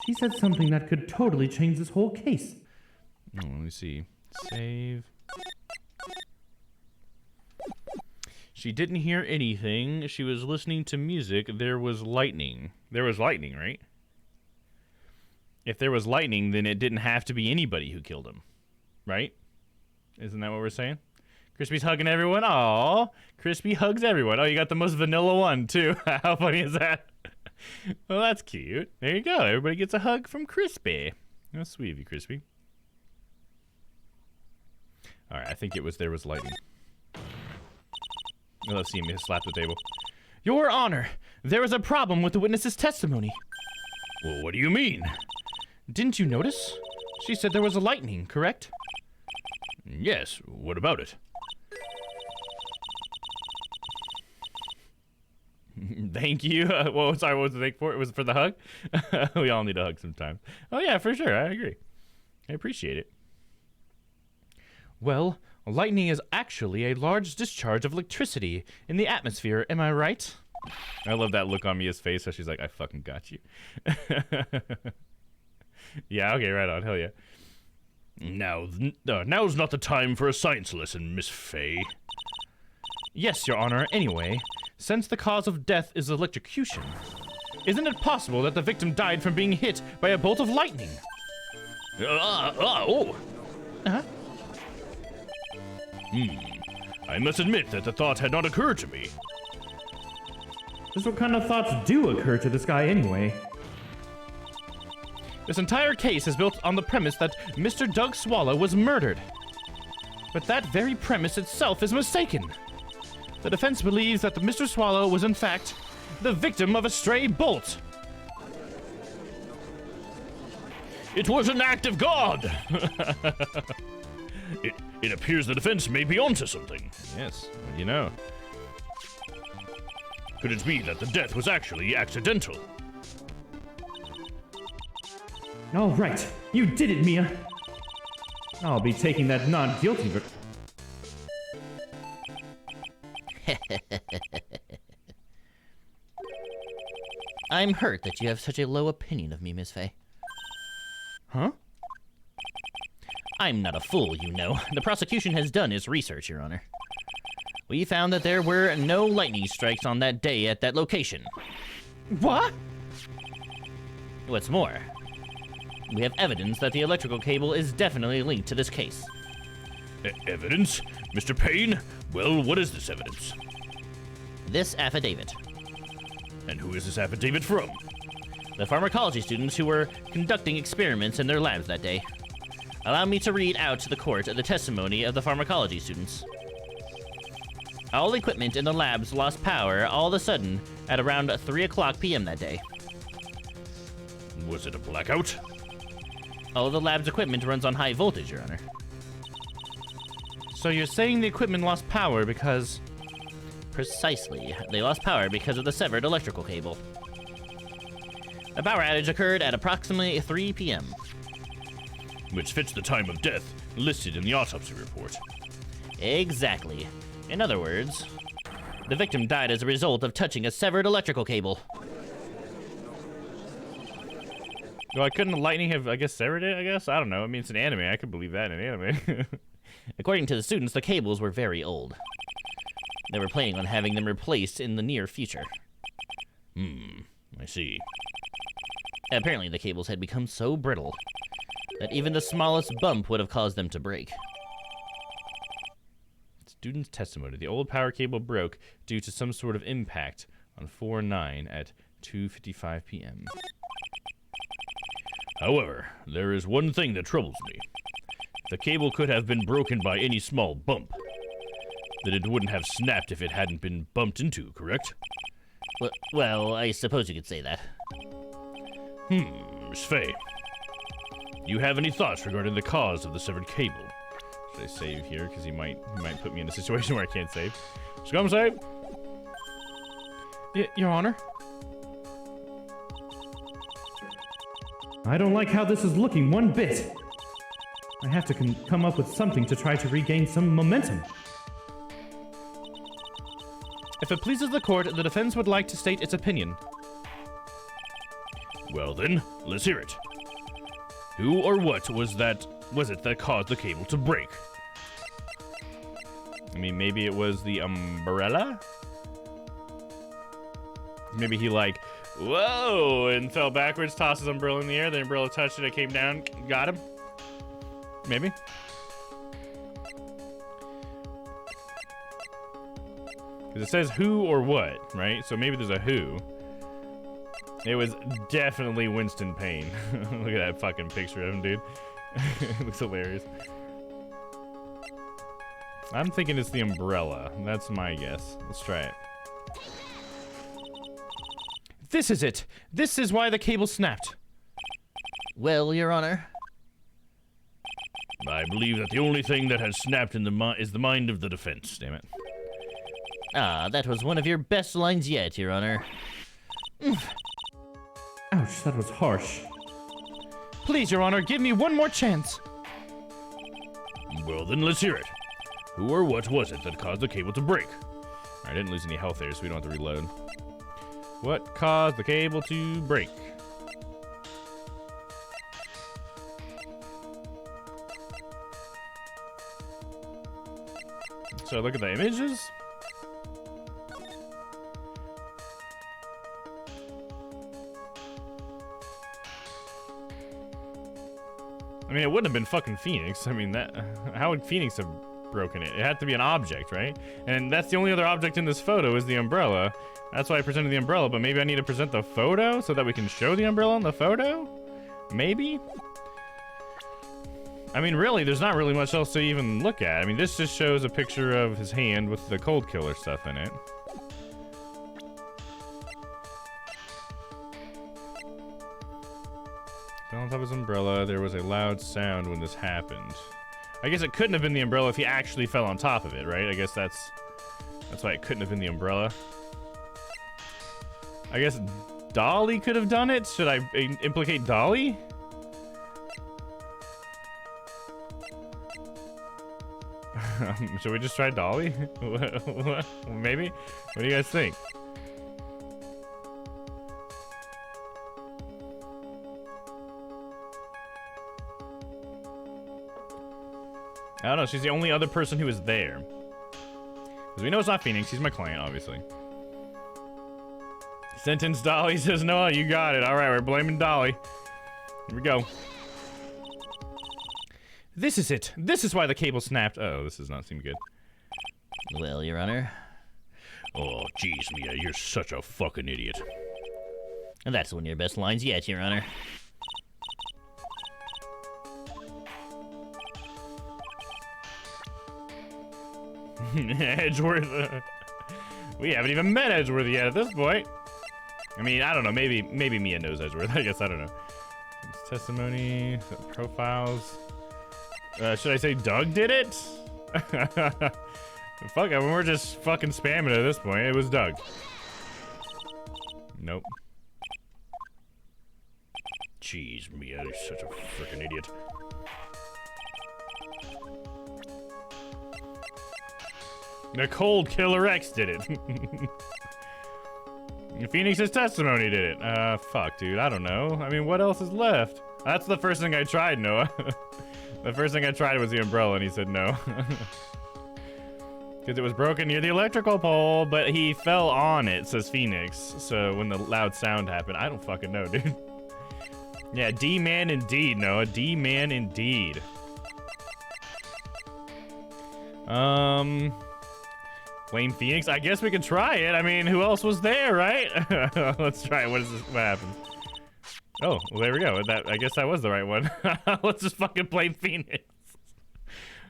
She said something that could totally change this whole case. Oh, let me see. Save. She didn't hear anything. She was listening to music. There was lightning. There was lightning, right? If there was lightning, then it didn't have to be anybody who killed him, right? Isn't that what we're saying? Crispy's hugging everyone. Aw, Crispy hugs everyone. Oh, you got the most vanilla one, too. How funny is that? Well, that's cute. There you go. Everybody gets a hug from Crispy. How sweet of you, Crispy. All right, I think it was there was lightning. Let's see me slap the table. Your Honor, there was a problem with the witness's testimony. Well, what do you mean? Didn't you notice? She said there was a lightning, correct? Yes, what about it? Thank you. Well, sorry, what was the thank for? It was for the hug? We all need a hug sometimes. Oh, yeah, for sure. I agree. I appreciate it. Well, lightning is actually a large discharge of electricity in the atmosphere, am I right? I love that look on Mia's face, so she's like, I fucking got you. Yeah, okay, right on. Hell yeah. Now's not the time for a science lesson, Miss Fay. Yes, Your Honor. Anyway, since the cause of death is electrocution, isn't it possible that the victim died from being hit by a bolt of lightning? Oh! Uh-huh. I must admit that the thought had not occurred to me. Just what kind of thoughts do occur to this guy anyway? This entire case is built on the premise that Mr. Doug Swallow was murdered. But that very premise itself is mistaken. The defense believes that Mr. Swallow was in fact the victim of a stray bolt. It was an act of God! It appears the defense may be onto something. Yes, what do you know? Could it be that the death was actually accidental? All right, you did it, Mia. I'll be taking that non-guilty verdict. I'm hurt that you have such a low opinion of me, Miss Fay. Huh? I'm not a fool, you know. The prosecution has done its research, Your Honor. We found that there were no lightning strikes on that day at that location. What? What's more, we have evidence that the electrical cable is definitely linked to this case. Evidence? Mr. Payne? Well, what is this evidence? This affidavit. And who is this affidavit from? The pharmacology students who were conducting experiments in their labs that day. Allow me to read out to the court the testimony of the pharmacology students. All equipment in the labs lost power all of a sudden at around 3 o'clock p.m. that day. Was it a blackout? All of the lab's equipment runs on high voltage, Your Honor. So you're saying the equipment lost power because... Precisely. They lost power because of the severed electrical cable. The power outage occurred at approximately 3 p.m. Which fits the time of death listed in the autopsy report. Exactly. In other words, the victim died as a result of touching a severed electrical cable. Well, couldn't the lightning have, I guess, severed it, I guess? I don't know. I mean, it's an anime. I could believe that in an anime. According to the students, the cables were very old. They were planning on having them replaced in the near future. I see. Apparently, the cables had become so brittle that even the smallest bump would have caused them to break. Student's testimony. The old power cable broke due to some sort of impact on 4/9 at 2:55 p.m. However, there is one thing that troubles me. The cable could have been broken by any small bump. That it wouldn't have snapped if it hadn't been bumped into, correct? Well, I suppose you could say that. Miss Faye. Do you have any thoughts regarding the cause of the severed cable? Should I save here? Because he might put me in a situation where I can't save. Scum save! Your Honor? I don't like how this is looking one bit. I have to come up with something to try to regain some momentum. If it pleases the court, the defense would like to state its opinion. Well then, let's hear it. Who or what was it that caused the cable to break? I mean, maybe it was the umbrella? Maybe he like, whoa, and fell backwards, tossed his umbrella in the air, the umbrella touched it, it came down, got him? Maybe? Because it says who or what, right? So maybe there's a who. It was definitely Winston Payne. Look at that fucking picture of him, dude. It looks hilarious. I'm thinking it's the umbrella. That's my guess. Let's try it. This is it. This is why the cable snapped. Well, Your Honor. I believe that the only thing that has snapped in is the mind of the defense, damn it. Ah, that was one of your best lines yet, Your Honor. Ouch, that was harsh. Please, Your Honor, give me one more chance. Well, then let's hear it. Who or what was it that caused the cable to break? I didn't lose any health there, so we don't have to reload. What caused the cable to break? So look at the images. I mean, it wouldn't have been fucking Phoenix. I mean, how would Phoenix have broken it? It had to be an object, right? And that's the only other object in this photo is the umbrella. That's why I presented the umbrella, but maybe I need to present the photo so that we can show the umbrella in the photo? Maybe? I mean, really, there's not really much else to even look at. I mean, this just shows a picture of his hand with the cold killer stuff in it. Fell on top of his umbrella. There was a loud sound when this happened. I guess it couldn't have been the umbrella if he actually fell on top of it, right? I guess that's why it couldn't have been the umbrella. I guess Dolly could have done it? Should I implicate Dolly? Should we just try Dolly? What? Maybe? What do you guys think? I don't know. She's the only other person who was there. Because we know it's not Phoenix. He's my client, obviously. Sentence Dolly says, Noah, you got it. All right, we're blaming Dolly. Here we go. This is it. This is why the cable snapped. Oh, this does not seem good. Well, Your Honor. Oh, jeez, Mia, you're such a fucking idiot. And that's one of your best lines yet, Your Honor. Edgeworth. We haven't even met Edgeworth yet at this point. I mean, I don't know. Maybe Mia knows Edgeworth. I guess I don't know. Testimony, profiles. Should I say Doug did it? Fuck it, we're just fucking spamming at this point. It was Doug. Nope. Jeez, Mia, you're such a freaking idiot. Nicole Killer X did it. Phoenix's testimony did it. Fuck, dude. I don't know. I mean, what else is left? That's the first thing I tried, Noah. The first thing I tried was the umbrella, and he said no. Because it was broken near the electrical pole, but he fell on it, says Phoenix. So when the loud sound happened, I don't fucking know, dude. Yeah, D-man indeed, Noah. D-man indeed. Blame Phoenix? I guess we could try it. I mean, who else was there, right? Let's try it. What is this? What happened? Oh, well, there we go. I guess that was the right one. Let's just fucking blame Phoenix.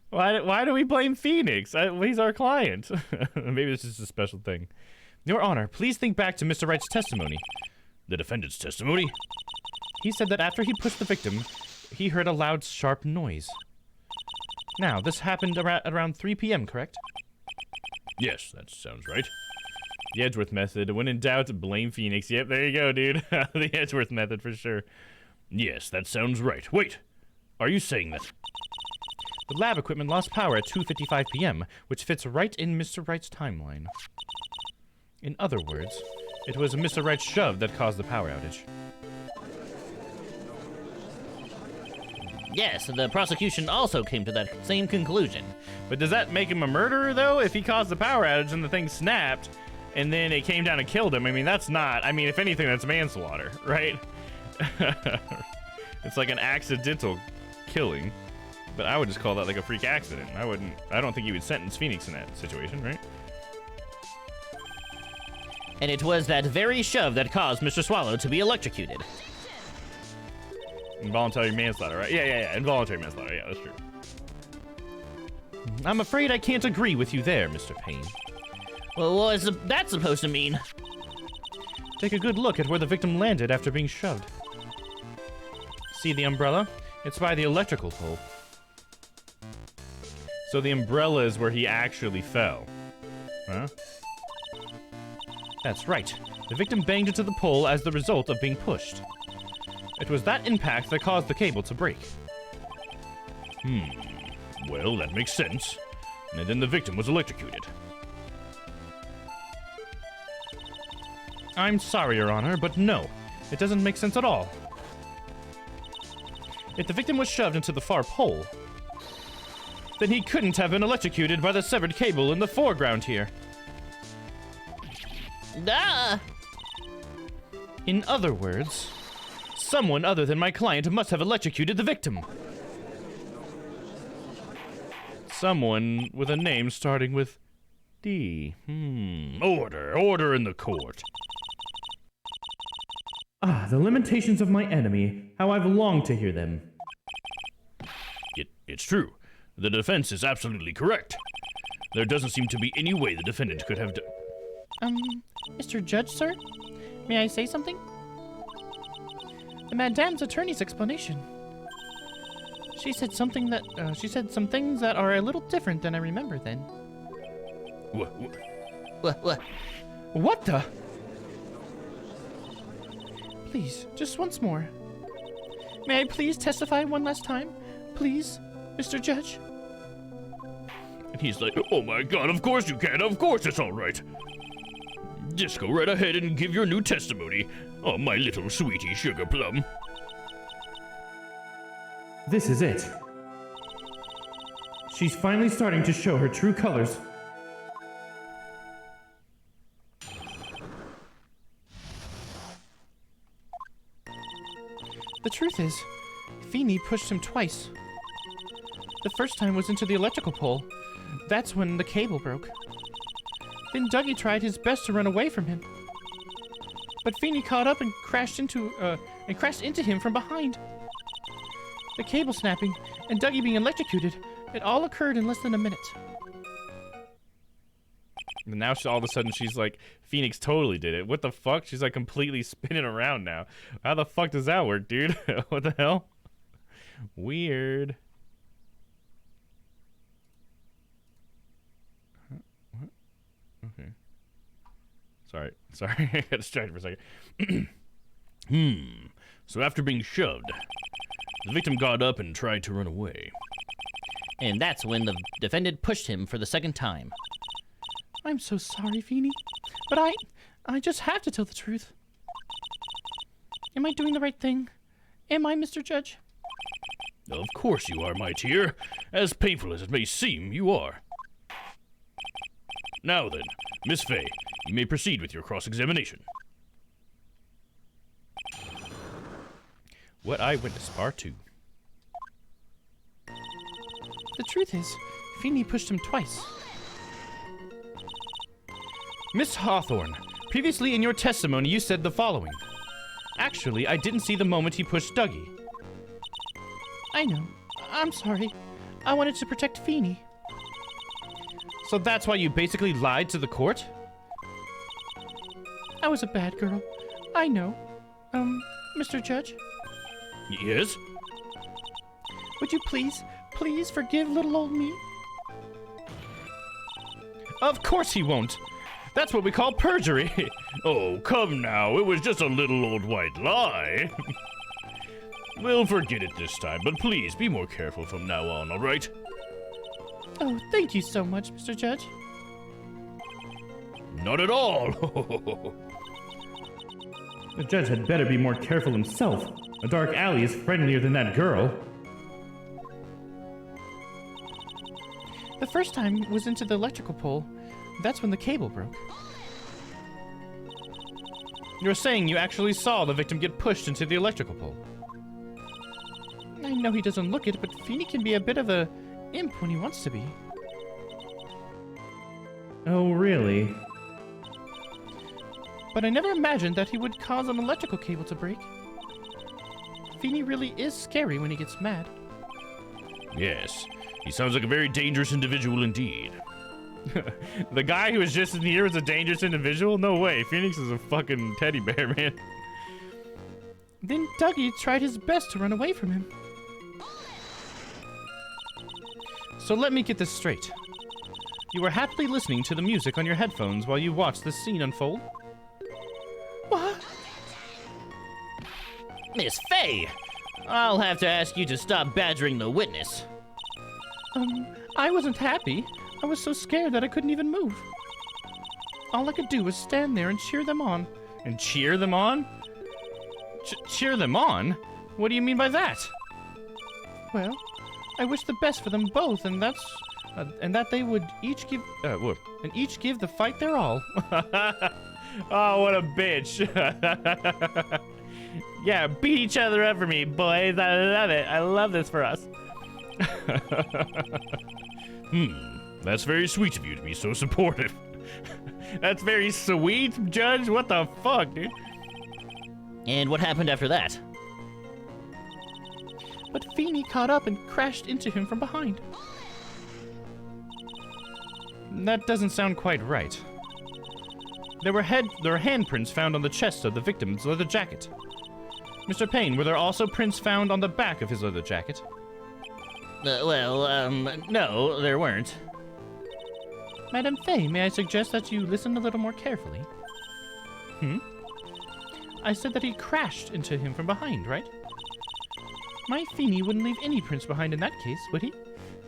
Why do we blame Phoenix? He's our client. Maybe this is just a special thing. Your Honor, please think back to Mr. Wright's testimony. The defendant's testimony? He said that after he pushed the victim, he heard a loud, sharp noise. Now, this happened around 3 p.m., correct? Yes, that sounds right. The Edgeworth method. When in doubt, blame Phoenix. Yep, there you go, dude. The Edgeworth method for sure. Yes, that sounds right. Wait, are you saying that? The lab equipment lost power at 2:55 p.m., which fits right in Mr. Wright's timeline. In other words, it was Mr. Wright's shove that caused the power outage. Yes, the prosecution also came to that same conclusion. But does that make him a murderer, though? If he caused the power outage and the thing snapped, and then it came down and killed him, I mean, that's not... I mean, if anything, that's manslaughter, right? It's like an accidental killing. But I would just call that like a freak accident. I don't think you would sentence Phoenix in that situation, right? And it was that very shove that caused Mr. Swallow to be electrocuted. Involuntary manslaughter, right? Yeah. Involuntary manslaughter, yeah, that's true. I'm afraid I can't agree with you there, Mr. Payne. Well, what is that supposed to mean? Take a good look at where the victim landed after being shoved. See the umbrella? It's by the electrical pole. So the umbrella is where he actually fell. Huh? That's right. The victim banged into the pole as the result of being pushed. It was that impact that caused the cable to break. Well, that makes sense. And then the victim was electrocuted. I'm sorry, Your Honor, but no. It doesn't make sense at all. If the victim was shoved into the far pole, then he couldn't have been electrocuted by the severed cable in the foreground here. Ah! In other words, someone other than my client must have electrocuted the victim. Someone with a name starting with D. Order in the court. Ah, the lamentations of my enemy. How I've longed to hear them. It's true. The defense is absolutely correct. There doesn't seem to be any way the defendant could have Mr. Judge, sir? May I say something? Madame's attorney's explanation. She said some things that are a little different than I remember then. What? What the? Please, just once more. May I please testify one last time? Please, Mr. Judge? And he's like, oh my god, of course you can, of course it's alright. Just go right ahead and give your new testimony. Oh, my little sweetie sugar plum. This is it. She's finally starting to show her true colors. The truth is, Feeny pushed him twice. The first time was into the electrical pole. That's when the cable broke. Then Dougie tried his best to run away from him. But Feeny caught up and crashed into him from behind. The cable snapping and Dougie being electrocuted, it all occurred in less than a minute. And now all of a sudden she's like, Phoenix totally did it. What the fuck? She's like completely spinning around now. How the fuck does that work, dude? What the hell? Weird. What? Okay. Sorry. I got distracted for a second. So after being shoved, the victim got up and tried to run away. And that's when the defendant pushed him for the second time. I'm so sorry, Feeny, but I just have to tell the truth. Am I doing the right thing? Am I, Mr. Judge? Of course you are, my dear. As painful as it may seem, you are. Now then, Miss Fay, you may proceed with your cross-examination. What Eyewitness Part 2. The truth is, Feeny pushed him twice. Miss Hawthorne, previously in your testimony you said the following. Actually, I didn't see the moment he pushed Dougie. I know. I'm sorry. I wanted to protect Feeny. So that's why you basically lied to the court? I was a bad girl. I know. Mr. Judge? Yes? Would you please forgive little old me? Of course he won't. That's what we call perjury. Oh, come now. It was just a little old white lie. We'll forget it this time, but please be more careful from now on, all right? Oh, thank you so much, Mr. Judge. Not at all. The judge had better be more careful himself. A dark alley is friendlier than that girl. The first time was into the electrical pole. That's when the cable broke. You're saying you actually saw the victim get pushed into the electrical pole? I know he doesn't look it, but Feeny can be a bit of a imp when he wants to be. Oh, really? But I never imagined that he would cause an electrical cable to break. Feeny really is scary when he gets mad. Yes, he sounds like a very dangerous individual indeed. The guy who was just in here was a dangerous individual? No way. Phoenix is a fucking teddy bear, man. Then Dougie tried his best to run away from him. So let me get this straight. You were happily listening to the music on your headphones while you watched this scene unfold? What? Miss Fay! I'll have to ask you to stop badgering the witness. I wasn't happy. I was so scared that I couldn't even move. All I could do was stand there and cheer them on. And cheer them on? Cheer them on? What do you mean by that? Well, I wish the best for them both, and that's and that they would each give the fight their all. Oh, what a bitch. Yeah, beat each other up for me, boys. I love it. I love this for us. That's very sweet of you to be so supportive. That's very sweet, Judge? What the fuck, dude? And what happened after that? But Feeny caught up and crashed into him from behind. That doesn't sound quite right. There were handprints found on the chest of the victim's leather jacket. Mr. Payne, were there also prints found on the back of his leather jacket? No, there weren't. Madame Fay, may I suggest that you listen a little more carefully? I said that he crashed into him from behind, right? My Feeny wouldn't leave any prints behind in that case, would he?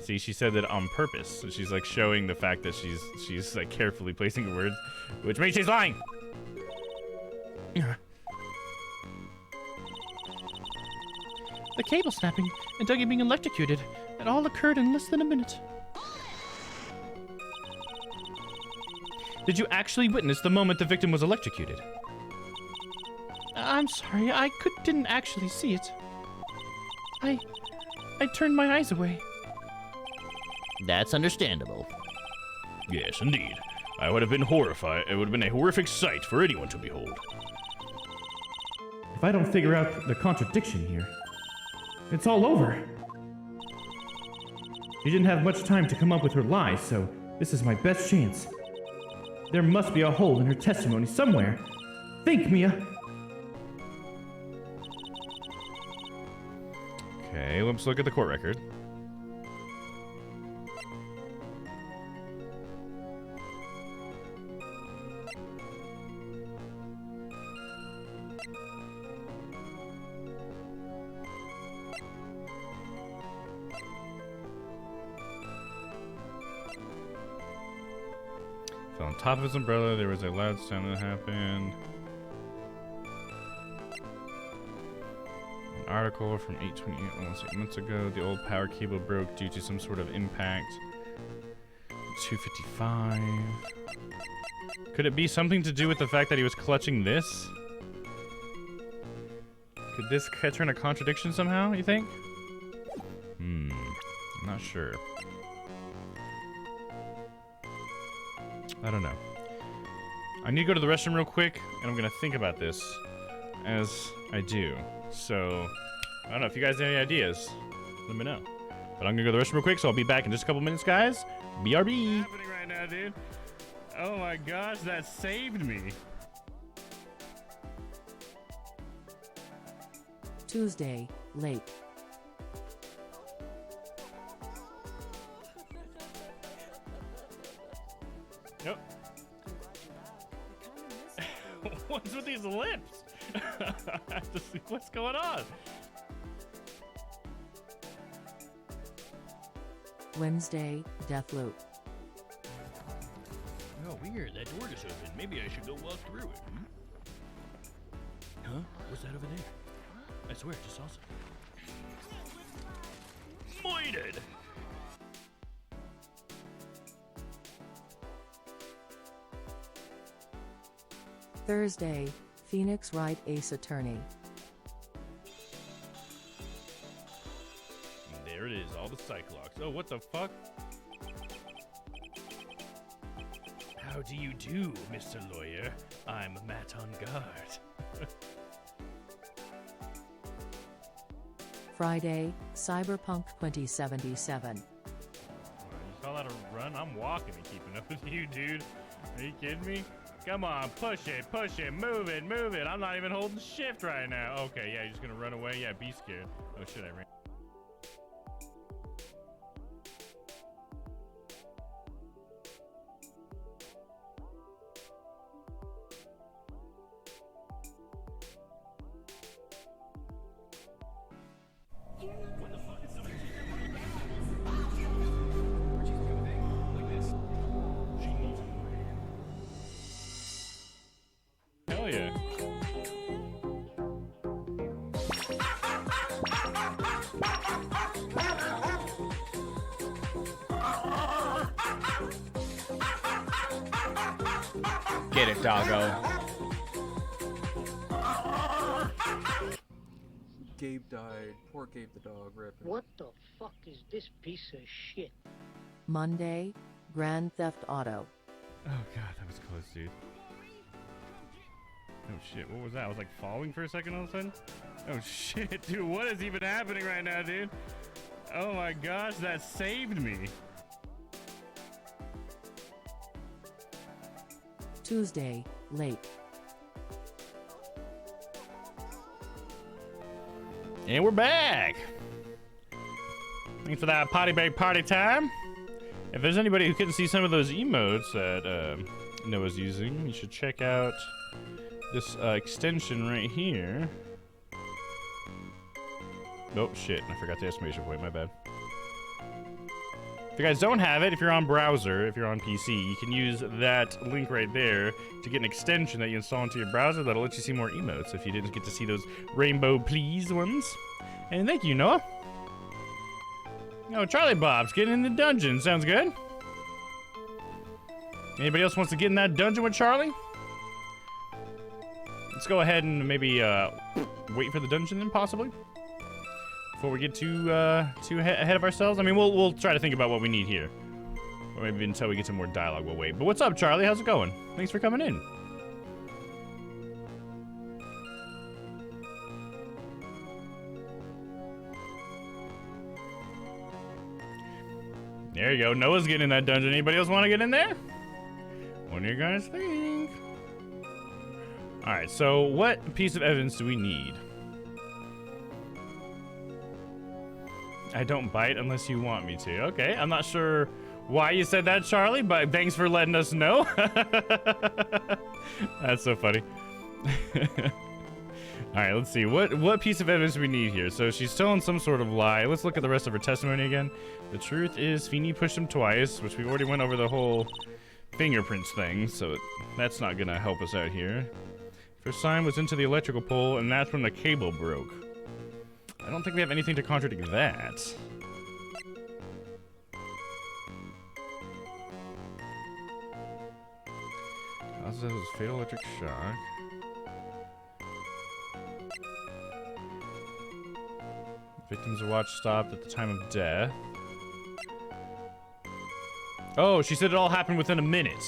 See, she said that on purpose. So she's like showing the fact that she's like carefully placing her words, which means she's lying. The cable snapping and Dougie being electrocuted, it all occurred in less than a minute. Did you actually witness the moment the victim was electrocuted? I'm sorry, I didn't actually see it. I turned my eyes away. That's understandable. Yes, indeed. I would have been horrified. It would have been a horrific sight for anyone to behold. If I don't figure out the contradiction here, it's all over. She didn't have much time to come up with her lie, so this is my best chance. There must be a hole in her testimony somewhere. Think, Mia. Okay, let's look at the court record. Fell on top of his umbrella. There was a loud sound that happened. An article from 8:28, almost 8 months ago. The old power cable broke due to some sort of impact. 2:55. Could it be something to do with the fact that he was clutching this? Could this catch her in a contradiction somehow, you think? I'm not sure. I don't know. I need to go to the restroom real quick, and I'm gonna think about this as I do. So, I don't know if you guys have any ideas. Let me know. But I'm gonna go to the restroom real quick, so I'll be back in just a couple minutes, guys. BRB. What's happening right now, dude? Oh my gosh, that saved me. Tuesday, late. Nope. What's with these lips? I have to see what's going on. Wednesday, Deathloop. Oh, weird. That door just opened. Maybe I should go walk through it. Huh? What's that over there? I swear, I just saw something. Moided! Thursday, Phoenix Wright Ace Attorney. And there it is, all the Cyclops. Oh, what the fuck? How do you do, Mr. Lawyer? I'm Matt on guard. Friday, Cyberpunk 2077. You call that a run? I'm walking and keeping up with you, dude. Are you kidding me? Come on, push it, move it, move it. I'm not even holding shift right now. Okay, yeah, you're just gonna run away? Yeah, be scared. Oh shit, I ran. Hell yeah. Get it, doggo. Gabe died. Poor Gabe the dog, rip. What the fuck is this piece of shit? Monday, Grand Theft Auto. Oh god, that was close, dude. Oh shit, what was that? I was like falling for a second all of a sudden? Oh shit, dude, what is even happening right now, dude? Oh my gosh, that saved me. Tuesday, late. And we're back. Thanks for that potty break party time. If there's anybody who couldn't see some of those emotes that Noah's using, you should check out this extension right here. Oh shit, I forgot the exclamation point, my bad. If you guys don't have it, if you're on browser, if you're on PC, you can use that link right there to get an extension that you install into your browser that'll let you see more emotes if you didn't get to see those rainbow please ones. And thank you, Noah. Oh, Charlie Bob's getting in the dungeon. Sounds good. Anybody else wants to get in that dungeon with Charlie? Let's go ahead and maybe wait for the dungeon then, possibly, before we get too ahead of ourselves. I mean, we'll try to think about what we need here, or maybe until we get some more dialogue, we'll wait. But what's up, Charlie? How's it going? Thanks for coming in. There you go. Noah's getting in that dungeon. Anybody else want to get in there? What do you guys think? Alright, so what piece of evidence do we need? I don't bite unless you want me to. Okay, I'm not sure why you said that, Charlie, but thanks for letting us know. That's so funny. Alright, let's see. What piece of evidence do we need here? So she's telling some sort of lie. Let's look at the rest of her testimony again. The truth is Feeny pushed him twice, which we already went over the whole fingerprints thing, so that's not gonna help us out here. First sign was into the electrical pole, and that's when the cable broke. I don't think we have anything to contradict that. Also, it was fatal electric shock. Victim's watch stopped at the time of death. Oh, she said it all happened within a minute.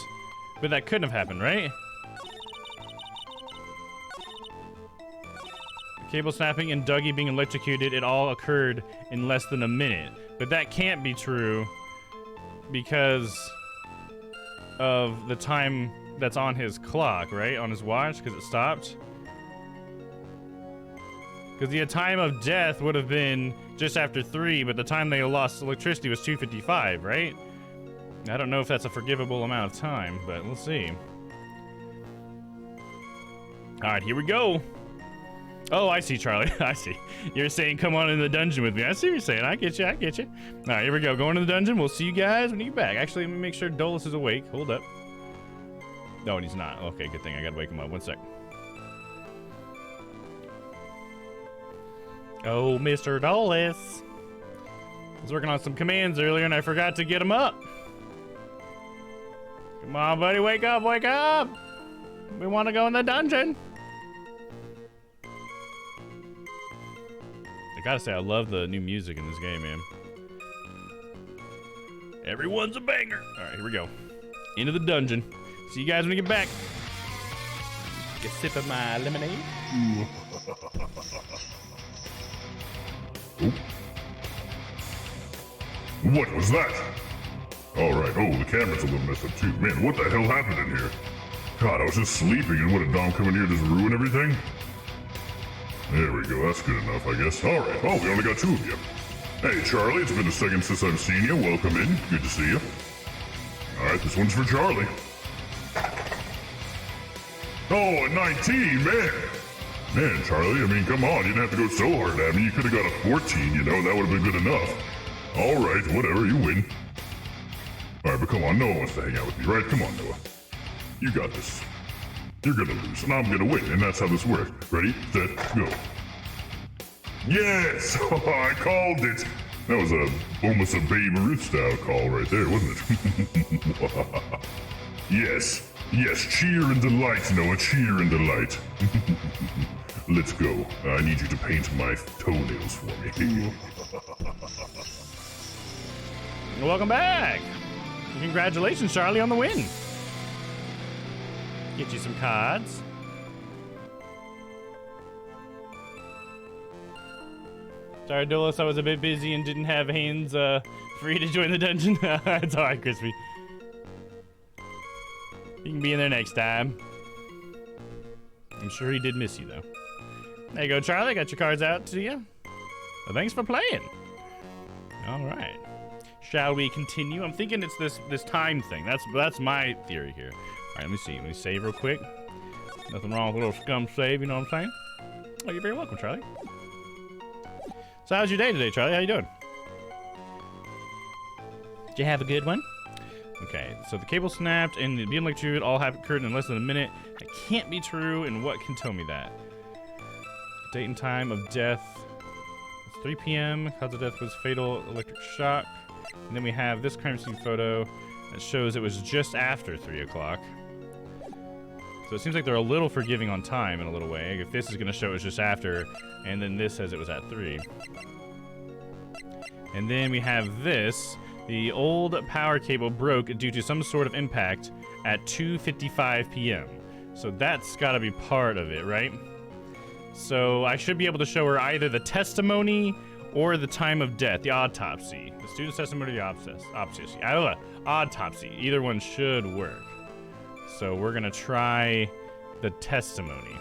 But that couldn't have happened, right? Cable snapping and Dougie being electrocuted, it all occurred in less than a minute. But that can't be true because of the time that's on his clock, right? On his watch, because it stopped. Because the time of death would have been just after 3, but the time they lost electricity was 2:55, right? I don't know if that's a forgivable amount of time, but we'll see. Alright, here we go. Oh, I see, Charlie. I see. You're saying come on in the dungeon with me. I see what you're saying. I get you. I get you. All right, here we go. Going to the dungeon. We'll see you guys when you get back. Actually, let me make sure Dolus is awake. Hold up. No, he's not. Okay, good thing. I gotta wake him up. One sec. Oh, Mr. Dolus. I was working on some commands earlier, and I forgot to get him up. Come on, buddy. Wake up. Wake up. We want to go in the dungeon. I gotta say, I love the new music in this game, man. Everyone's a banger. All right, here we go. Into the dungeon. See you guys when you get back. Get a sip of my lemonade. What was that? Alright, oh, the camera's a little messed up too. Man, what the hell happened in here? God, I was just sleeping and what, did Domm come in here and just ruin everything? There we go, that's good enough, I guess. Alright, oh, we only got 2 of you. Hey, Charlie, it's been a second since I've seen you. Welcome in, good to see you. Alright, this one's for Charlie. Oh, a 19, man! Man, Charlie, I mean, come on, you didn't have to go so hard at me. You could have got a 14, you know, that would have been good enough. Alright, whatever, you win. Alright, but come on, Noah wants to hang out with me, right? Come on, Noah. You got this. You're gonna lose, and I'm gonna win, and that's how this works. Ready, set, go. Yes! I called it! That was almost a Babe Ruth style call right there, wasn't it? Yes. Yes, cheer and delight, Noah, cheer and delight. Let's go. I need you to paint my toenails for me. Welcome back. Congratulations, Charlie, on the win. Get you some cards. Sorry, Dolus, I was a bit busy and didn't have hands free to join the dungeon. It's alright, Crispy. You can be in there next time. I'm sure he did miss you, though. There you go, Charlie. Got your cards out to you. Well, thanks for playing. All right. Shall we continue? I'm thinking it's this time thing. That's my theory here. All right, let me see. Let me save real quick. Nothing wrong with a little scum save, you know what I'm saying? Oh, you're very welcome, Charlie. So how's your day today, Charlie? How you doing? Did you have a good one? Okay, so the cable snapped and the being electrocuted all occurred in less than a minute. That can't be true, and what can tell me that? Date and time of death. It's 3 p.m. Cause of death was fatal electric shock. And then we have this crime scene photo that shows it was just after 3 o'clock. So it seems like they're a little forgiving on time in a little way. If this is going to show it was just after, and then this says it was at 3. And then we have this. The old power cable broke due to some sort of impact at 2:55 p.m. So that's got to be part of it, right? So I should be able to show her either the testimony or the time of death, the autopsy. The student's testimony or the autopsy. I don't know. Autopsy. Either one should work. So we're gonna try the testimony.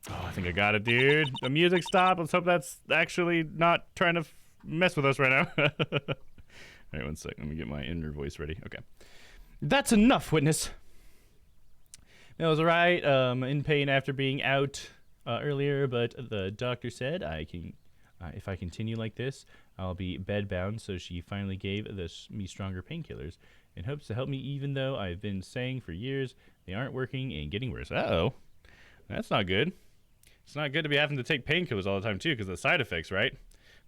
Oh, I think I got it, dude. The music stopped. Let's hope that's actually not trying to mess with us right now. All right, one sec. Let me get my inner voice ready. Okay. That's enough, witness. That was right. In pain after being out earlier, but the doctor said if I continue like this, I'll be bedbound. So she finally gave me stronger painkillers in hopes to help me, even though I've been saying for years they aren't working and getting worse. Uh-oh. That's not good. It's not good to be having to take painkillers all the time, too, because of the side effects, right?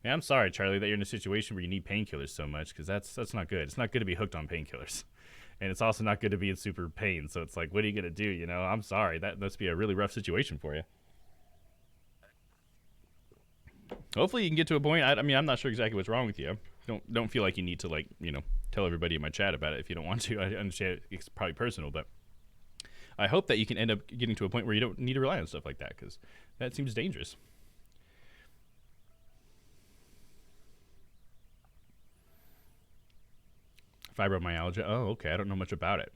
Man, I'm sorry, Charlie, that you're in a situation where you need painkillers so much, because that's not good. It's not good to be hooked on painkillers. And it's also not good to be in super pain, so it's like, what are you going to do, you know? I'm sorry. That must be a really rough situation for you. Hopefully you can get to a point. I mean, I'm not sure exactly what's wrong with you. Don't feel like you need to, like, you know, tell everybody in my chat about it if you don't want to. I understand it's probably personal, but I hope that you can end up getting to a point where you don't need to rely on stuff like that, because that seems dangerous. Fibromyalgia. Oh, okay. I don't know much about it.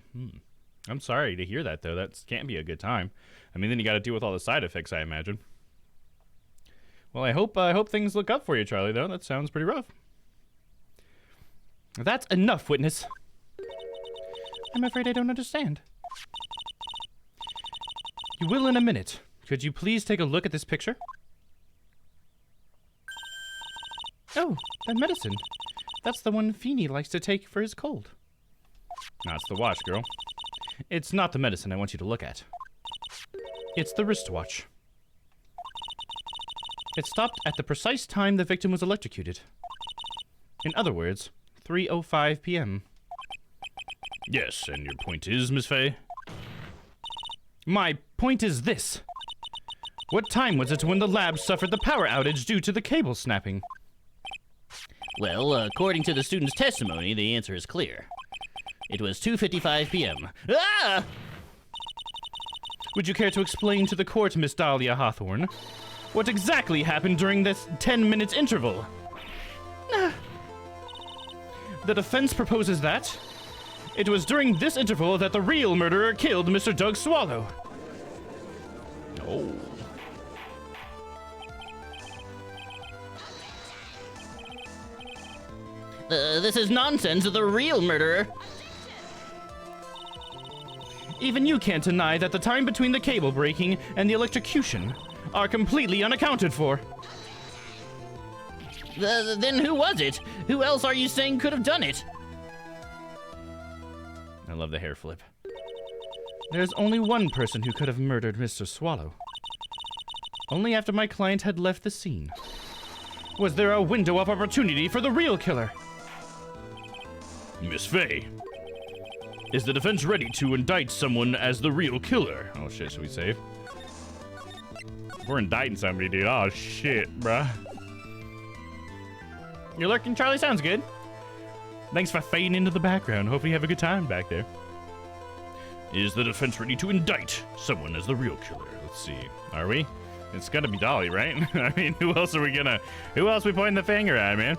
I'm sorry to hear that, though. That can't be a good time. I mean, then you got to deal with all the side effects, I imagine. Well, I hope things look up for you, Charlie, though. That sounds pretty rough. That's enough, witness. I'm afraid I don't understand. You will in a minute. Could you please take a look at this picture? Oh, that medicine. That's the one Feeny likes to take for his cold. That's the watch, girl. It's not the medicine I want you to look at. It's the wristwatch. It stopped at the precise time the victim was electrocuted. In other words, 3:05 p.m. Yes, and your point is, Miss Faye? My point is this. What time was it when the lab suffered the power outage due to the cable snapping? Well, according to the student's testimony, the answer is clear. It was 2:55 p.m. Ah! Would you care to explain to the court, Miss Dahlia Hawthorne, what exactly happened during this 10-minute interval? The defense proposes that it was during this interval that the real murderer killed Mr. Doug Swallow. Oh. This is nonsense. The real murderer. Even you can't deny that the time between the cable breaking and the electrocution are completely unaccounted for. Then who was it? Who else are you saying could have done it? I love the hair flip. There's only one person who could have murdered Mr. Swallow. Only after my client had left the scene. Was there a window of opportunity for the real killer? Miss Faye, is the defense ready to indict someone as the real killer? Oh shit, should we save? We're indicting somebody, dude. Oh shit, bruh. You're lurking, Charlie? Sounds good. Thanks for fading into the background. Hope you have a good time back there. Is the defense ready to indict someone as the real killer? Let's see. Are we? It's gotta be Dolly, right? I mean, who else are we pointing the finger at, man?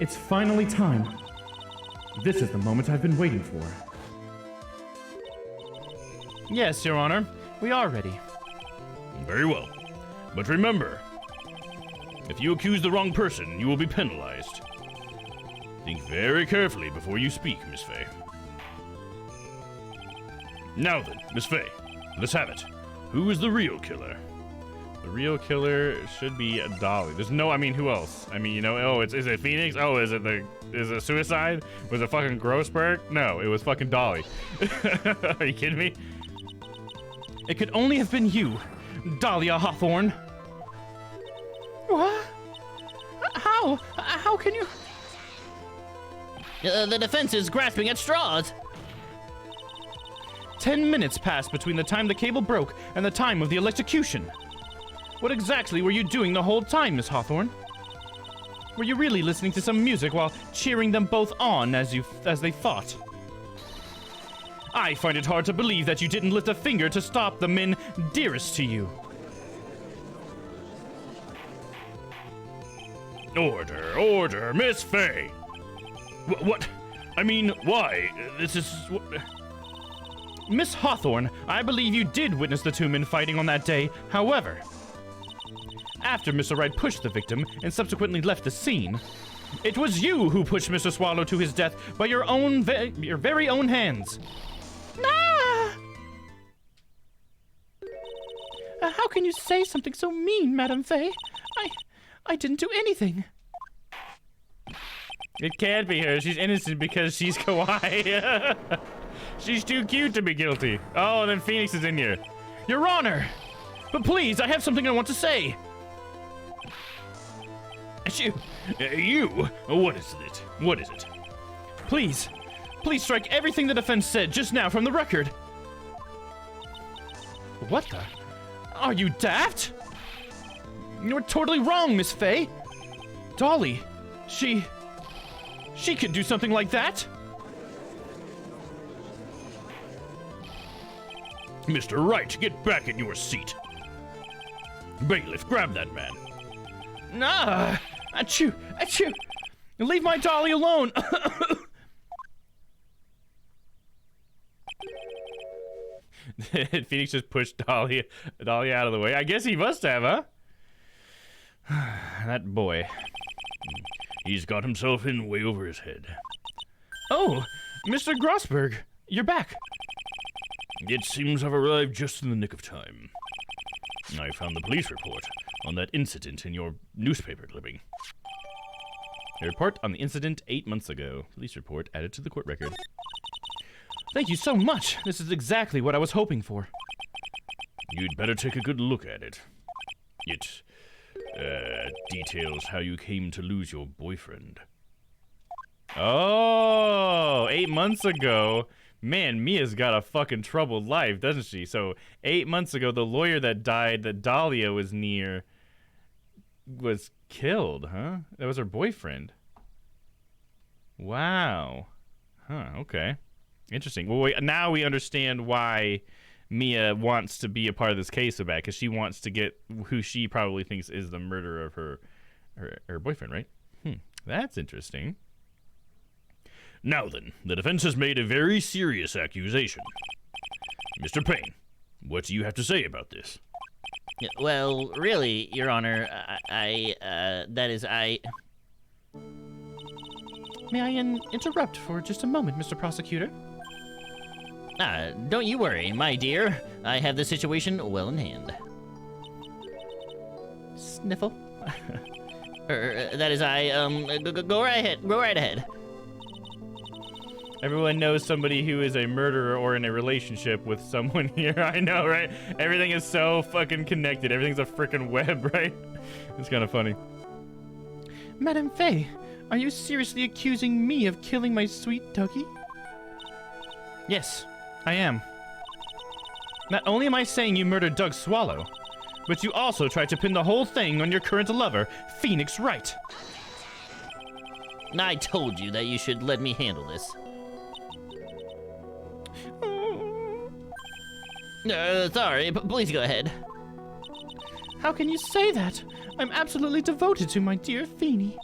It's finally time. This is the moment I've been waiting for. Yes, Your Honor. We are ready. Very well. But remember, if you accuse the wrong person, you will be penalized. Think very carefully before you speak, Miss Faye. Now then, Miss Faye, let's have it. Who is the real killer? The real killer should be Dolly. Who else? I mean, you know, is it Phoenix? Oh, is it suicide? Was it fucking Grossberg? No, it was fucking Dolly. Are you kidding me? It could only have been you, Dahlia Hawthorne. What? How? How can you? The defense is grasping at straws. 10 minutes passed between the time the cable broke and the time of the electrocution. What exactly were you doing the whole time, Miss Hawthorne? Were you really listening to some music while cheering them both on as they fought? I find it hard to believe that you didn't lift a finger to stop the men dearest to you. Order, Miss Faye. What? I mean, why? This is... Miss Hawthorne, I believe you did witness the two men fighting on that day. However, after Mr. Wright pushed the victim and subsequently left the scene, it was you who pushed Mr. Swallow to his death by your very own hands. Ah! How can you say something so mean, Madame Faye? I didn't do anything. It can't be her. She's innocent because she's kawaii. She's too cute to be guilty. Oh, and then Phoenix is in here. Your Honor! But please, I have something I want to say. You? What is it? What is it? Please strike everything the defense said just now from the record. What the? Are you daft? You're totally wrong, Miss Faye. Dolly, she could do something like that. Mr. Wright, get back in your seat. Bailiff, grab that man. Nah, achoo. Leave my Dolly alone. Phoenix just pushed Dolly out of the way. I guess he must have, huh? That boy. He's got himself in way over his head. Oh, Mr. Grossberg, you're back. It seems I've arrived just in the nick of time. I found the police report on that incident in your newspaper clipping. A report on the incident 8 months ago. Police report added to the court record. Thank you so much. This is exactly what I was hoping for. You'd better take a good look at it. It details how you came to lose your boyfriend. Oh, 8 months ago. Man, Mia's got a fucking troubled life, doesn't she? So 8 months ago, the lawyer that died that Dahlia was near was killed, huh? That was her boyfriend. Wow. Huh, okay. Interesting. Well, now we understand why Mia wants to be a part of this case so bad, because she wants to get who she probably thinks is the murderer of her boyfriend, right? That's interesting. Now then, the defense has made a very serious accusation. Mr. Payne, what do you have to say about this? Well, really, Your Honor, I May I interrupt for just a moment, Mr. Prosecutor? Don't you worry, my dear. I have the situation well in hand. Sniffle. Go right ahead. Go right ahead. Everyone knows somebody who is a murderer or in a relationship with someone here. I know, right? Everything is so fucking connected. Everything's a freaking web, right? It's kind of funny. Madame Faye, are you seriously accusing me of killing my sweet Dougie? Yes, I am. Not only am I saying you murdered Doug Swallow, but you also tried to pin the whole thing on your current lover, Phoenix Wright. I told you that you should let me handle this. Sorry, but please go ahead. How can you say that? I'm absolutely devoted to my dear Feeny.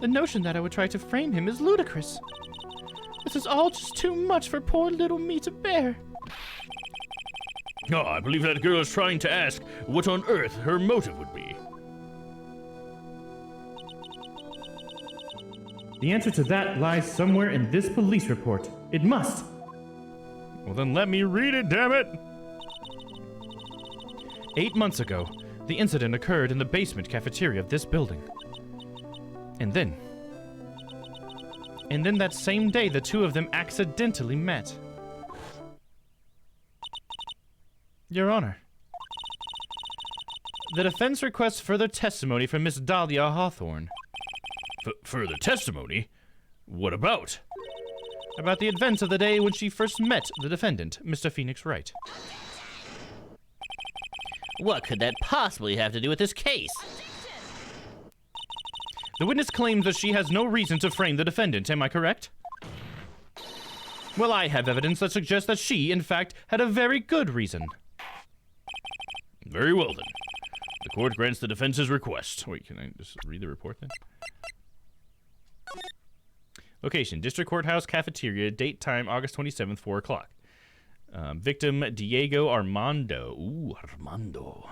The notion that I would try to frame him is ludicrous. This is all just too much for poor little me to bear. Oh, I believe that girl is trying to ask what on earth her motive would be. The answer to that lies somewhere in this police report. It must. Well, then let me read it, damn it! 8 months ago, the incident occurred in the basement cafeteria of this building. And then that same day, the two of them accidentally met. Your Honor, the defense requests further testimony from Miss Dahlia Hawthorne. Further testimony? What about? About the events of the day when she first met the defendant, Mr. Phoenix Wright. What could that possibly have to do with this case? The witness claims that she has no reason to frame the defendant, am I correct? Well, I have evidence that suggests that she, in fact, had a very good reason. Very well, then. The court grants the defense's request. Wait, can I just read the report then? Location, District Courthouse Cafeteria. Date, time, August 27th, 4 o'clock. Victim, Diego Armando. Ooh, Armando.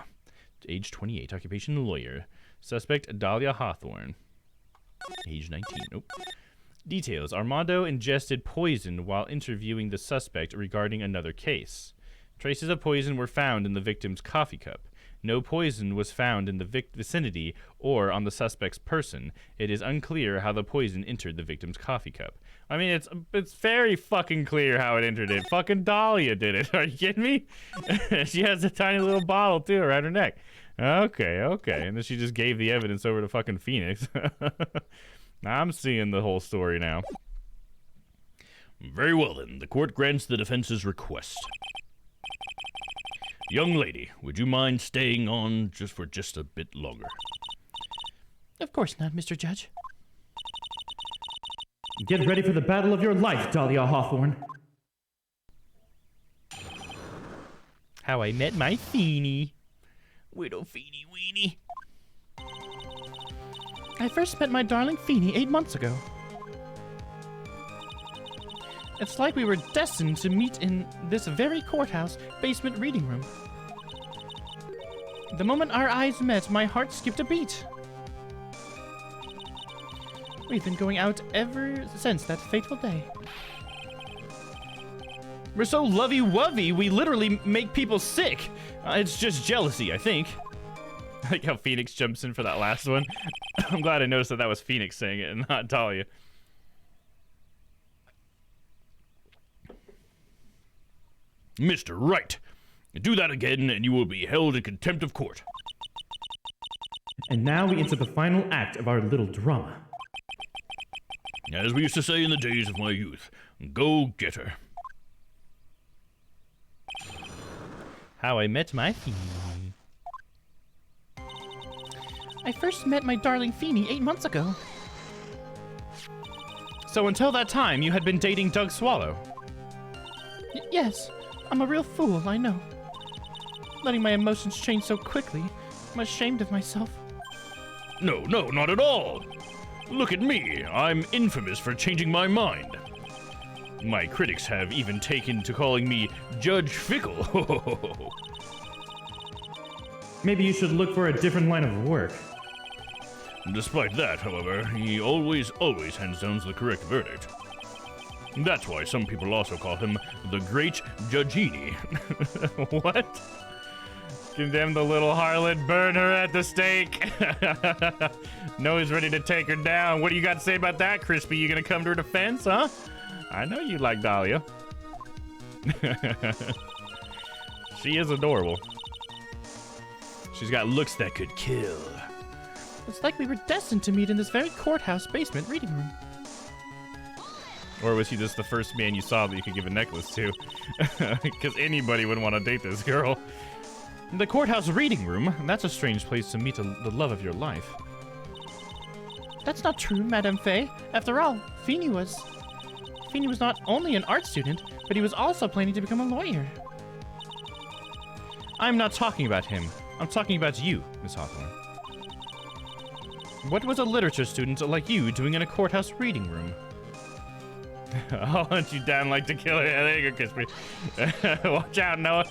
Age 28. Occupation, lawyer. Suspect, Dahlia Hawthorne. Age 19. Nope. Details. Armando ingested poison while interviewing the suspect regarding another case. Traces of poison were found in the victim's coffee cup. No poison was found in the vicinity or on the suspect's person. It is unclear how the poison entered the victim's coffee cup. I mean, it's very fucking clear how it entered it. Fucking Dahlia did it. Are you kidding me? She has a tiny little bottle, too, around her neck. Okay. And then she just gave the evidence over to fucking Phoenix. I'm seeing the whole story now. Very well, then. The court grants the defense's request. Young lady, would you mind staying on for just a bit longer? Of course not, Mr. Judge. Get ready for the battle of your life, Dahlia Hawthorne. How I Met My Feeny. Widow Feeny Weeny. I first met my darling Feeny 8 months ago. It's like we were destined to meet in this very courthouse basement reading room. The moment our eyes met, my heart skipped a beat. We've been going out ever since that fateful day. We're so lovey-wovey, we literally make people sick. It's just jealousy, I think. I like how Phoenix jumps in for that last one. I'm glad I noticed that was Phoenix saying it and not Dahlia. Mr. Wright, do that again and you will be held in contempt of court. And now we enter the final act of our little drama. As we used to say in the days of my youth, go get her. How I Met My Feeny. I first met my darling Feeny 8 months ago. So until that time, you had been dating Doug Swallow? Yes, I'm a real fool, I know. Letting my emotions change so quickly, I'm ashamed of myself. No, not at all. Look at me, I'm infamous for changing my mind. My critics have even taken to calling me Judge Fickle. Maybe you should look for a different line of work. Despite that, however, he always hands down the correct verdict. That's why some people also call him the Great Judgini. What? Condemn the little harlot, burn her at the stake. No, he's ready to take her down. What do you got to say about that, Crispy? You gonna come to her defense, huh? I know you like Dahlia. She is adorable. She's got looks that could kill. It's like we were destined to meet in this very courthouse basement reading room. Or was he just the first man you saw that you could give a necklace to? Because anybody would want to date this girl. The courthouse reading room? That's a strange place to meet the love of your life. That's not true, Madame Faye. After all, Feeny was not only an art student, but he was also planning to become a lawyer. I'm not talking about him. I'm talking about you, Miss Hawthorne. What was a literature student like you doing in a courthouse reading room? I'll hunt you down like to kill her. There you go, Crispy. Watch out, Noah.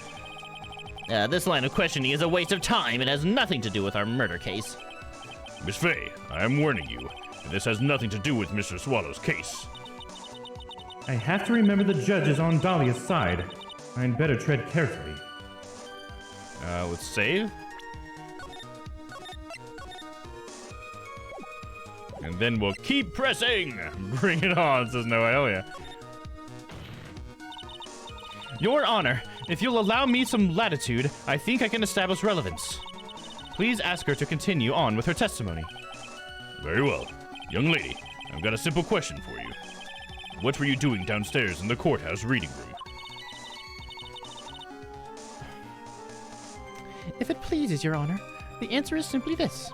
This line of questioning is a waste of time. It has nothing to do with our murder case. Miss Faye, I am warning you. This has nothing to do with Mr. Swallow's case. I have to remember the judge is on Dahlia's side. I'd better tread carefully. Let's save. And then we'll keep pressing. Bring it on, says Noah. Hell yeah. Your Honor, if you'll allow me some latitude, I think I can establish relevance. Please ask her to continue on with her testimony. Very well. Young lady, I've got a simple question for you. What were you doing downstairs in the courthouse reading room? If it pleases, Your Honor, the answer is simply this.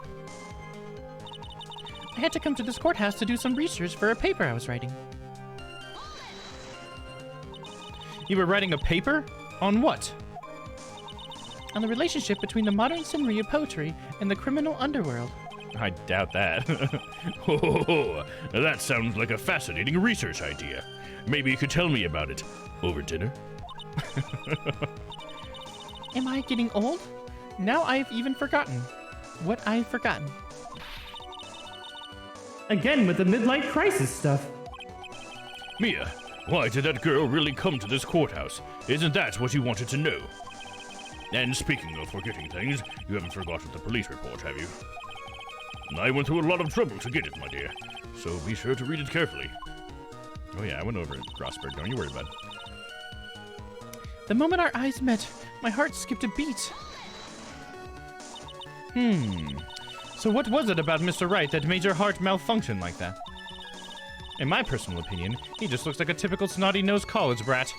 I had to come to this courthouse to do some research for a paper I was writing. You were writing a paper? On what? On the relationship between the modern scenery of poetry and the criminal underworld. I doubt that. Oh, that sounds like a fascinating research idea. Maybe you could tell me about it over dinner? Am I getting old? Now I've even forgotten what I've forgotten. Again with the midlife crisis stuff. Mia, why did that girl really come to this courthouse? Isn't that what you wanted to know? And speaking of forgetting things, you haven't forgotten the police report, have you? I went through a lot of trouble to get it, my dear, so be sure to read it carefully. Oh yeah, I went over it, Rosberg. Don't you worry about it. The moment our eyes met, my heart skipped a beat. So what was it about Mr. Wright that made your heart malfunction like that? In my personal opinion, he just looks like a typical snotty-nosed college brat.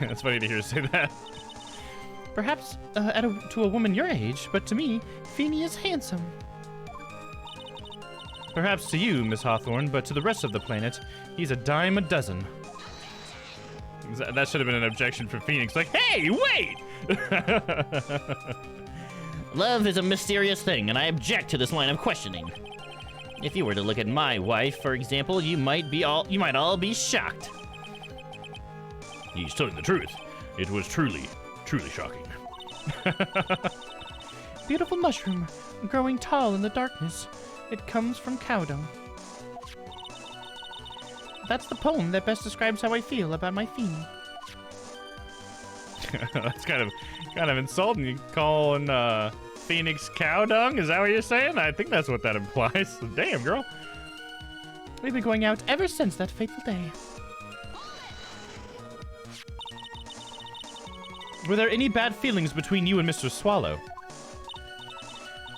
It's funny to hear you say that. Perhaps to a woman your age, but to me, Feeney is handsome. Perhaps to you, Miss Hawthorne, but to the rest of the planet, he's a dime a dozen. That should have been an objection for Phoenix. Like, hey, wait! Love is a mysterious thing, and I object to this line of questioning. If you were to look at my wife, for example, you might all be shocked. He's telling the truth. It was truly shocking. Beautiful mushroom, growing tall in the darkness. It comes from cow dung. That's the poem that best describes how I feel about my Feeney. That's kind of insulting. You calling Phoenix cow dung? Is that what you're saying? I think that's what that implies. Damn, girl. We've been going out ever since that fateful day. Were there any bad feelings between you and Mr. Swallow?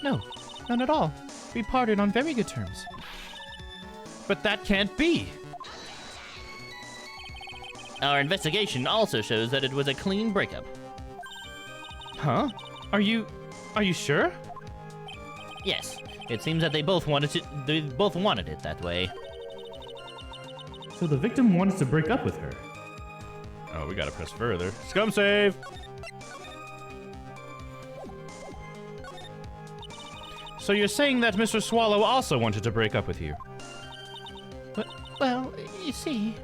No, none at all. We parted on very good terms. But that can't be. Our investigation also shows that it was a clean breakup. Huh? Are you sure? Yes. It seems that they both wanted it that way. So the victim wanted to break up with her. Oh, we gotta press further. Scum save! So you're saying that Mr. Swallow also wanted to break up with you? But, well, you see...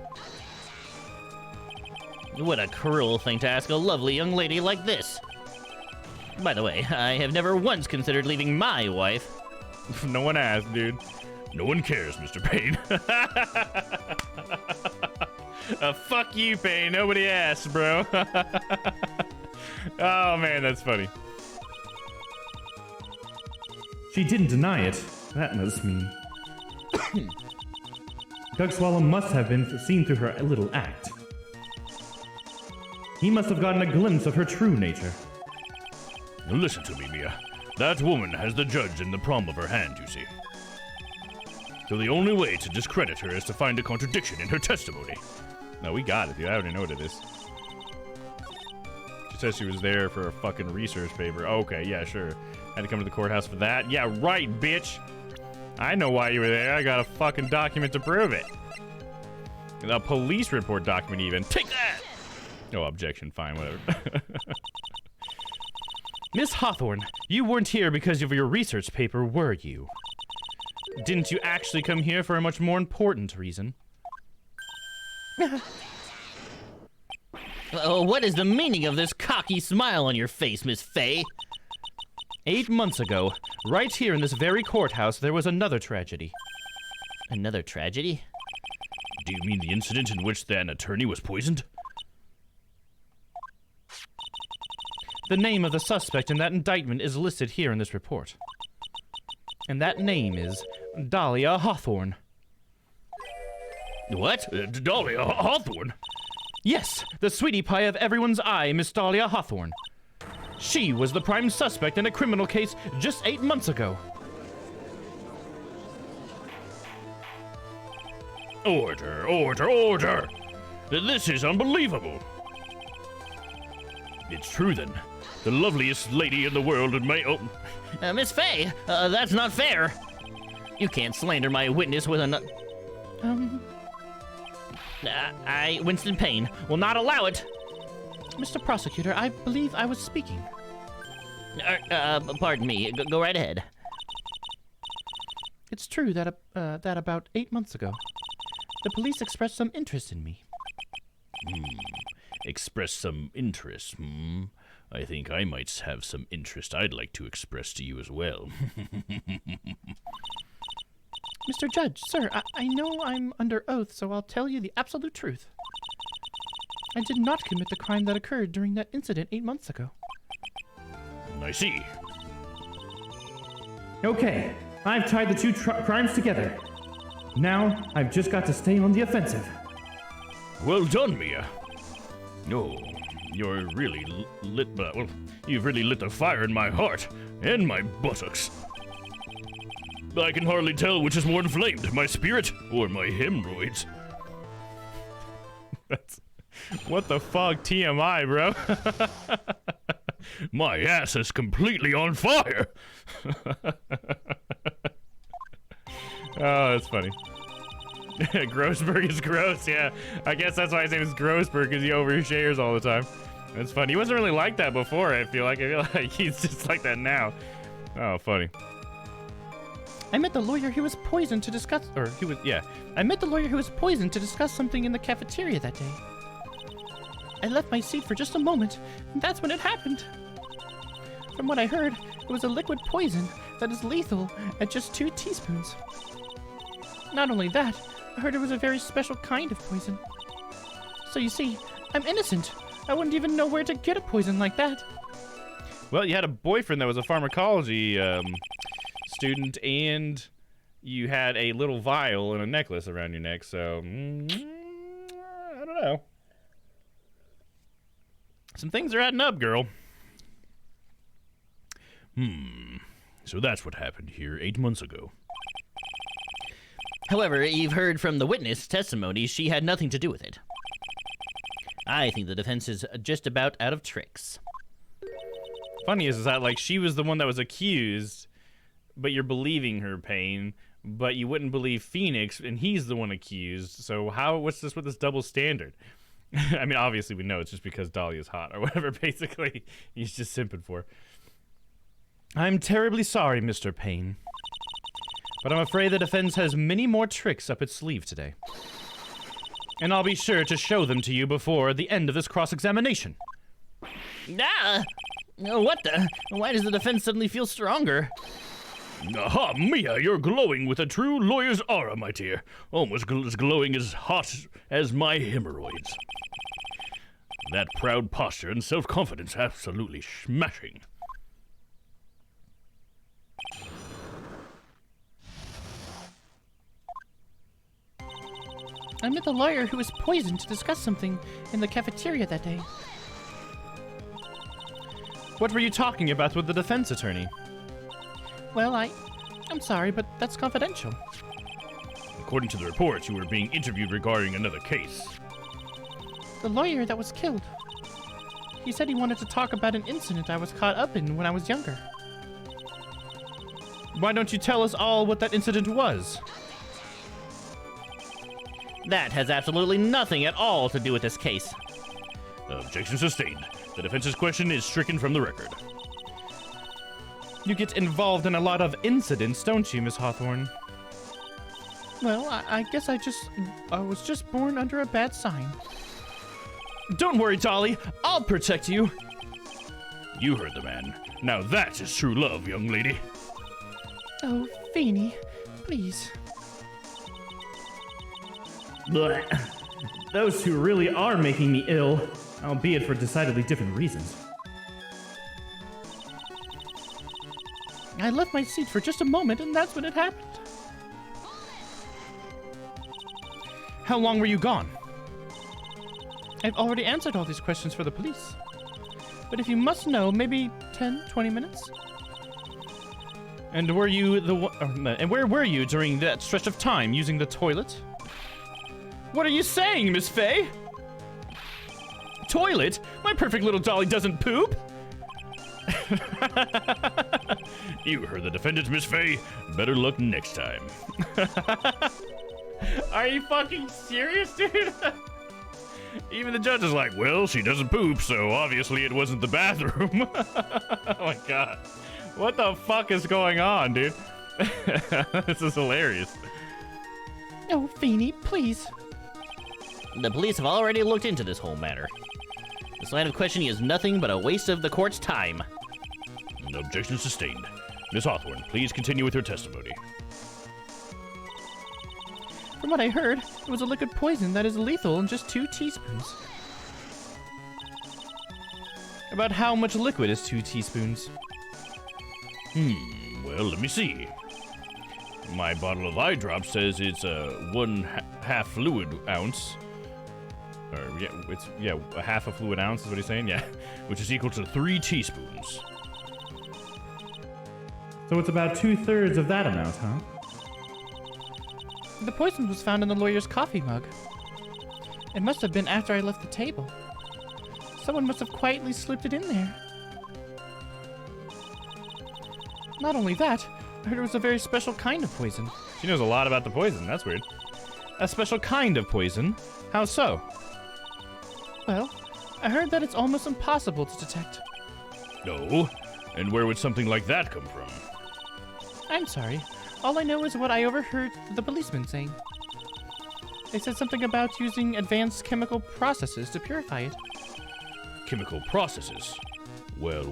What a cruel thing to ask a lovely young lady like this. By the way, I have never once considered leaving my wife. No one asked, dude. No one cares, Mr. Payne. Fuck you, Payne. Nobody asked, bro. Oh, man, that's funny. She didn't deny it. That must mean. Doug Swallow must have been seen through her little act. He must have gotten a glimpse of her true nature. Listen to me, Mia. That woman has the judge in the palm of her hand, you see. So the only way to discredit her is to find a contradiction in her testimony. No, we got it, dude. I already know what it is. She says she was there for a fucking research paper. Okay, yeah, sure. Had to come to the courthouse for that. Yeah, right, bitch. I know why you were there. I got a fucking document to prove it. A police report document, even. Take that! Oh, objection. Fine, whatever. Miss Hawthorne, you weren't here because of your research paper, were you? Didn't you actually come here for a much more important reason? What is the meaning of this cocky smile on your face, Miss Fay? 8 months ago, right here in this very courthouse, there was another tragedy. Another tragedy? Do you mean the incident in which an attorney was poisoned? The name of the suspect in that indictment is listed here in this report. And that name is Dahlia Hawthorne. What? Dahlia Hawthorne? Yes, the sweetie pie of everyone's eye, Miss Dahlia Hawthorne. She was the prime suspect in a criminal case just 8 months ago. Order, order, order! This is unbelievable! It's true then. The loveliest lady in the world may... Oh. Miss Fay, that's not fair. You can't slander my witness with Winston Payne will not allow it. Mr. Prosecutor, I believe I was speaking. Pardon me. Go right ahead. It's true that that about 8 months ago, the police expressed some interest in me. Express some interest, I think I might have some interest I'd like to express to you as well. Mr. Judge, sir, I know I'm under oath, so I'll tell you the absolute truth. I did not commit the crime that occurred during that incident 8 months ago. I see. Okay, I've tied the two crimes together. Now, I've just got to stay on the offensive. Well done, Mia. Oh, you're really well, you've really lit the fire in my heart and my buttocks. I can hardly tell which is more inflamed, my spirit or my hemorrhoids. That's... What the fuck, TMI, bro? My ass is completely on fire. Oh, that's funny. Grossberg is gross, yeah. I guess that's why his name is Grossberg, because he overshares all the time. That's funny. He wasn't really like that before, I feel like. He's just like that now. Oh, funny. I met the lawyer who was poisoned to discuss, I met the lawyer who was poisoned to discuss something in the cafeteria that day. I left my seat for just a moment, and that's when it happened. From what I heard, it was a liquid poison that is lethal at just 2 teaspoons. Not only that, I heard it was a very special kind of poison. So you see, I'm innocent. I wouldn't even know where to get a poison like that. Well, you had a boyfriend that was a pharmacology student, and you had a little vial and a necklace around your neck, so I don't know. Some things are adding up, girl. So that's what happened here 8 months ago. However, you've heard from the witness testimony she had nothing to do with it. I think the defense is just about out of tricks. Funny is that, like, she was the one that was accused, but you're believing her, Pain, but you wouldn't believe Phoenix, and he's the one accused, so what's this with this double standard? I mean, obviously we know it's just because Dahlia's hot, or whatever, basically, he's just simping for. I'm terribly sorry, Mr. Payne, but I'm afraid the defense has many more tricks up its sleeve today. And I'll be sure to show them to you before the end of this cross-examination. What the? Why does the defense suddenly feel stronger? Aha, Mia, you're glowing with a true lawyer's aura, my dear. Almost as glowing as hot as my hemorrhoids. That proud posture and self-confidence absolutely smashing. I met the lawyer who was poisoned to discuss something in the cafeteria that day. What were you talking about with the defense attorney? Well, I'm sorry, but that's confidential. According to the reports, you were being interviewed regarding another case. The lawyer that was killed. He said he wanted to talk about an incident I was caught up in when I was younger. Why don't you tell us all what that incident was? That has absolutely nothing at all to do with this case. Objection sustained. The defense's question is stricken from the record. You get involved in a lot of incidents, don't you, Miss Hawthorne? Well, I guess I was just born under a bad sign. Don't worry, Dolly. I'll protect you. You heard the man. Now that is true love, young lady. Oh, Feeny, please. Blech. Those two really are making me ill, albeit for decidedly different reasons. I left my seat for just a moment, and that's when it happened. How long were you gone? I've already answered all these questions for the police. But if you must know, maybe 10, 20 minutes? And were you and where were you during that stretch of time, using the toilet? What are you saying, Miss Faye? Toilet? My perfect little Dolly doesn't poop? You heard the defendant, Miss Faye. Better luck next time. Are you fucking serious, dude? Even the judge is like, well, she doesn't poop, so obviously it wasn't the bathroom. Oh my god. What the fuck is going on, dude? This is hilarious. No, Feeny, please. The police have already looked into this whole matter. This line of questioning is nothing but a waste of the court's time. Objection sustained. Miss Hawthorne, please continue with your testimony. From what I heard, it was a liquid poison that is lethal in just 2 teaspoons. About how much liquid is 2 teaspoons? Well, let me see. My bottle of eye drop says it's a 1/2 fluid ounce. Or, a half a fluid ounce is what he's saying? Yeah. Which is equal to 3 teaspoons. So it's about 2/3 of that amount, huh? The poison was found in the lawyer's coffee mug. It must have been after I left the table. Someone must have quietly slipped it in there. Not only that, I heard it was a very special kind of poison. She knows a lot about the poison. That's weird. A special kind of poison? How so? Well, I heard that it's almost impossible to detect. No? And where would something like that come from? I'm sorry. All I know is what I overheard the policeman saying. They said something about using advanced chemical processes to purify it. Chemical processes? Well,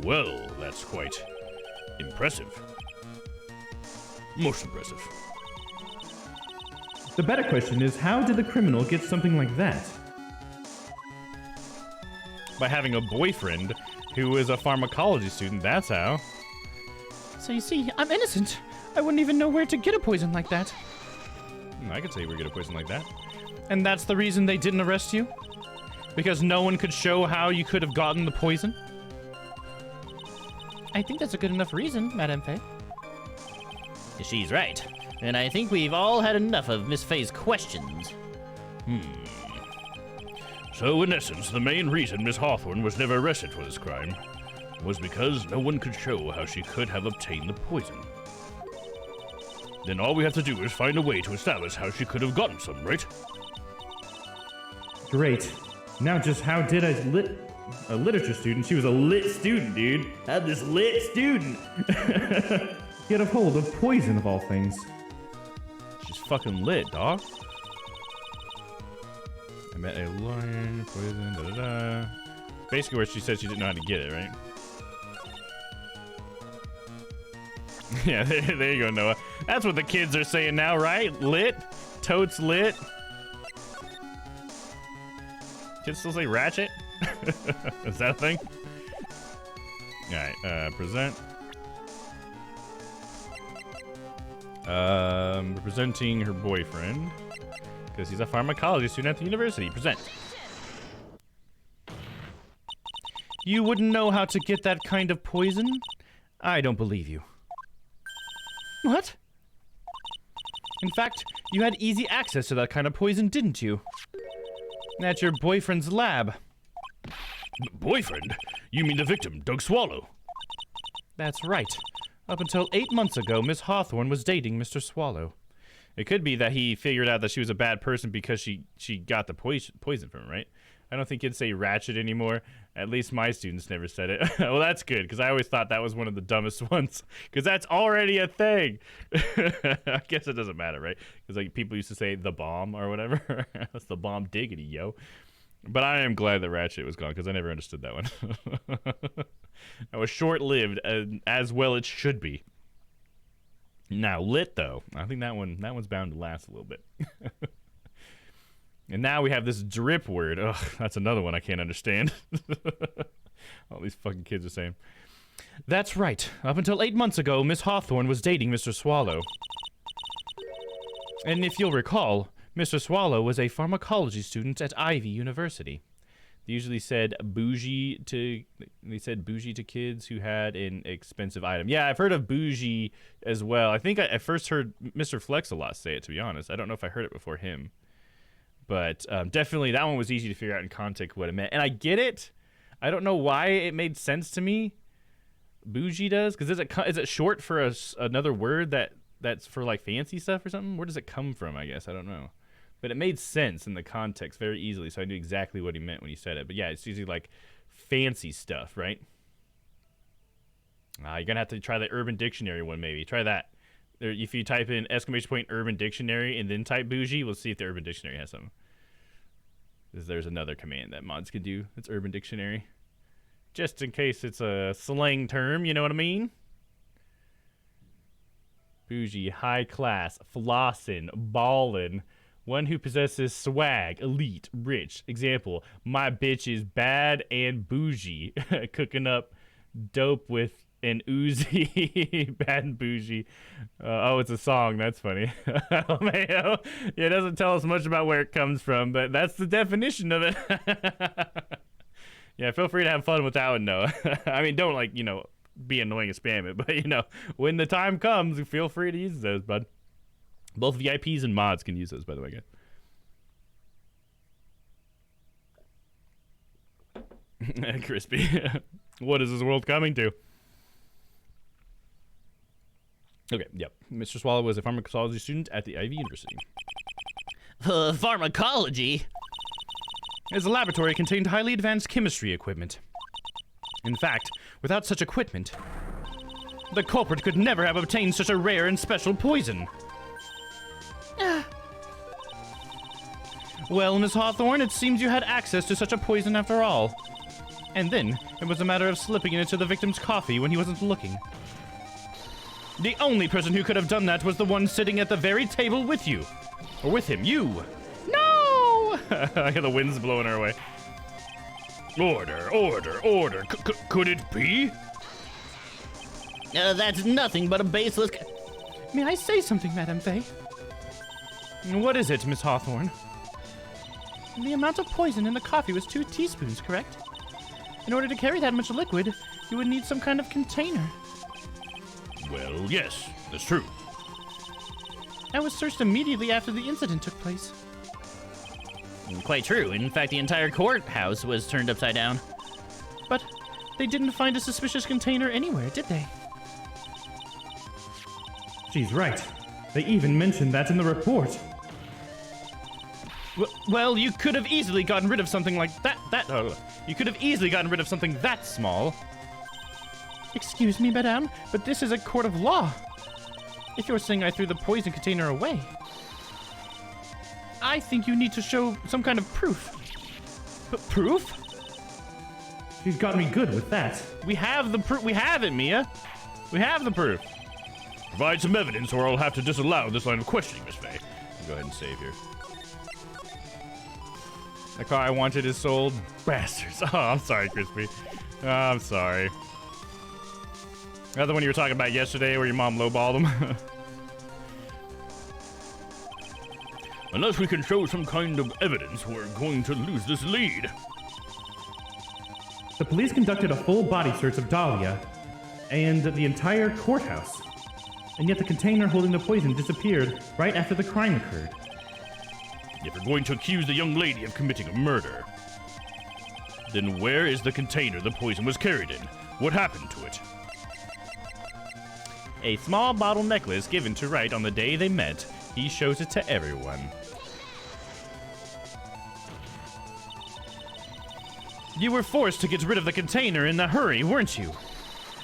that's quite impressive. Most impressive. The better question is, how did the criminal get something like that? By having a boyfriend who is a pharmacology student, that's how. So you see, I'm innocent. I wouldn't even know where to get a poison like that. I could tell you where to get a poison like that. And that's the reason they didn't arrest you? Because no one could show how you could have gotten the poison? I think that's a good enough reason, Madame Faye. She's right. And I think we've all had enough of Miss Faye's questions. So, in essence, the main reason Miss Hawthorne was never arrested for this crime was because no one could show how she could have obtained the poison. Then all we have to do is find a way to establish how she could have gotten some, right? Great. Now just how did a literature student, she was a lit student, dude. How'd this lit student get a hold of poison of all things? She's fucking lit, dog. I met a lion, poison, da-da-da. Basically where she said she didn't know how to get it, right? Yeah, there you go, Noah. That's what the kids are saying now, right? Lit? Totes lit? Kids still say ratchet? Is that a thing? Alright, present. Representing her boyfriend. Because he's a pharmacology student at the university. Present. You wouldn't know how to get that kind of poison? I don't believe you. What? In fact, you had easy access to that kind of poison, didn't you? At your boyfriend's lab. Boyfriend? You mean the victim, Doug Swallow? That's right. Up until 8 months ago, Miss Hawthorne was dating Mr. Swallow. It could be that he figured out that she was a bad person because she got the poison from him, right? I don't think kids say ratchet anymore. At least my students never said it. Well, that's good, because I always thought that was one of the dumbest ones, because that's already a thing. I guess it doesn't matter, right? Because like people used to say the bomb or whatever. That's the bomb diggity, yo. But I am glad that ratchet was gone, because I never understood that one. That was short-lived, as well it should be. Now, lit, though. I think that one's bound to last a little bit. And now we have this drip word. Ugh, that's another one I can't understand. All these fucking kids are saying. That's right. Up until 8 months ago, Miss Hawthorne was dating Mr. Swallow. And if you'll recall, Mr. Swallow was a pharmacology student at Ivy University. They usually said bougie to kids who had an expensive item. Yeah, I've heard of bougie as well. I think I first heard Mr. Flex a lot say it, to be honest. I don't know if I heard it before him. But definitely that one was easy to figure out in context what it meant. And I get it. I don't know why it made sense to me. Bougie does? Because is it short for another word that's for like fancy stuff or something? Where does it come from, I guess? I don't know. But it made sense in the context very easily, so I knew exactly what he meant when he said it. But yeah, it's usually like fancy stuff, right? You're going to have to try the Urban Dictionary one maybe. Try that. or if you type in !Urban Dictionary and then type bougie, we'll see if the Urban Dictionary has something. Because there's another command that mods can do. It's Urban Dictionary. Just in case it's a slang term, you know what I mean? Bougie, high class, flossin', ballin', one who possesses swag, elite, rich. Example, my bitch is bad and bougie, cooking up dope with an Uzi. Bad and bougie. Oh, it's a song. That's funny. LMAO. Yeah, it doesn't tell us much about where it comes from, but that's the definition of it. Yeah, feel free to have fun with that one, though. I mean, don't, like, you know, be annoying and spam it, but, you know, when the time comes, feel free to use those, bud. Both VIPs and mods can use those, by the way, guys. Crispy. What is this world coming to? Okay, yep. Mr. Swallow was a pharmacology student at the Ivy University. Pharmacology? His laboratory contained highly advanced chemistry equipment. In fact, without such equipment, the culprit could never have obtained such a rare and special poison. Well, Miss Hawthorne, it seems you had access to such a poison after all. And then, it was a matter of slipping it into the victim's coffee when he wasn't looking. The only person who could have done that was the one sitting at the very table with you. Or with him, you. No! I hear the wind's blowing our way. Order, order, order. Could it be? That's nothing but a baseless... May I say something, Madame Faye? What is it, Miss Hawthorne? The amount of poison in the coffee was 2 teaspoons, correct? In order to carry that much liquid, you would need some kind of container. Well, yes, that's true. I was searched immediately after the incident took place. Quite true. In fact, the entire courthouse was turned upside down. But they didn't find a suspicious container anywhere, did they? She's right. They even mentioned that in the report. Well, you could have easily gotten rid of something like that. You could have easily gotten rid of something that small. Excuse me, madame, but this is a court of law. If you're saying I threw the poison container away, I think you need to show some kind of proof. Proof? She's got me good with that. We have the proof. We have it, Mia. We have the proof. Provide some evidence or I'll have to disallow this line of questioning, Miss Faye. Go ahead and save here. The car I wanted is sold. Bastards. Oh, I'm sorry, Crispy. Oh, I'm sorry. Another one you were talking about yesterday where your mom lowballed him. Unless we can show some kind of evidence, we're going to lose this lead. The police conducted a full body search of Dahlia and the entire courthouse. And yet the container holding the poison disappeared right after the crime occurred. If you're going to accuse the young lady of committing a murder, then where is the container the poison was carried in? What happened to it? A small bottle necklace given to Wright on the day they met. He shows it to everyone. You were forced to get rid of the container in a hurry, weren't you?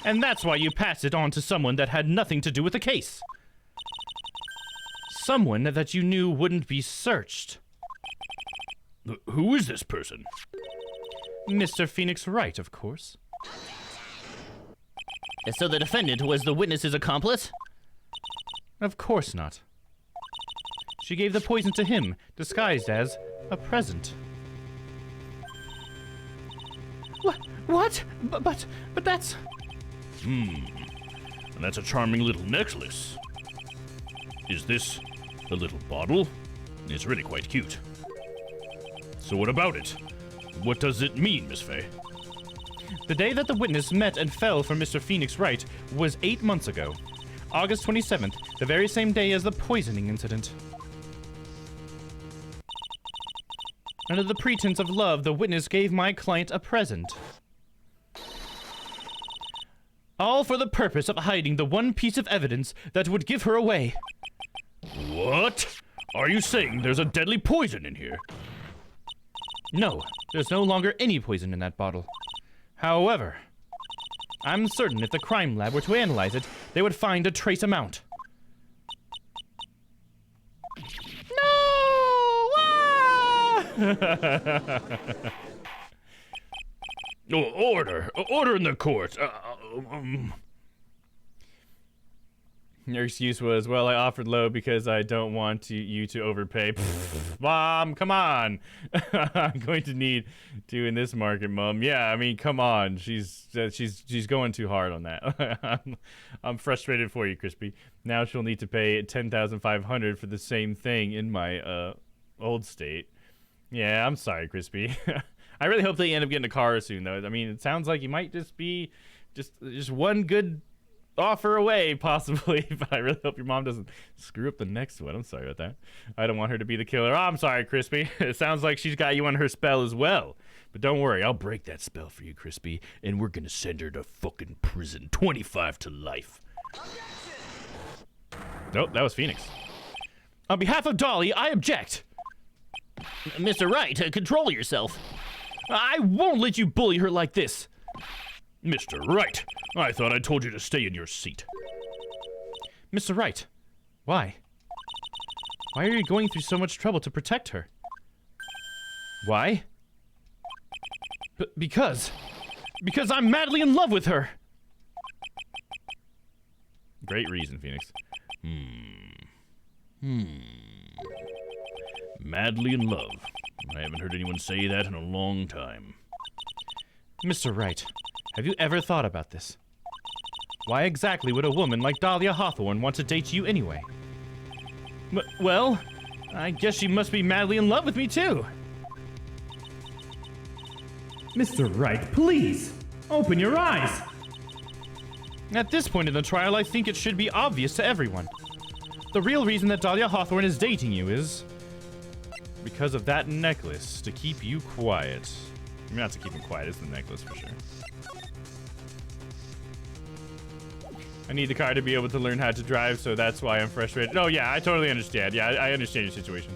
And that's why you passed it on to someone that had nothing to do with the case. Someone that you knew wouldn't be searched. Who is this person? Mr. Phoenix Wright, of course. So the defendant was the witness's accomplice? Of course not. She gave the poison to him, disguised as a present. What? But that's... And that's a charming little necklace. Is this the little bottle? It's really quite cute. So what about it? What does it mean, Miss Faye? The day that the witness met and fell for Mr. Phoenix Wright was 8 months ago. August 27th, the very same day as the poisoning incident. Under the pretense of love, the witness gave my client a present. All for the purpose of hiding the one piece of evidence that would give her away. What? Are you saying there's a deadly poison in here? No, there's no longer any poison in that bottle. However, I'm certain if the crime lab were to analyze it, they would find a trace amount. Oh, order! Order in the court! Your excuse was, well, I offered low because I don't want you to overpay. Mom, come on. I'm going to need to in this market, Mom. Yeah, I mean, come on. She's going too hard on that. I'm frustrated for you, Crispy. Now she'll need to pay $10,500 for the same thing in my old state. Yeah, I'm sorry, Crispy. I really hope they end up getting a car soon, though. I mean, it sounds like you might just be just one good offer away, possibly, but I really hope your mom doesn't screw up the next one. I'm sorry about that. I don't want her to be the killer. Oh, I'm sorry, Crispy. It sounds like she's got you on her spell as well. But don't worry, I'll break that spell for you, Crispy, and we're gonna send her to fucking prison. 25 to life. Nope, that was Phoenix. On behalf of Dolly, I object. Mr. Wright, control yourself. I won't let you bully her like this. Mr. Wright, I thought I told you to stay in your seat. Mr. Wright, why? Why are you going through so much trouble to protect her? Why? Because I'm madly in love with her. Great reason, Phoenix. Madly in love. I haven't heard anyone say that in a long time. Mr. Wright, have you ever thought about this? Why exactly would a woman like Dahlia Hawthorne want to date you anyway? Well, I guess she must be madly in love with me too. Mr. Wright, please! Open your eyes! At this point in the trial, I think it should be obvious to everyone. The real reason that Dahlia Hawthorne is dating you is because of that necklace to keep you quiet. I mean, not to keep him quiet, it's the necklace for sure. I need the car to be able to learn how to drive, so that's why I'm frustrated. Oh, yeah, I totally understand. Yeah, I understand your situation.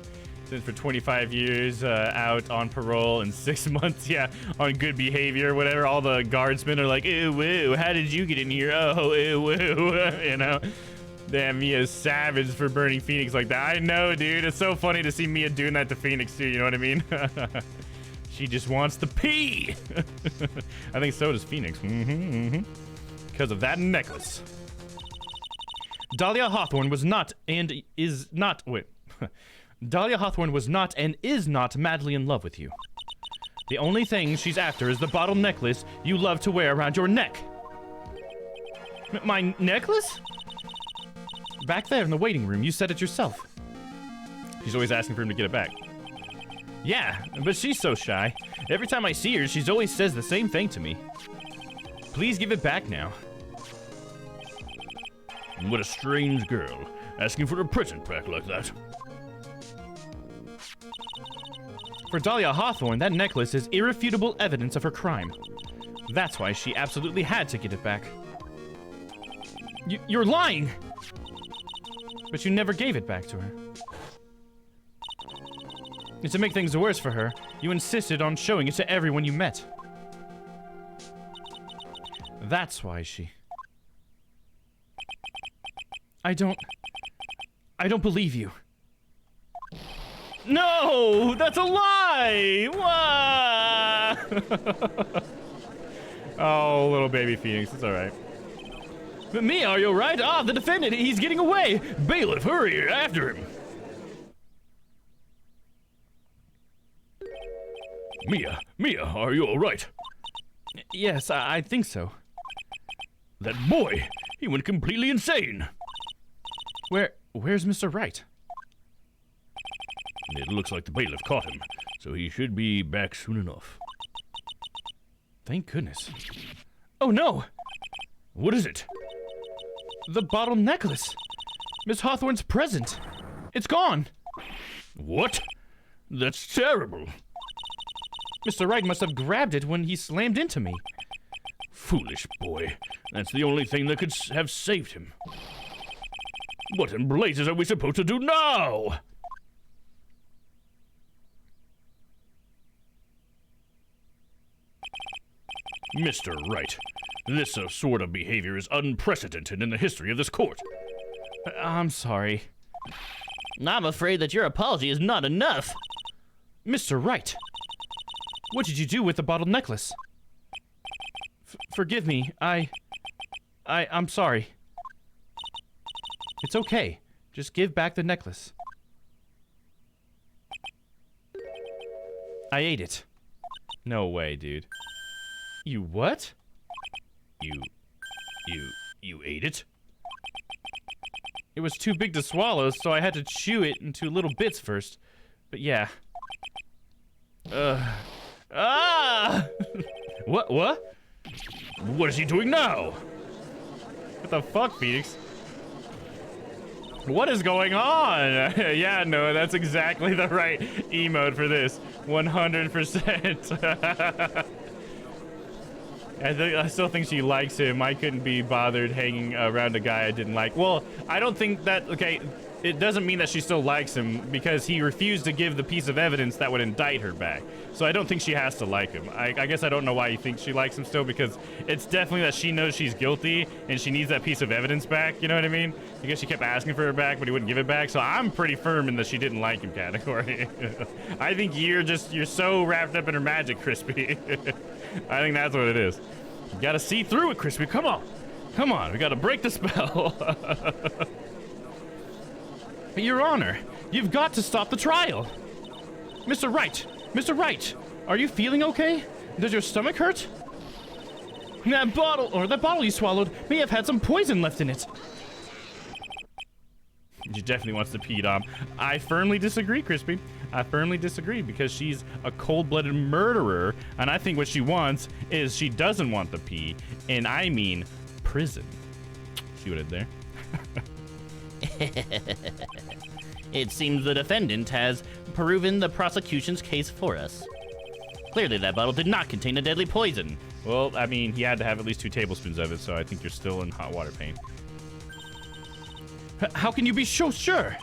Since for 25 years out on parole and 6 months, yeah, on good behavior, whatever, all the guardsmen are like, ew, woo, how did you get in here? Oh, ew, woo, you know? Damn, Mia's savage for burning Phoenix like that. I know, dude. It's so funny to see Mia doing that to Phoenix, too. You know what I mean? She just wants to pee. I think so does Phoenix. Because of that necklace. Dahlia Hawthorne was not and is not... Wait. Dahlia Hawthorne was not and is not madly in love with you. The only thing she's after is the bottle necklace you love to wear around your neck. My necklace? Back there in the waiting room, you said it yourself. She's always asking for him to get it back. Yeah, but she's so shy. Every time I see her, she's always says the same thing to me. Please give it back now. What a strange girl, asking for a present back like that. For Dahlia Hawthorne, that necklace is irrefutable evidence of her crime. That's why she absolutely had to get it back. You're lying! But you never gave it back to her. And to make things worse for her, you insisted on showing it to everyone you met. That's why she... I don't believe you. No! That's a lie! Wah! Oh, little baby Phoenix, it's alright. But Mia, are you alright? Ah, the defendant, he's getting away! Bailiff, hurry, after him! Mia, are you alright? Yes, I think so. That boy, he went completely insane! Where's Mr. Wright? It looks like the bailiff caught him, so he should be back soon enough. Thank goodness. Oh no! What is it? The bottle necklace! Miss Hawthorne's present! It's gone! What? That's terrible! Mr. Wright must have grabbed it when he slammed into me. Foolish boy. That's the only thing that could have saved him. What in blazes are we supposed to do now? Mr. Wright, this sort of behavior is unprecedented in the history of this court. I'm sorry. I'm afraid that your apology is not enough. Mr. Wright, what did you do with the bottle necklace? Forgive me, I'm sorry. It's okay. Just give back the necklace. I ate it. No way, dude. You what? You ate it? It was too big to swallow, so I had to chew it into little bits first. But yeah. Ah! What? What is he doing now? What the fuck, Phoenix? What is going on? Yeah, no, that's exactly the right emote for this. 100%. I still think she likes him. I couldn't be bothered hanging around a guy I didn't like. Well, I don't think that... Okay, it doesn't mean that she still likes him because he refused to give the piece of evidence that would indict her back. So I don't think she has to like him. I guess I don't know why you think she likes him still, because it's definitely that she knows she's guilty and she needs that piece of evidence back, you know what I mean? Because she kept asking for it back, but he wouldn't give it back. So I'm pretty firm in the she didn't like him category. I think you're so wrapped up in her magic, Crispy. I think that's what it is. You gotta see through it, Crispy. Come on. Come on, we gotta break the spell. Your Honor, you've got to stop the trial. Mr. Wright, are you feeling okay? Does your stomach hurt? That bottle you swallowed may have had some poison left in it. She definitely wants to pee, Domm. I firmly disagree, Crispy. I firmly disagree because she's a cold-blooded murderer, and I think what she wants is she doesn't want the pee, and I mean prison. See what I did there? It seems the defendant has proven the prosecution's case for us. Clearly that bottle did not contain a deadly poison. Well, I mean, he had to have at least 2 tablespoons of it, so I think you're still in hot water pain. How can you be so sure?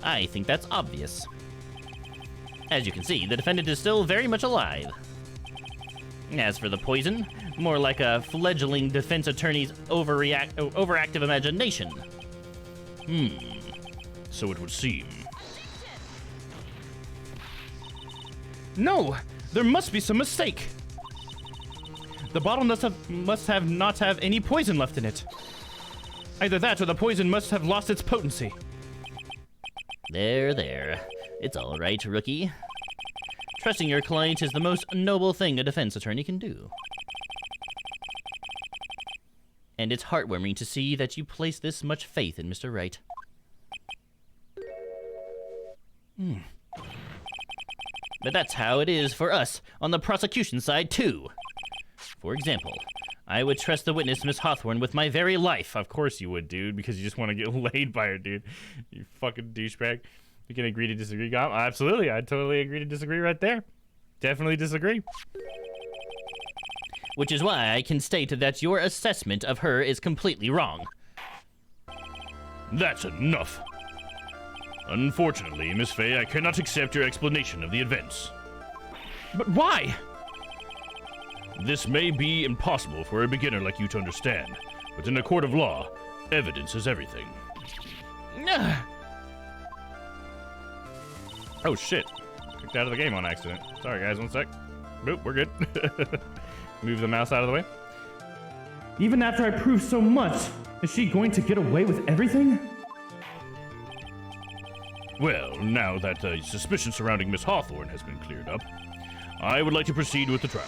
I think that's obvious. As you can see, the defendant is still very much alive. As for the poison, more like a fledgling defense attorney's overactive imagination. So it would seem. No, there must be some mistake. The bottle must not have any poison left in it. Either that or the poison must have lost its potency. There. It's all right, rookie. Trusting your client is the most noble thing a defense attorney can do. And it's heartwarming to see that you place this much faith in Mr. Wright. But that's how it is for us on the prosecution side, too. For example, I would trust the witness, Miss Hawthorne, with my very life. Of course you would, dude, because you just want to get laid by her, dude. You fucking douchebag. You can agree to disagree. Absolutely, I totally agree to disagree right there. Definitely disagree. Which is why I can state that your assessment of her is completely wrong. That's enough. Unfortunately, Miss Fay, I cannot accept your explanation of the events. But why? This may be impossible for a beginner like you to understand, but in a court of law, evidence is everything. Oh shit. Kicked out of the game on accident. Sorry guys, 1 sec. Boop, we're good. Move the mouse out of the way. Even after I proved so much, is she going to get away with everything? Well, now that the suspicion surrounding Miss Hawthorne has been cleared up, I would like to proceed with the trial.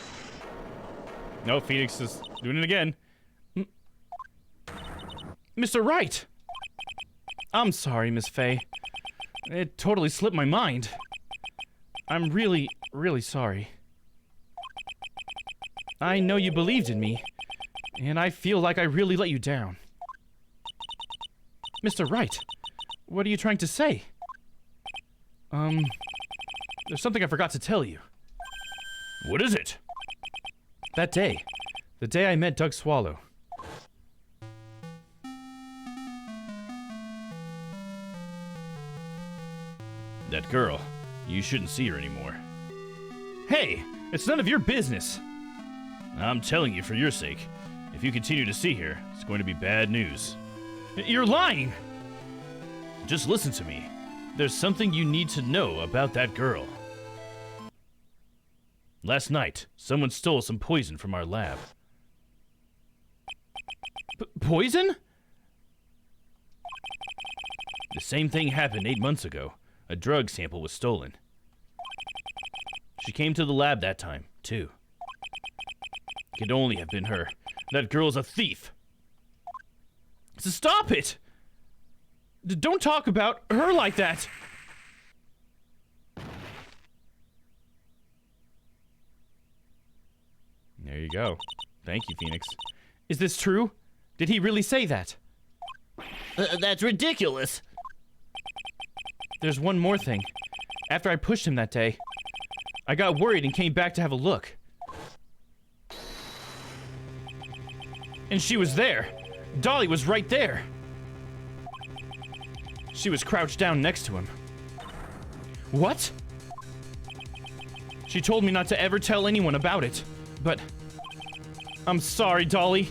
No, Phoenix is doing it again. Mr. Wright! I'm sorry, Miss Fay. It totally slipped my mind. I'm really, really sorry. I know you believed in me, and I feel like I really let you down. Mr. Wright, what are you trying to say? There's something I forgot to tell you. What is it? That day. The day I met Doug Swallow. That girl. You shouldn't see her anymore. Hey! It's none of your business! I'm telling you for your sake. If you continue to see her, it's going to be bad news. You're lying! Just listen to me. There's something you need to know about that girl. Last night, someone stole some poison from our lab. Poison? The same thing happened 8 months ago. A drug sample was stolen. She came to the lab that time, too. It could only have been her. That girl's a thief. Stop it! Don't talk about her like that! There you go. Thank you, Phoenix. Is this true? Did he really say that? That's ridiculous. There's one more thing. After I pushed him that day, I got worried and came back to have a look. And she was there. Dolly was right there. She was crouched down next to him. What? She told me not to ever tell anyone about it, but I'm sorry, Dolly.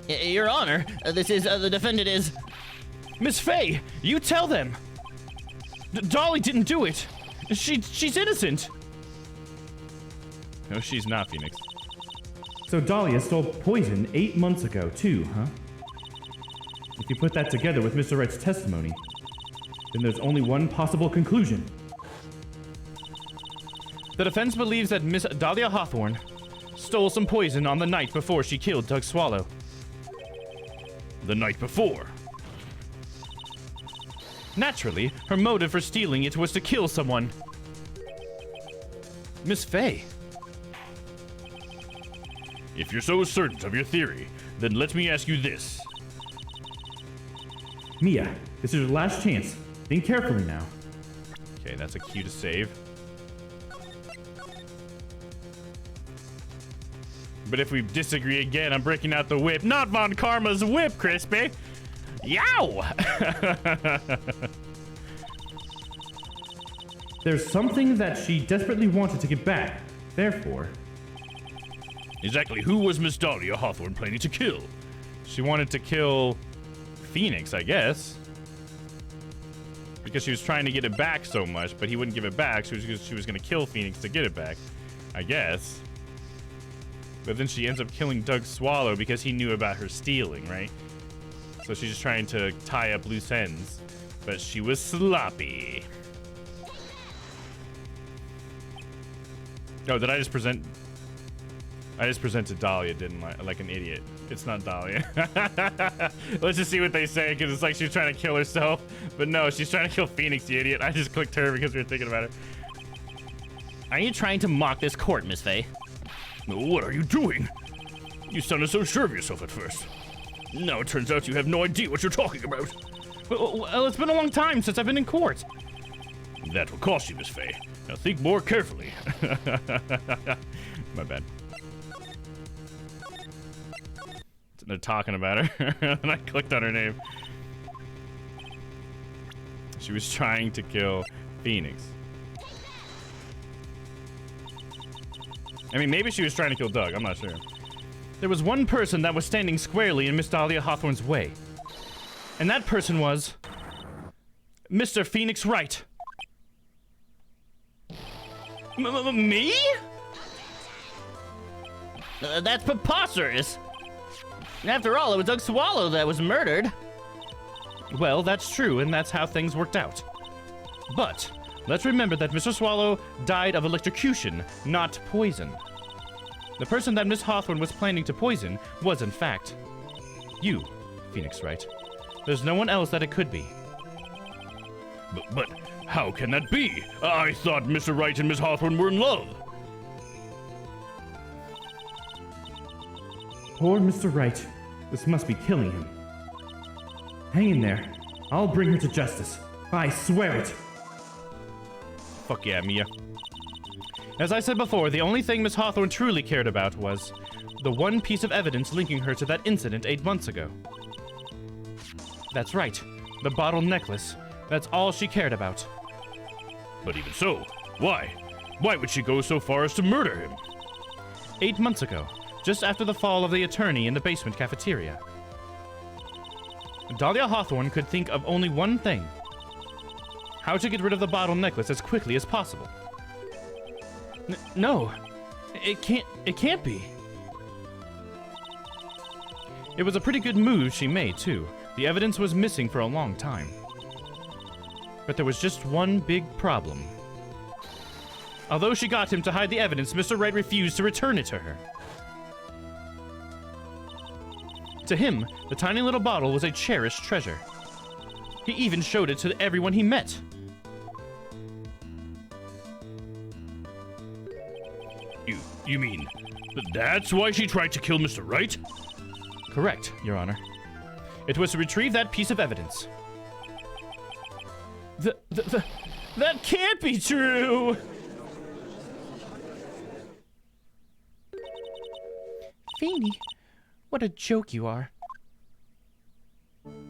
Your Honor, this is, the defendant is... Miss Faye, you tell them. Dolly didn't do it. She's innocent. No, she's not, Phoenix. So Dahlia stole poison 8 months ago, too, huh? If you put that together with Mr. Wright's testimony, then there's only one possible conclusion. The defense believes that Miss Dahlia Hawthorne stole some poison on the night before she killed Doug Swallow. The night before. Naturally, her motive for stealing it was to kill someone. Miss Faye. If you're so certain of your theory, then let me ask you this. Mia, this is your last chance. Think carefully now. Okay, that's a cue to save. But if we disagree again, I'm breaking out the whip. Not Von Karma's whip, Crispy! Yow! There's something that she desperately wanted to get back. Therefore... Exactly who was Miss Dahlia Hawthorne planning to kill? She wanted to kill Phoenix, I guess. Because she was trying to get it back so much, but he wouldn't give it back. She was going to kill Phoenix to get it back, I guess. But then she ends up killing Doug Swallow because he knew about her stealing, right? So she's just trying to tie up loose ends. But she was sloppy. Oh, did I just present... I just presented Dahlia, didn't I? Like an idiot. It's not Dahlia. Let's just see what they say, because it's like she's trying to kill herself. But no, she's trying to kill Phoenix, the idiot. I just clicked her because we were thinking about her. Are you trying to mock this court, Miss Faye? What are you doing? You sounded so sure of yourself at first. Now it turns out you have no idea what you're talking about. Well, it's been a long time since I've been in court. That will cost you, Miss Faye. Now think more carefully. My bad. They're talking about her, and I clicked on her name. She was trying to kill Phoenix. I mean, maybe she was trying to kill Doug. I'm not sure. There was one person that was standing squarely in Miss Dahlia Hawthorne's way. And that person was... Mr. Phoenix Wright. Me? That's preposterous. After all, it was Doug Swallow that was murdered. Well, that's true, and that's how things worked out. But let's remember that Mr. Swallow died of electrocution, not poison. The person that Miss Hawthorne was planning to poison was, in fact, you, Phoenix Wright. There's no one else that it could be. But how can that be? I thought Mr. Wright and Miss Hawthorne were in love. Poor Mr. Wright. This must be killing him. Hang in there. I'll bring her to justice. I swear it. Fuck yeah, Mia. As I said before, the only thing Miss Hawthorne truly cared about was the one piece of evidence linking her to that incident 8 months ago. That's right. The bottle necklace. That's all she cared about. But even so, why? Why would she go so far as to murder him? 8 months ago, just after the fall of the attorney in the basement cafeteria. Dahlia Hawthorne could think of only one thing. How to get rid of the bottle necklace as quickly as possible. No, it can't be. It was a pretty good move she made, too. The evidence was missing for a long time. But there was just one big problem. Although she got him to hide the evidence, Mr. Wright refused to return it to her. To him, the tiny little bottle was a cherished treasure. He even showed it to everyone he met. You mean that's why she tried to kill Mr. Wright? Correct, Your Honor. It was to retrieve that piece of evidence. That can't be true! Feeny, what a joke you are.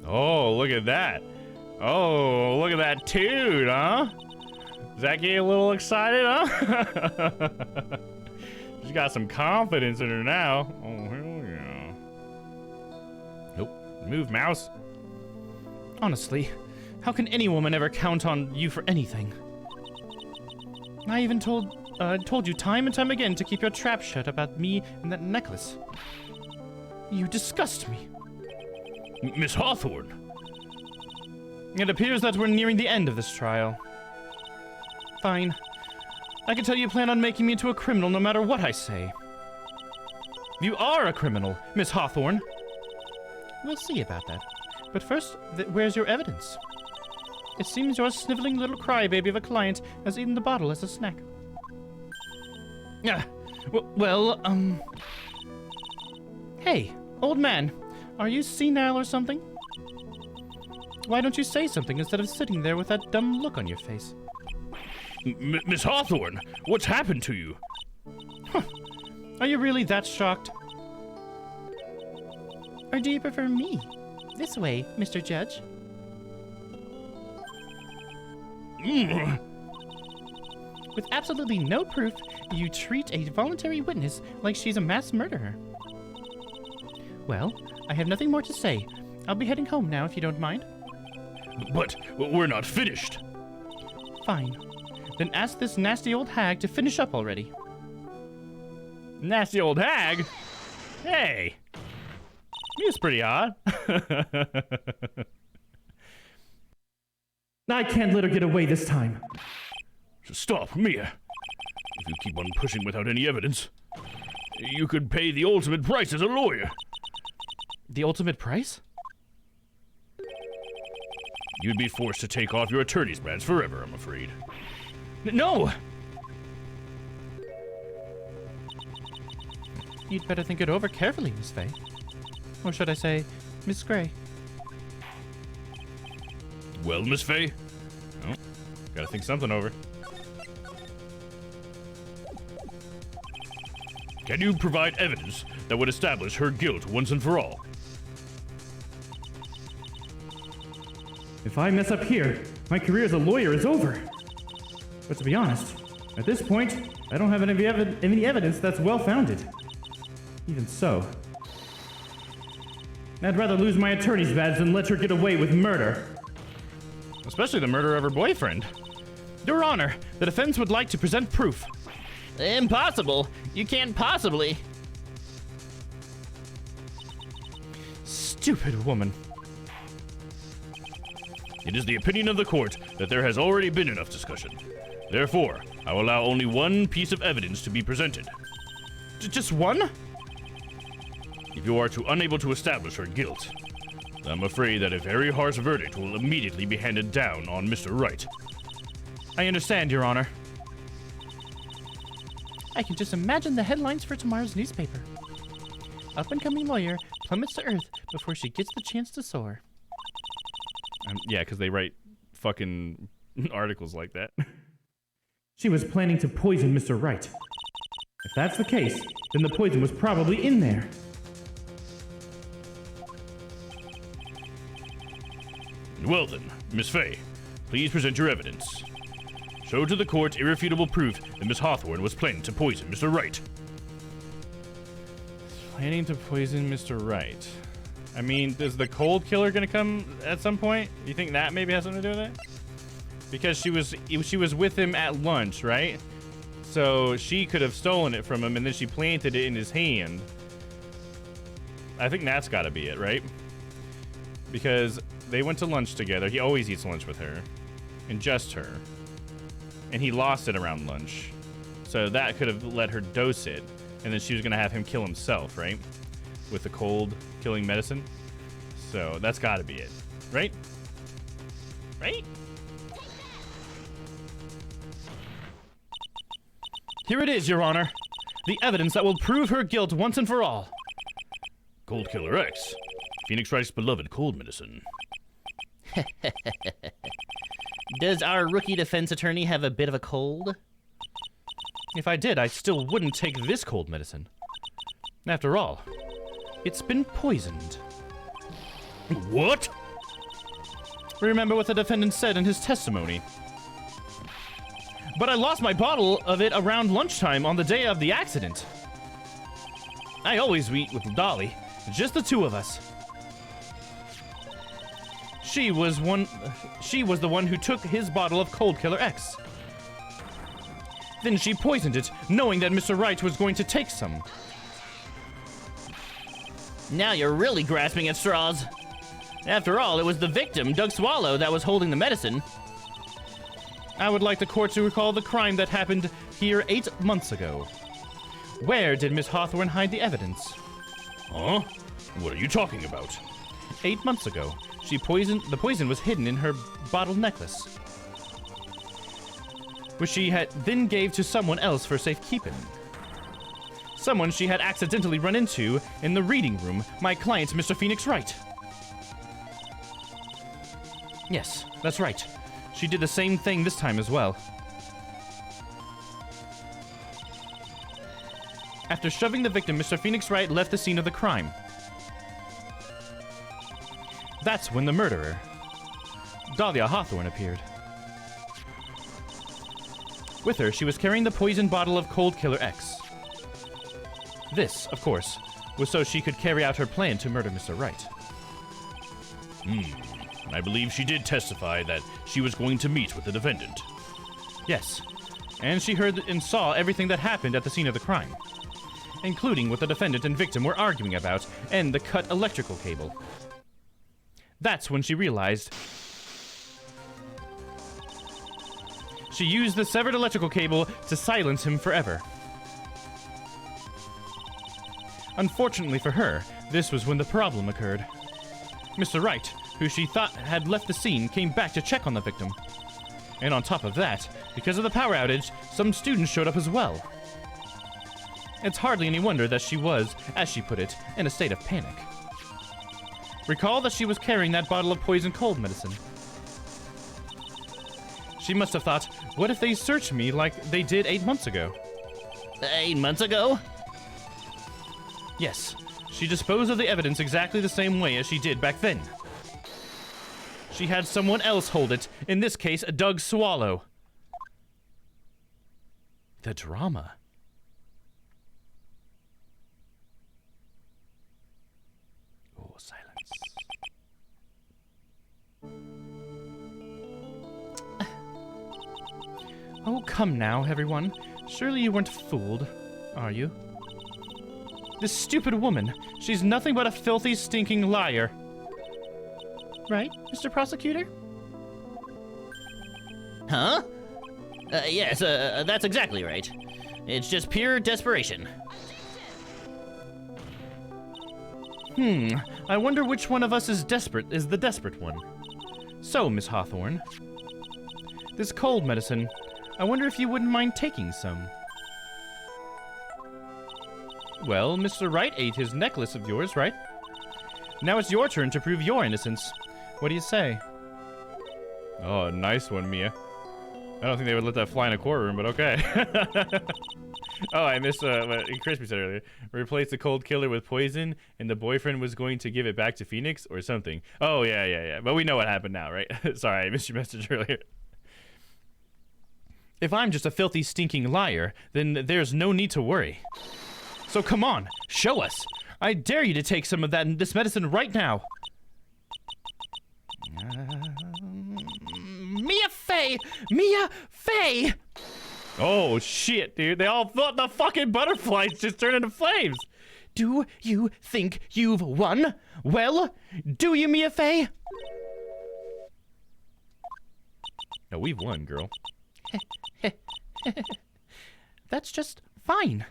Oh, look at that. Oh, look at that toot, huh? Does that get you a little excited, huh? She's got some confidence in her now. Oh, hell yeah. Nope. Move, mouse. Honestly, how can any woman ever count on you for anything? I even told you time and time again to keep your trap shut about me and that necklace. You disgust me. Miss Hawthorne. It appears that we're nearing the end of this trial. Fine. I can tell you plan on making me into a criminal no matter what I say. You are a criminal, Miss Hawthorne. We'll see about that. But first, where's your evidence? It seems your sniveling little crybaby of a client has eaten the bottle as a snack. Hey, old man, are you senile or something? Why don't you say something instead of sitting there with that dumb look on your face? Miss Hawthorne, what's happened to you? Huh. Are you really that shocked? Or do you prefer me? This way, Mr. Judge. With absolutely no proof, you treat a voluntary witness like she's a mass murderer. Well, I have nothing more to say. I'll be heading home now if you don't mind. But we're not finished. Fine. Then ask this nasty old hag to finish up already. Nasty old hag? Hey! He's pretty odd. I can't let her get away this time. Stop, Mia. If you keep on pushing without any evidence, you could pay the ultimate price as a lawyer. The ultimate price? You'd be forced to take off your attorney's badge forever, I'm afraid. No! You'd better think it over carefully, Miss Faye. Or should I say, Miss Gray? Well, Miss Faye? Oh, gotta think something over. Can you provide evidence that would establish her guilt once and for all? If I mess up here, my career as a lawyer is over. But to be honest, at this point, I don't have any evidence that's well-founded. Even so, I'd rather lose my attorney's badge than let her get away with murder. Especially the murder of her boyfriend. Your Honor, the defense would like to present proof. Impossible. You can't possibly. Stupid woman. It is the opinion of the court that there has already been enough discussion. Therefore, I will allow only one piece of evidence to be presented. Just one? If you are unable to establish her guilt, I'm afraid that a very harsh verdict will immediately be handed down on Mr. Wright. I understand, Your Honor. I can just imagine the headlines for tomorrow's newspaper. Up-and-coming lawyer plummets to earth before she gets the chance to soar. Yeah, because they write fucking articles like that. She was planning to poison Mr. Wright. If that's the case, then the poison was probably in there. Well then, Miss Faye, please present your evidence. Show to the court irrefutable proof that Miss Hawthorne was planning to poison Mr. Wright. Planning to poison Mr. Wright. I mean, is the cold killer gonna come at some point? You think that maybe has something to do with it? Because she was with him at lunch, right? So she could have stolen it from him, and then she planted it in his hand. I think that's got to be it, right? Because they went to lunch together. He always eats lunch with her, and just her. And he lost it around lunch, so that could have let her dose it, and then she was gonna have him kill himself, right? With the cold killing medicine. So that's got to be it, right? Right? Here it is, Your Honor. The evidence that will prove her guilt once and for all. Cold Killer X. Phoenix Wright's beloved cold medicine. Does our rookie defense attorney have a bit of a cold? If I did, I still wouldn't take this cold medicine. After all, it's been poisoned. What? Remember what the defendant said in his testimony. But I lost my bottle of it around lunchtime on the day of the accident. I always eat with Dolly, just the two of us. She was the one who took his bottle of Cold Killer X. Then she poisoned it, knowing that Mr. Wright was going to take some. Now you're really grasping at straws. After all, it was the victim, Doug Swallow, that was holding the medicine. I would like the court to recall the crime that happened here 8 months ago. Where did Miss Hawthorne hide the evidence? Huh? What are you talking about? 8 months ago, the poison was hidden in her bottle necklace, which she then gave to someone else for safekeeping. Someone she had accidentally run into in the reading room, my client, Mr. Phoenix Wright. Yes, that's right. She did the same thing this time as well. After shoving the victim, Mr. Phoenix Wright left the scene of the crime. That's when the murderer, Dahlia Hawthorne, appeared. With her, she was carrying the poisoned bottle of Cold Killer X. This, of course, was so she could carry out her plan to murder Mr. Wright. I believe she did testify that she was going to meet with the defendant. Yes, and she heard and saw everything that happened at the scene of the crime, including what the defendant and victim were arguing about and the cut electrical cable. That's when she realized she used the severed electrical cable to silence him forever. Unfortunately for her, this was when the problem occurred. Mr. Wright, who she thought had left the scene, came back to check on the victim. And on top of that, because of the power outage, some students showed up as well. It's hardly any wonder that she was, as she put it, in a state of panic. Recall that she was carrying that bottle of poison cold medicine. She must have thought, what if they searched me like they did 8 months ago? 8 months ago? Yes, she disposed of the evidence exactly the same way as she did back then. She had someone else hold it, in this case, Doug Swallow. The drama. Oh, silence. Oh, come now, everyone. Surely you weren't fooled, are you? This stupid woman, she's nothing but a filthy, stinking liar. Right, Mr. Prosecutor? Huh? Yes, that's exactly right. It's just pure desperation. I wonder which one of us is the desperate one. So, Miss Hawthorne, this cold medicine, I wonder if you wouldn't mind taking some. Well, Mr. Wright ate his necklace of yours, right? Now it's your turn to prove your innocence. What do you say? Oh, nice one, Mia. I don't think they would let that fly in a courtroom, but okay. Oh, I missed what Crispy said earlier. Replace the cold killer with poison, and the boyfriend was going to give it back to Phoenix or something. Oh, yeah. But we know what happened now, right? Sorry, I missed your message earlier. If I'm just a filthy, stinking liar, then there's no need to worry. So come on, show us. I dare you to take some of this medicine right now. Mia Fey! Mia Fey! Oh, shit, dude. They all thought the fucking butterflies just turned into flames. Do you think you've won? Well, do you, Mia Fey? No, we've won, girl. That's just fine.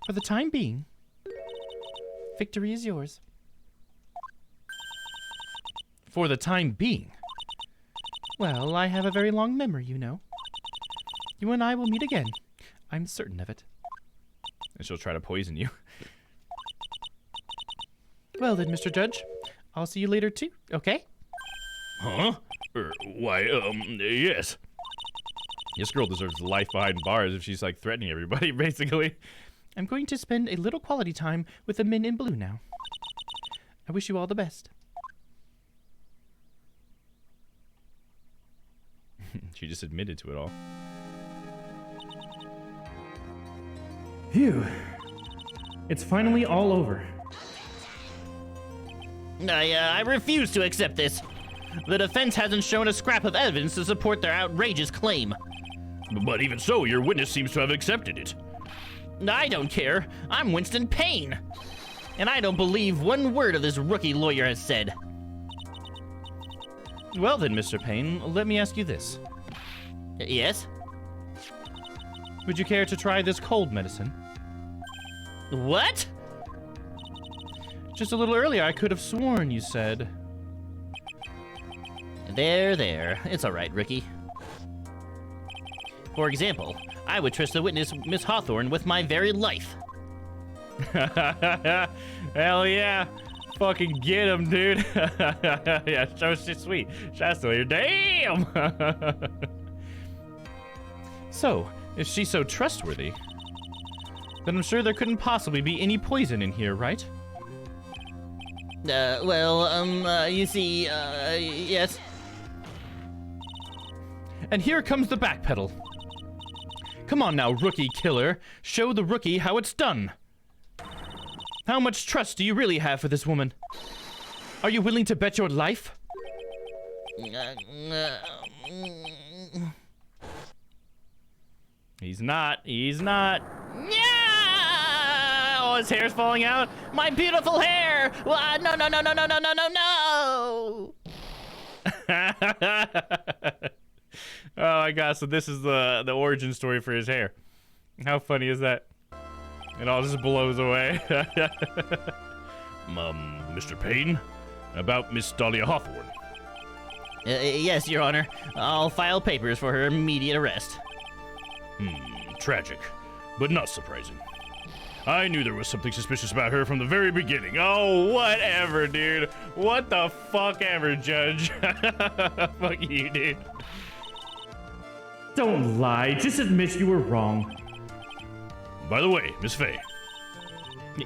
For the time being, victory is yours. For the time being. Well, I have a very long memory, you know. You and I will meet again. I'm certain of it. And she'll try to poison you. Well then, Mr. Judge, I'll see you later too, okay? Huh? Why, yes. This girl deserves life behind bars if she's, like, threatening everybody, basically. I'm going to spend a little quality time with the men in blue now. I wish you all the best. She just admitted to it all. Phew. It's finally all over. I refuse to accept this. The defense hasn't shown a scrap of evidence to support their outrageous claim. But even so, your witness seems to have accepted it. I don't care. I'm Winston Payne. And I don't believe one word of this rookie lawyer has said. Well then, Mr. Payne, let me ask you this. Yes? Would you care to try this cold medicine? What? Just a little earlier, I could have sworn you said... There. It's all right, Ricky. For example, I would trust the witness, Miss Hawthorne, with my very life. Hell yeah. Fucking get him, dude. Yeah, so sweet. Shasta, you're damn. So, if she's so trustworthy, then I'm sure there couldn't possibly be any poison in here, right? You see, yes. And here comes the backpedal. Come on now, rookie killer. Show the rookie how it's done. How much trust do you really have for this woman? Are you willing to bet your life? He's not. Yeah! Oh, his hair's falling out. My beautiful hair! No! Oh my gosh, so this is the origin story for his hair. How funny is that? It all just blows away. Mr. Payne, about Miss Dahlia Hawthorne. Yes, Your Honor. I'll file papers for her immediate arrest. Tragic, but not surprising. I knew there was something suspicious about her from the very beginning. Oh, whatever, dude. What the fuck ever, Judge. Fuck you, dude. Don't lie. Just admit you were wrong. By the way, Miss Fey.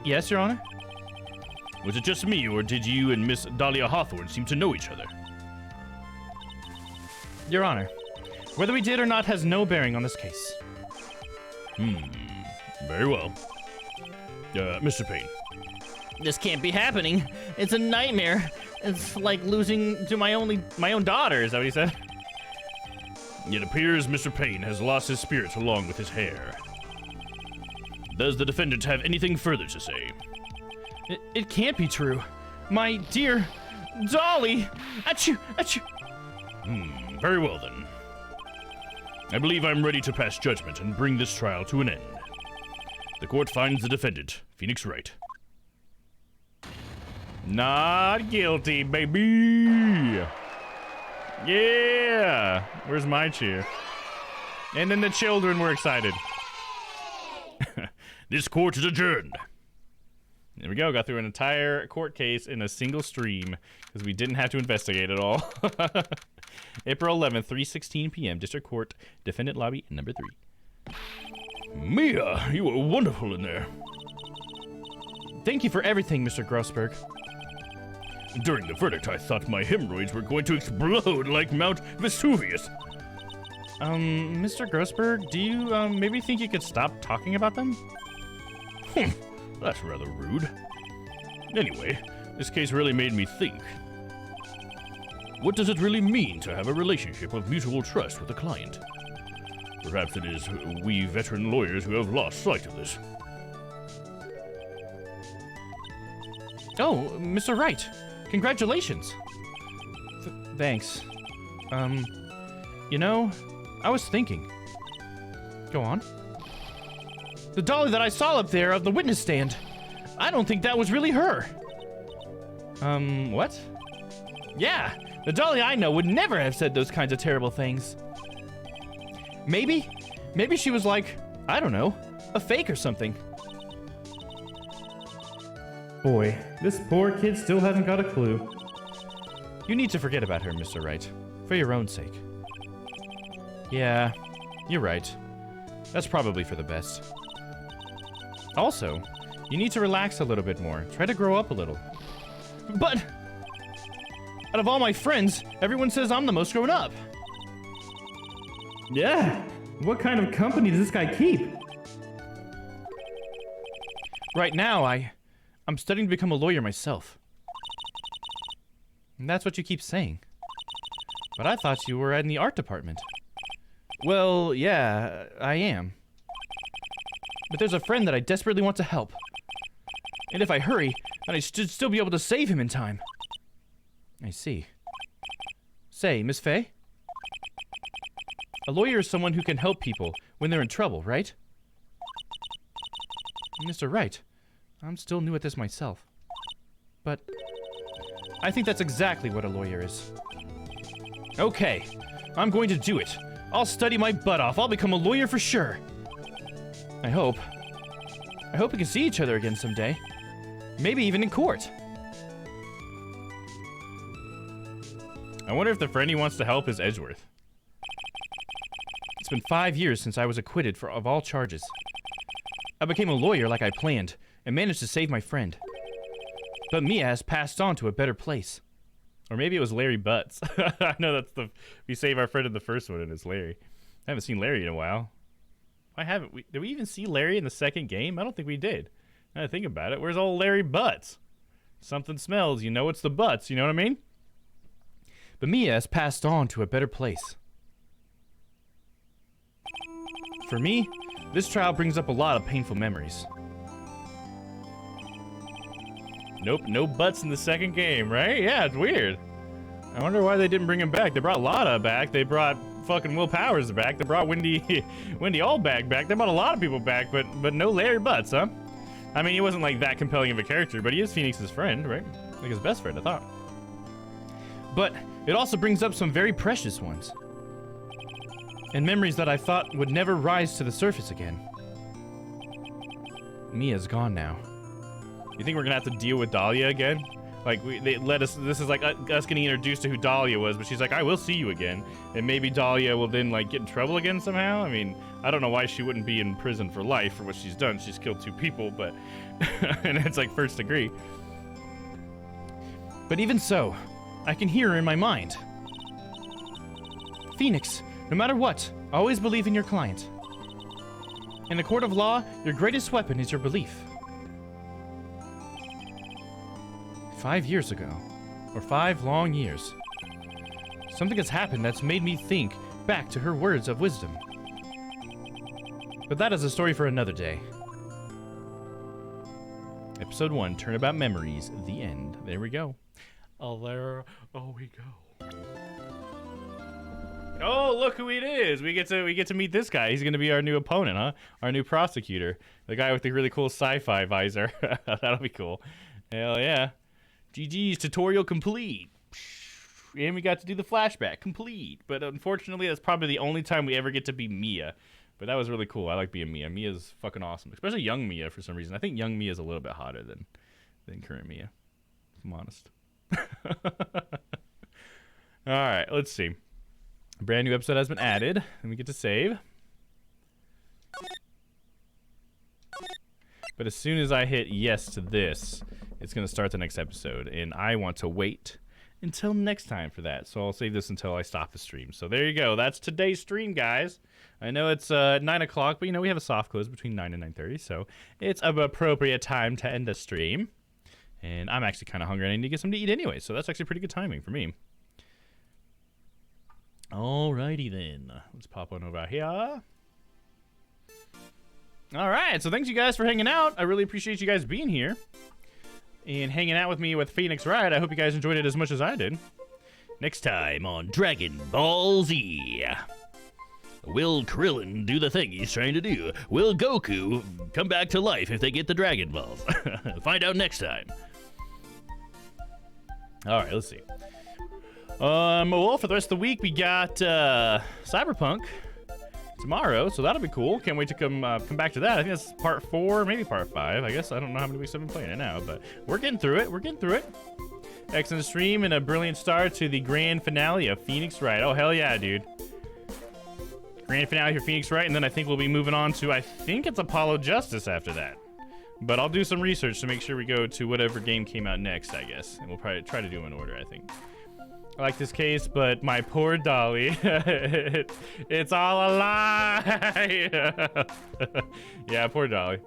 Yes, Your Honor? Was it just me, or did you and Miss Dahlia Hawthorne seem to know each other? Your Honor, whether we did or not has no bearing on this case. Very well. Mr. Payne. This can't be happening. It's a nightmare. It's like losing to my own daughter, is that what he said? It appears Mr. Payne has lost his spirit along with his hair. Does the defendant have anything further to say? It can't be true. My dear Dolly! Achoo! Achoo! Very well then. I believe I'm ready to pass judgment and bring this trial to an end. The court finds the defendant, Phoenix Wright. Not guilty, baby. Yeah. Where's my cheer? And then the children were excited. This court is adjourned. There we go. Got through an entire court case in a single stream because we didn't have to investigate it all. April 11th, 3:16 p.m. District Court, Defendant Lobby, number 3. Mia, you were wonderful in there. Thank you for everything, Mr. Grossberg. During the verdict, I thought my hemorrhoids were going to explode like Mount Vesuvius. Mr. Grossberg, do you, maybe think you could stop talking about them? That's rather rude. Anyway, this case really made me think. What does it really mean to have a relationship of mutual trust with a client? Perhaps it is we veteran lawyers who have lost sight of this. Oh, Mr. Wright. Congratulations. Thanks. You know, I was thinking. Go on. The dolly that I saw up there on the witness stand. I don't think that was really her. What? Yeah, the dolly I know would never have said those kinds of terrible things. Maybe she was like, I don't know, a fake or something. Boy, this poor kid still hasn't got a clue. You need to forget about her, Mr. Wright, for your own sake. Yeah, you're right. That's probably for the best. Also, you need to relax a little bit more. Try to grow up a little. But out of all my friends, everyone says I'm the most grown up. Yeah, what kind of company does this guy keep? Right now, I'm studying to become a lawyer myself. And that's what you keep saying. But I thought you were in the art department. Well, yeah, I am. But there's a friend that I desperately want to help. And if I hurry, then I should still be able to save him in time. I see. Say, Miss Faye? A lawyer is someone who can help people when they're in trouble, right? Mr. Wright, I'm still new at this myself. But I think that's exactly what a lawyer is. Okay, I'm going to do it. I'll study my butt off. I'll become a lawyer for sure. I hope we can see each other again someday. Maybe even in court. I wonder if the friend he wants to help is Edgeworth. It's been 5 years since I was acquitted of all charges. I became a lawyer like I planned and managed to save my friend. But Mia has passed on to a better place. Or maybe it was Larry Butts. I know that's we save our friend in the first one and it's Larry. I haven't seen Larry in a while. Why haven't we? Did we even see Larry in the second game? I don't think we did. Now that I think about it, where's old Larry Butts? Something smells, you know it's the Butts, you know what I mean? But Mia has passed on to a better place. For me, this trial brings up a lot of painful memories. Nope, no Butts in the second game, right? Yeah, it's weird. I wonder why they didn't bring him back. They brought Lotta back. They brought fucking Will Powers back. They brought Wendy Allback back. They brought a lot of people back, but no Larry Butts, huh? I mean, he wasn't like that compelling of a character, but he is Phoenix's friend, right? Like his best friend, I thought. But it also brings up some very precious ones. And memories that I thought would never rise to the surface again. Mia's gone now. You think we're gonna have to deal with Dahlia again? Like, they let us, this is like us getting introduced to who Dahlia was, but she's like, I will see you again. And maybe Dahlia will then, like, get in trouble again somehow? I mean, I don't know why she wouldn't be in prison for life for what she's done. She's killed 2 people, but, and it's like first degree. But even so, I can hear her in my mind. Phoenix, no matter what, always believe in your client. In the court of law, your greatest weapon is your belief. 5 years ago, or 5 long years, something has happened that's made me think back to her words of wisdom. But that is a story for another day. Episode 1, Turnabout Memories, the end. There we go. Oh, there we go. Oh, look who it is. We get to meet this guy. He's going to be our new opponent, huh? Our new prosecutor. The guy with the really cool sci-fi visor. That'll be cool. Hell yeah. GG's, tutorial complete. And we got to do the flashback complete. But unfortunately, that's probably the only time we ever get to be Mia. But that was really cool. I like being Mia. Mia's fucking awesome. Especially young Mia for some reason. I think young Mia's a little bit hotter than current Mia, if I'm honest. Alright, let's see. A brand new episode has been added. And we get to save. But as soon as I hit yes to this, it's going to start the next episode. And I want to wait until next time for that. So I'll save this until I stop the stream. So there you go. That's today's stream, guys. I know it's 9 o'clock, but we have a soft close between 9 and 9:30, so it's an appropriate time to end the stream. And I'm actually kind of hungry. I need to get something to eat anyway, so that's actually pretty good timing for me. Alrighty then. Let's pop on over here. Alright, so thanks you guys for hanging out. I really appreciate you guys being here and hanging out with me with Phoenix Wright. I hope you guys enjoyed it as much as I did. Next time on Dragon Ball Z. Will Krillin do the thing he's trying to do? Will Goku come back to life if they get the Dragon Balls? Find out next time. Alright, let's see. Well, for the rest of the week, we got Cyberpunk tomorrow, so that'll be cool. Can't wait to come back to that. I think that's part 4, maybe part 5. I guess I don't know how many weeks I've been playing it now, but we're getting through it. Excellent stream and a brilliant start to the grand finale of Phoenix Wright. Oh, hell yeah, dude. Grand finale for Phoenix Wright, and then I think we'll be moving on to, I think it's Apollo Justice after that. But I'll do some research to make sure we go to whatever game came out next, I guess. And we'll probably try to do them in order, I think. I like this case, but my poor Dolly. It's all a lie. Yeah, poor Dolly.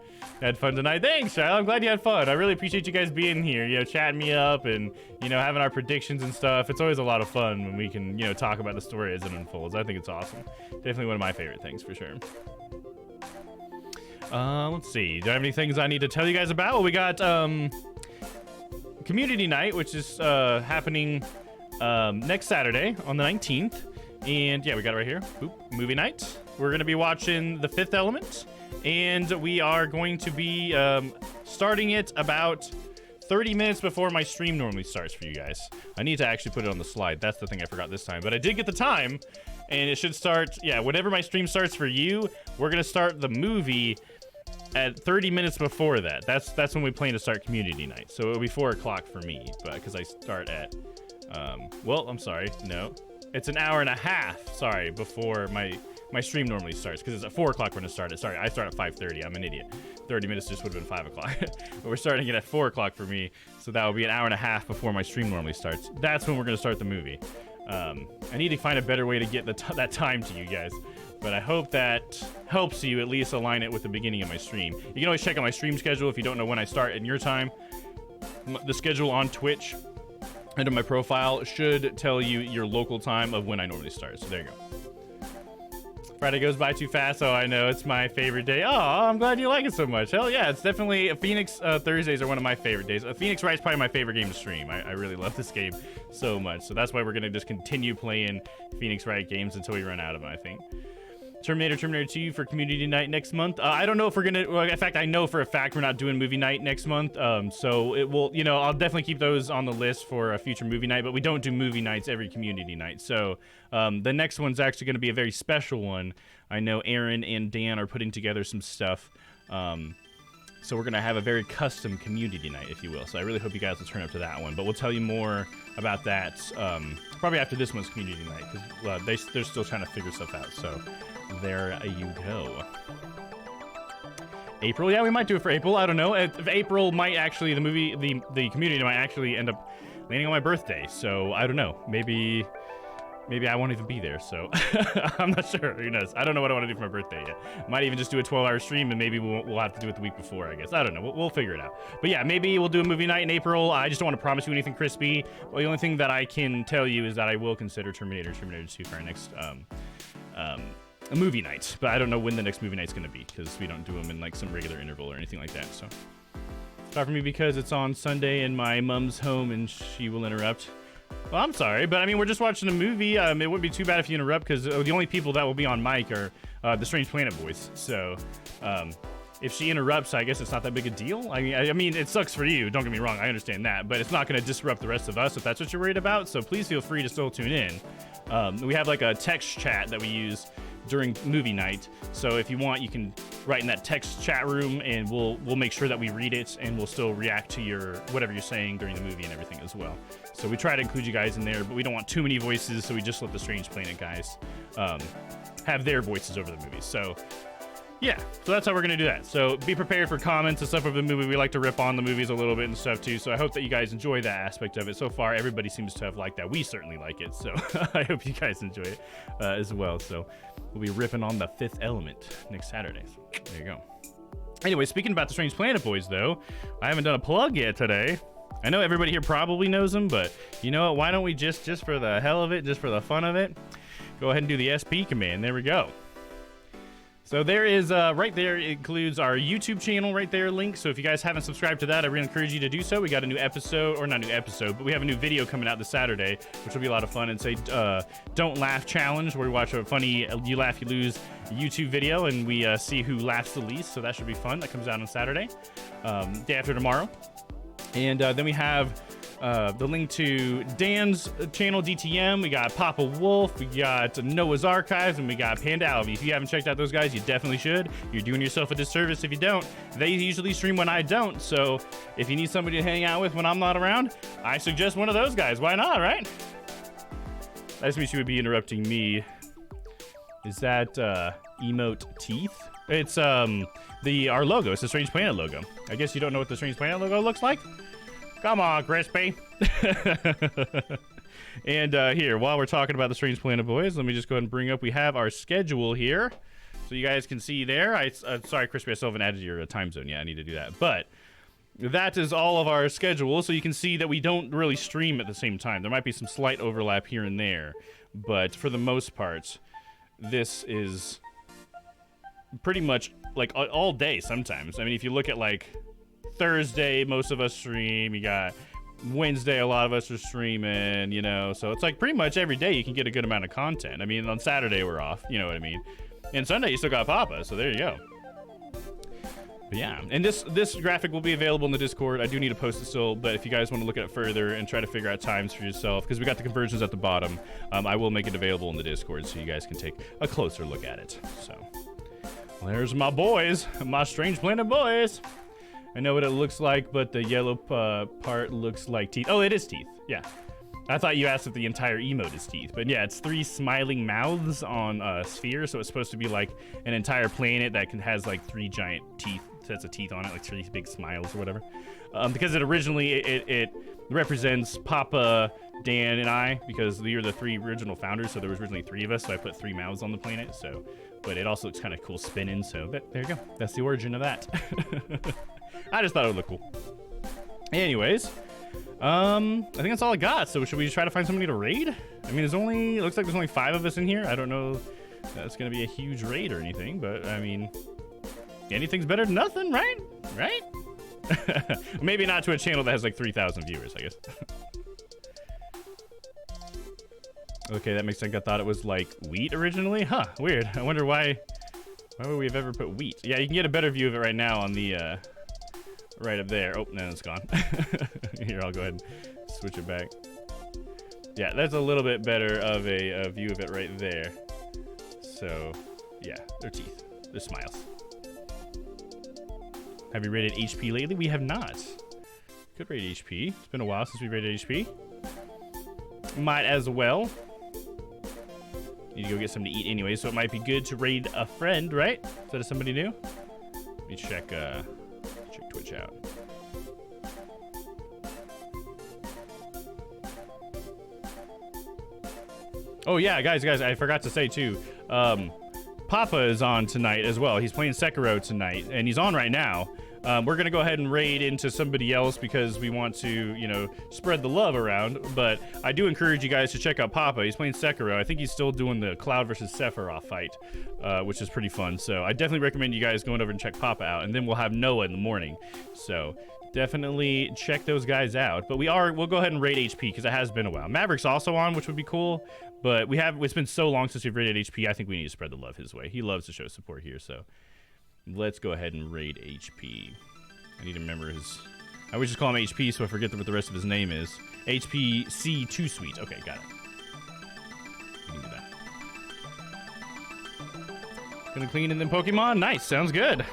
Had fun tonight. Thanks, Shiloh. I'm glad you had fun. I really appreciate you guys being here, chatting me up and, having our predictions and stuff. It's always a lot of fun when we can, talk about the story as it unfolds. I think it's awesome. Definitely one of my favorite things, for sure. Let's see. Do I have any things I need to tell you guys about? Well, we got Community Night, which is happening next Saturday on the 19th. And yeah, we got it right here. Boop. Movie night. We're going to be watching The Fifth Element. And we are going to be starting it about 30 minutes before my stream normally starts for you guys. I need to actually put it on the slide. That's the thing I forgot this time. But I did get the time. And it should start, whenever my stream starts for you, we're going to start the movie at 30 minutes before that. That's when we plan to start Community Night. So it'll be 4 o'clock for me, but because I start at, well, I'm sorry, no. It's an hour and a half, sorry, before my stream normally starts, because it's at 4 o'clock we're going to start it. Sorry, I start at 5:30. I'm an idiot. 30 minutes just would have been 5 o'clock. But we're starting it at 4 o'clock for me, so that will be an hour and a half before my stream normally starts. That's when we're going to start the movie. I need to find a better way to get that time to you guys, but I hope that helps you at least align it with the beginning of my stream. You can always check out my stream schedule if you don't know when I start in your time. The schedule on Twitch under my profile should tell you your local time of when I normally start, so there you go. Friday goes by too fast. Oh, I know. It's my favorite day. Oh, I'm glad you like it so much. Hell yeah. It's definitely Phoenix Thursdays are one of my favorite days. Phoenix Wright's probably my favorite game to stream. I really love this game so much. So that's why we're going to just continue playing Phoenix Wright games until we run out of them, I think. Terminator 2 for Community Night next month. I don't know if we're going to, well, in fact, I know for a fact we're not doing movie night next month. So it will, I'll definitely keep those on the list for a future movie night, but we don't do movie nights every Community Night. So the next one's actually going to be a very special one. I know Aaron and Dan are putting together some stuff. So we're going to have a very custom Community Night, if you will. So I really hope you guys will turn up to that one, but we'll tell you more about that probably after this one's Community Night, because they're still trying to figure stuff out. So there you go. April, yeah, we might do it for April. I don't know. If April might actually, the Community might actually end up landing on my birthday. So I don't know. Maybe I won't even be there. So I'm not sure. Who knows? I don't know what I want to do for my birthday yet. Might even just do a 12-hour stream, and maybe we'll have to do it the week before, I guess. I don't know. We'll figure it out. But yeah, maybe we'll do a movie night in April. I just don't want to promise you anything crispy. Well, the only thing that I can tell you is that I will consider Terminator 2 for our next a movie night, but I don't know when the next movie night's gonna be, because we don't do them in like some regular interval or anything like that. So it's hard for me because it's on Sunday and my mom's home and she will interrupt. Well, I'm sorry, but I mean, we're just watching a movie. It wouldn't be too bad if you interrupt, because the only people that will be on mic are the Strange Planet boys. So if she interrupts, I guess it's not that big a deal. I mean, it sucks for you. Don't get me wrong. I understand that, but it's not going to disrupt the rest of us if that's what you're worried about. So please feel free to still tune in. We have like a text chat that we use during movie night, so if you want, you can write in that text chat room, and we'll make sure that we read it, and we'll still react to your whatever you're saying during the movie and everything as well. So we try to include you guys in there, but we don't want too many voices, so we just let the Strange Planet guys have their voices over the movie. So yeah, so that's how we're gonna do that. So be prepared for comments and stuff of the movie. We like to rip on the movies a little bit and stuff too, so I hope that you guys enjoy that aspect of it. So far, everybody seems to have liked that. We certainly like it, so I hope you guys enjoy it as well. So we'll be ripping on the Fifth Element next Saturday. So there you go. Anyway, speaking about the Strange Planet Boys, though, I haven't done a plug yet today. I know everybody here probably knows them, but you know what? Why don't we just for the hell of it, just for the fun of it, go ahead and do the SP command. There we go. So there is, right there, it includes our YouTube channel right there, link. So if you guys haven't subscribed to that, I really encourage you to do so. We got a new episode, or not new episode, but we have a new video coming out this Saturday, which will be a lot of fun. It's a Don't Laugh Challenge, where we watch a funny You Laugh, You Lose YouTube video, and we see who laughs the least. So that should be fun. That comes out on Saturday, day after tomorrow. And then we have the link to Dan's channel, DTM. We got Papa Wolf, we got Noah's Archives, and we got Panda Alvy. If you haven't checked out those guys, you definitely should. You're doing yourself a disservice if you don't. They usually stream when I don't, so if you need somebody to hang out with when I'm not around, I suggest one of those guys. Why not, right? Nice to meet you would be interrupting me. Is that emote teeth? It's our logo. It's the Strange Planet logo. I guess you don't know what the Strange Planet logo looks like? Come on, Crispy. And here, while we're talking about the Strange Planet Boys, let me just go ahead and bring up, we have our schedule here. So you guys can see there. Sorry, Crispy, I still haven't added your time zone yet. I need to do that. But that is all of our schedule. So you can see that we don't really stream at the same time. There might be some slight overlap here and there. But for the most part, this is pretty much like all day sometimes. I mean, if you look at like Thursday, most of us stream. You got Wednesday, a lot of us are streaming, you know. So it's like pretty much every day you can get a good amount of content. I mean, on Saturday we're off, you know what I mean? And Sunday you still got Papa, so there you go. But yeah, and this graphic will be available in the Discord. I do need to post it still, but if you guys want to look at it further and try to figure out times for yourself, because we got the conversions at the bottom, I will make it available in the Discord so you guys can take a closer look at it. So there's my boys, my Strange Planet Boys. I know what it looks like, but the yellow part looks like teeth. Oh, it is teeth. Yeah. I thought you asked if the entire emote is teeth. But yeah, it's 3 smiling mouths on a sphere, so it's supposed to be like an entire planet that has like 3 giant teeth, sets of teeth on it, like 3 big smiles or whatever. Because it originally, it represents Papa, Dan, and I, because we are the 3 original founders, so there was originally 3 of us, so I put 3 mouths on the planet, so... But it also looks kind of cool spinning, so there you go. That's the origin of that. I just thought it would look cool. Anyways, I think that's all I got. So should we try to find somebody to raid? I mean, it looks like there's only 5 of us in here. I don't know if that's going to be a huge raid or anything, but I mean, anything's better than nothing, right? Right? Maybe not to a channel that has like 3,000 viewers, I guess. Okay, that makes sense. I thought it was like wheat originally. Huh, weird. I wonder why would we have ever put wheat? Yeah, you can get a better view of it right now on the, right up there. Oh, no, it's gone. Here, I'll go ahead and switch it back. Yeah, that's a little bit better of a view of it right there. So, yeah, they're teeth. They're smiles. Have you rated HP lately? We have not. Could rate HP. It's been a while since we rated HP. Might as well. Need to go get something to eat anyway, so it might be good to raid a friend, right? Instead of somebody new. Let me check Twitch out. Oh yeah, guys, I forgot to say too. Papa is on tonight as well. He's playing Sekiro tonight, and he's on right now. We're gonna go ahead and raid into somebody else because we want to, you know, spread the love around. But I do encourage you guys to check out Papa. He's playing Sekiro. I think he's still doing the Cloud versus Sephiroth fight, which is pretty fun. So I definitely recommend you guys going over and check Papa out. And then we'll have Noah in the morning. So definitely check those guys out. But we'll go ahead and raid HP because it has been a while. Maverick's also on, which would be cool. But it's been so long since we've raided HP. I think we need to spread the love his way. He loves to show support here. So let's go ahead and raid HP. I need to remember his... I always just call him HP so I forget what the rest of his name is. HPC Too Sweet. Okay, got it. We can do that. Gonna clean and then Pokemon? Nice, sounds good.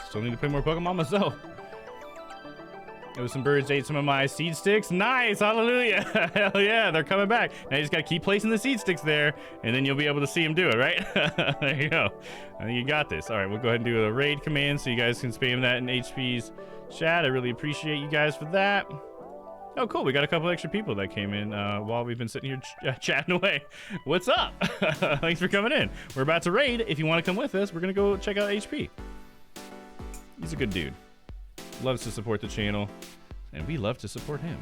Still need to play more Pokemon myself. There was some birds ate some of my seed sticks. Nice, hallelujah. Hell yeah, they're coming back. Now you just gotta keep placing the seed sticks there, and then you'll be able to see them do it, right? There you go. I think you got this. All right, we'll go ahead and do a raid command so you guys can spam that in HP's chat. I really appreciate you guys for that. Oh, cool. We got a couple extra people that came in while we've been sitting here chatting away. What's up? Thanks for coming in. We're about to raid. If you want to come with us, we're going to go check out HP. He's a good dude. Loves to support the channel, and we love to support him.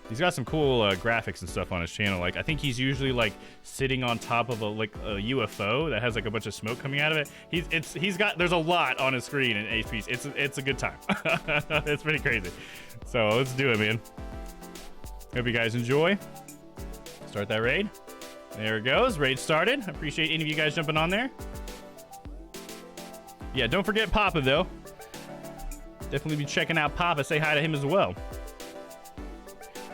He's got some cool graphics and stuff on his channel. Like, I think he's usually like sitting on top of a UFO that has like a bunch of smoke coming out of it. There's a lot on his screen in HP. It's a good time. It's pretty crazy. So let's do it, man. Hope you guys enjoy. Start that raid. There it goes. Raid started. I appreciate any of you guys jumping on there. Yeah, don't forget Papa though. Definitely be checking out Papa. Say hi to him as well.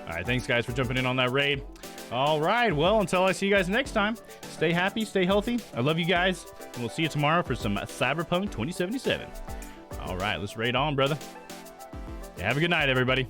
All right, thanks guys for jumping in on that raid. All right, well, until I see you guys next time, stay happy, stay healthy. I love you guys, and we'll see you tomorrow for some Cyberpunk 2077. All right, let's raid on, brother. Yeah, have a good night, everybody.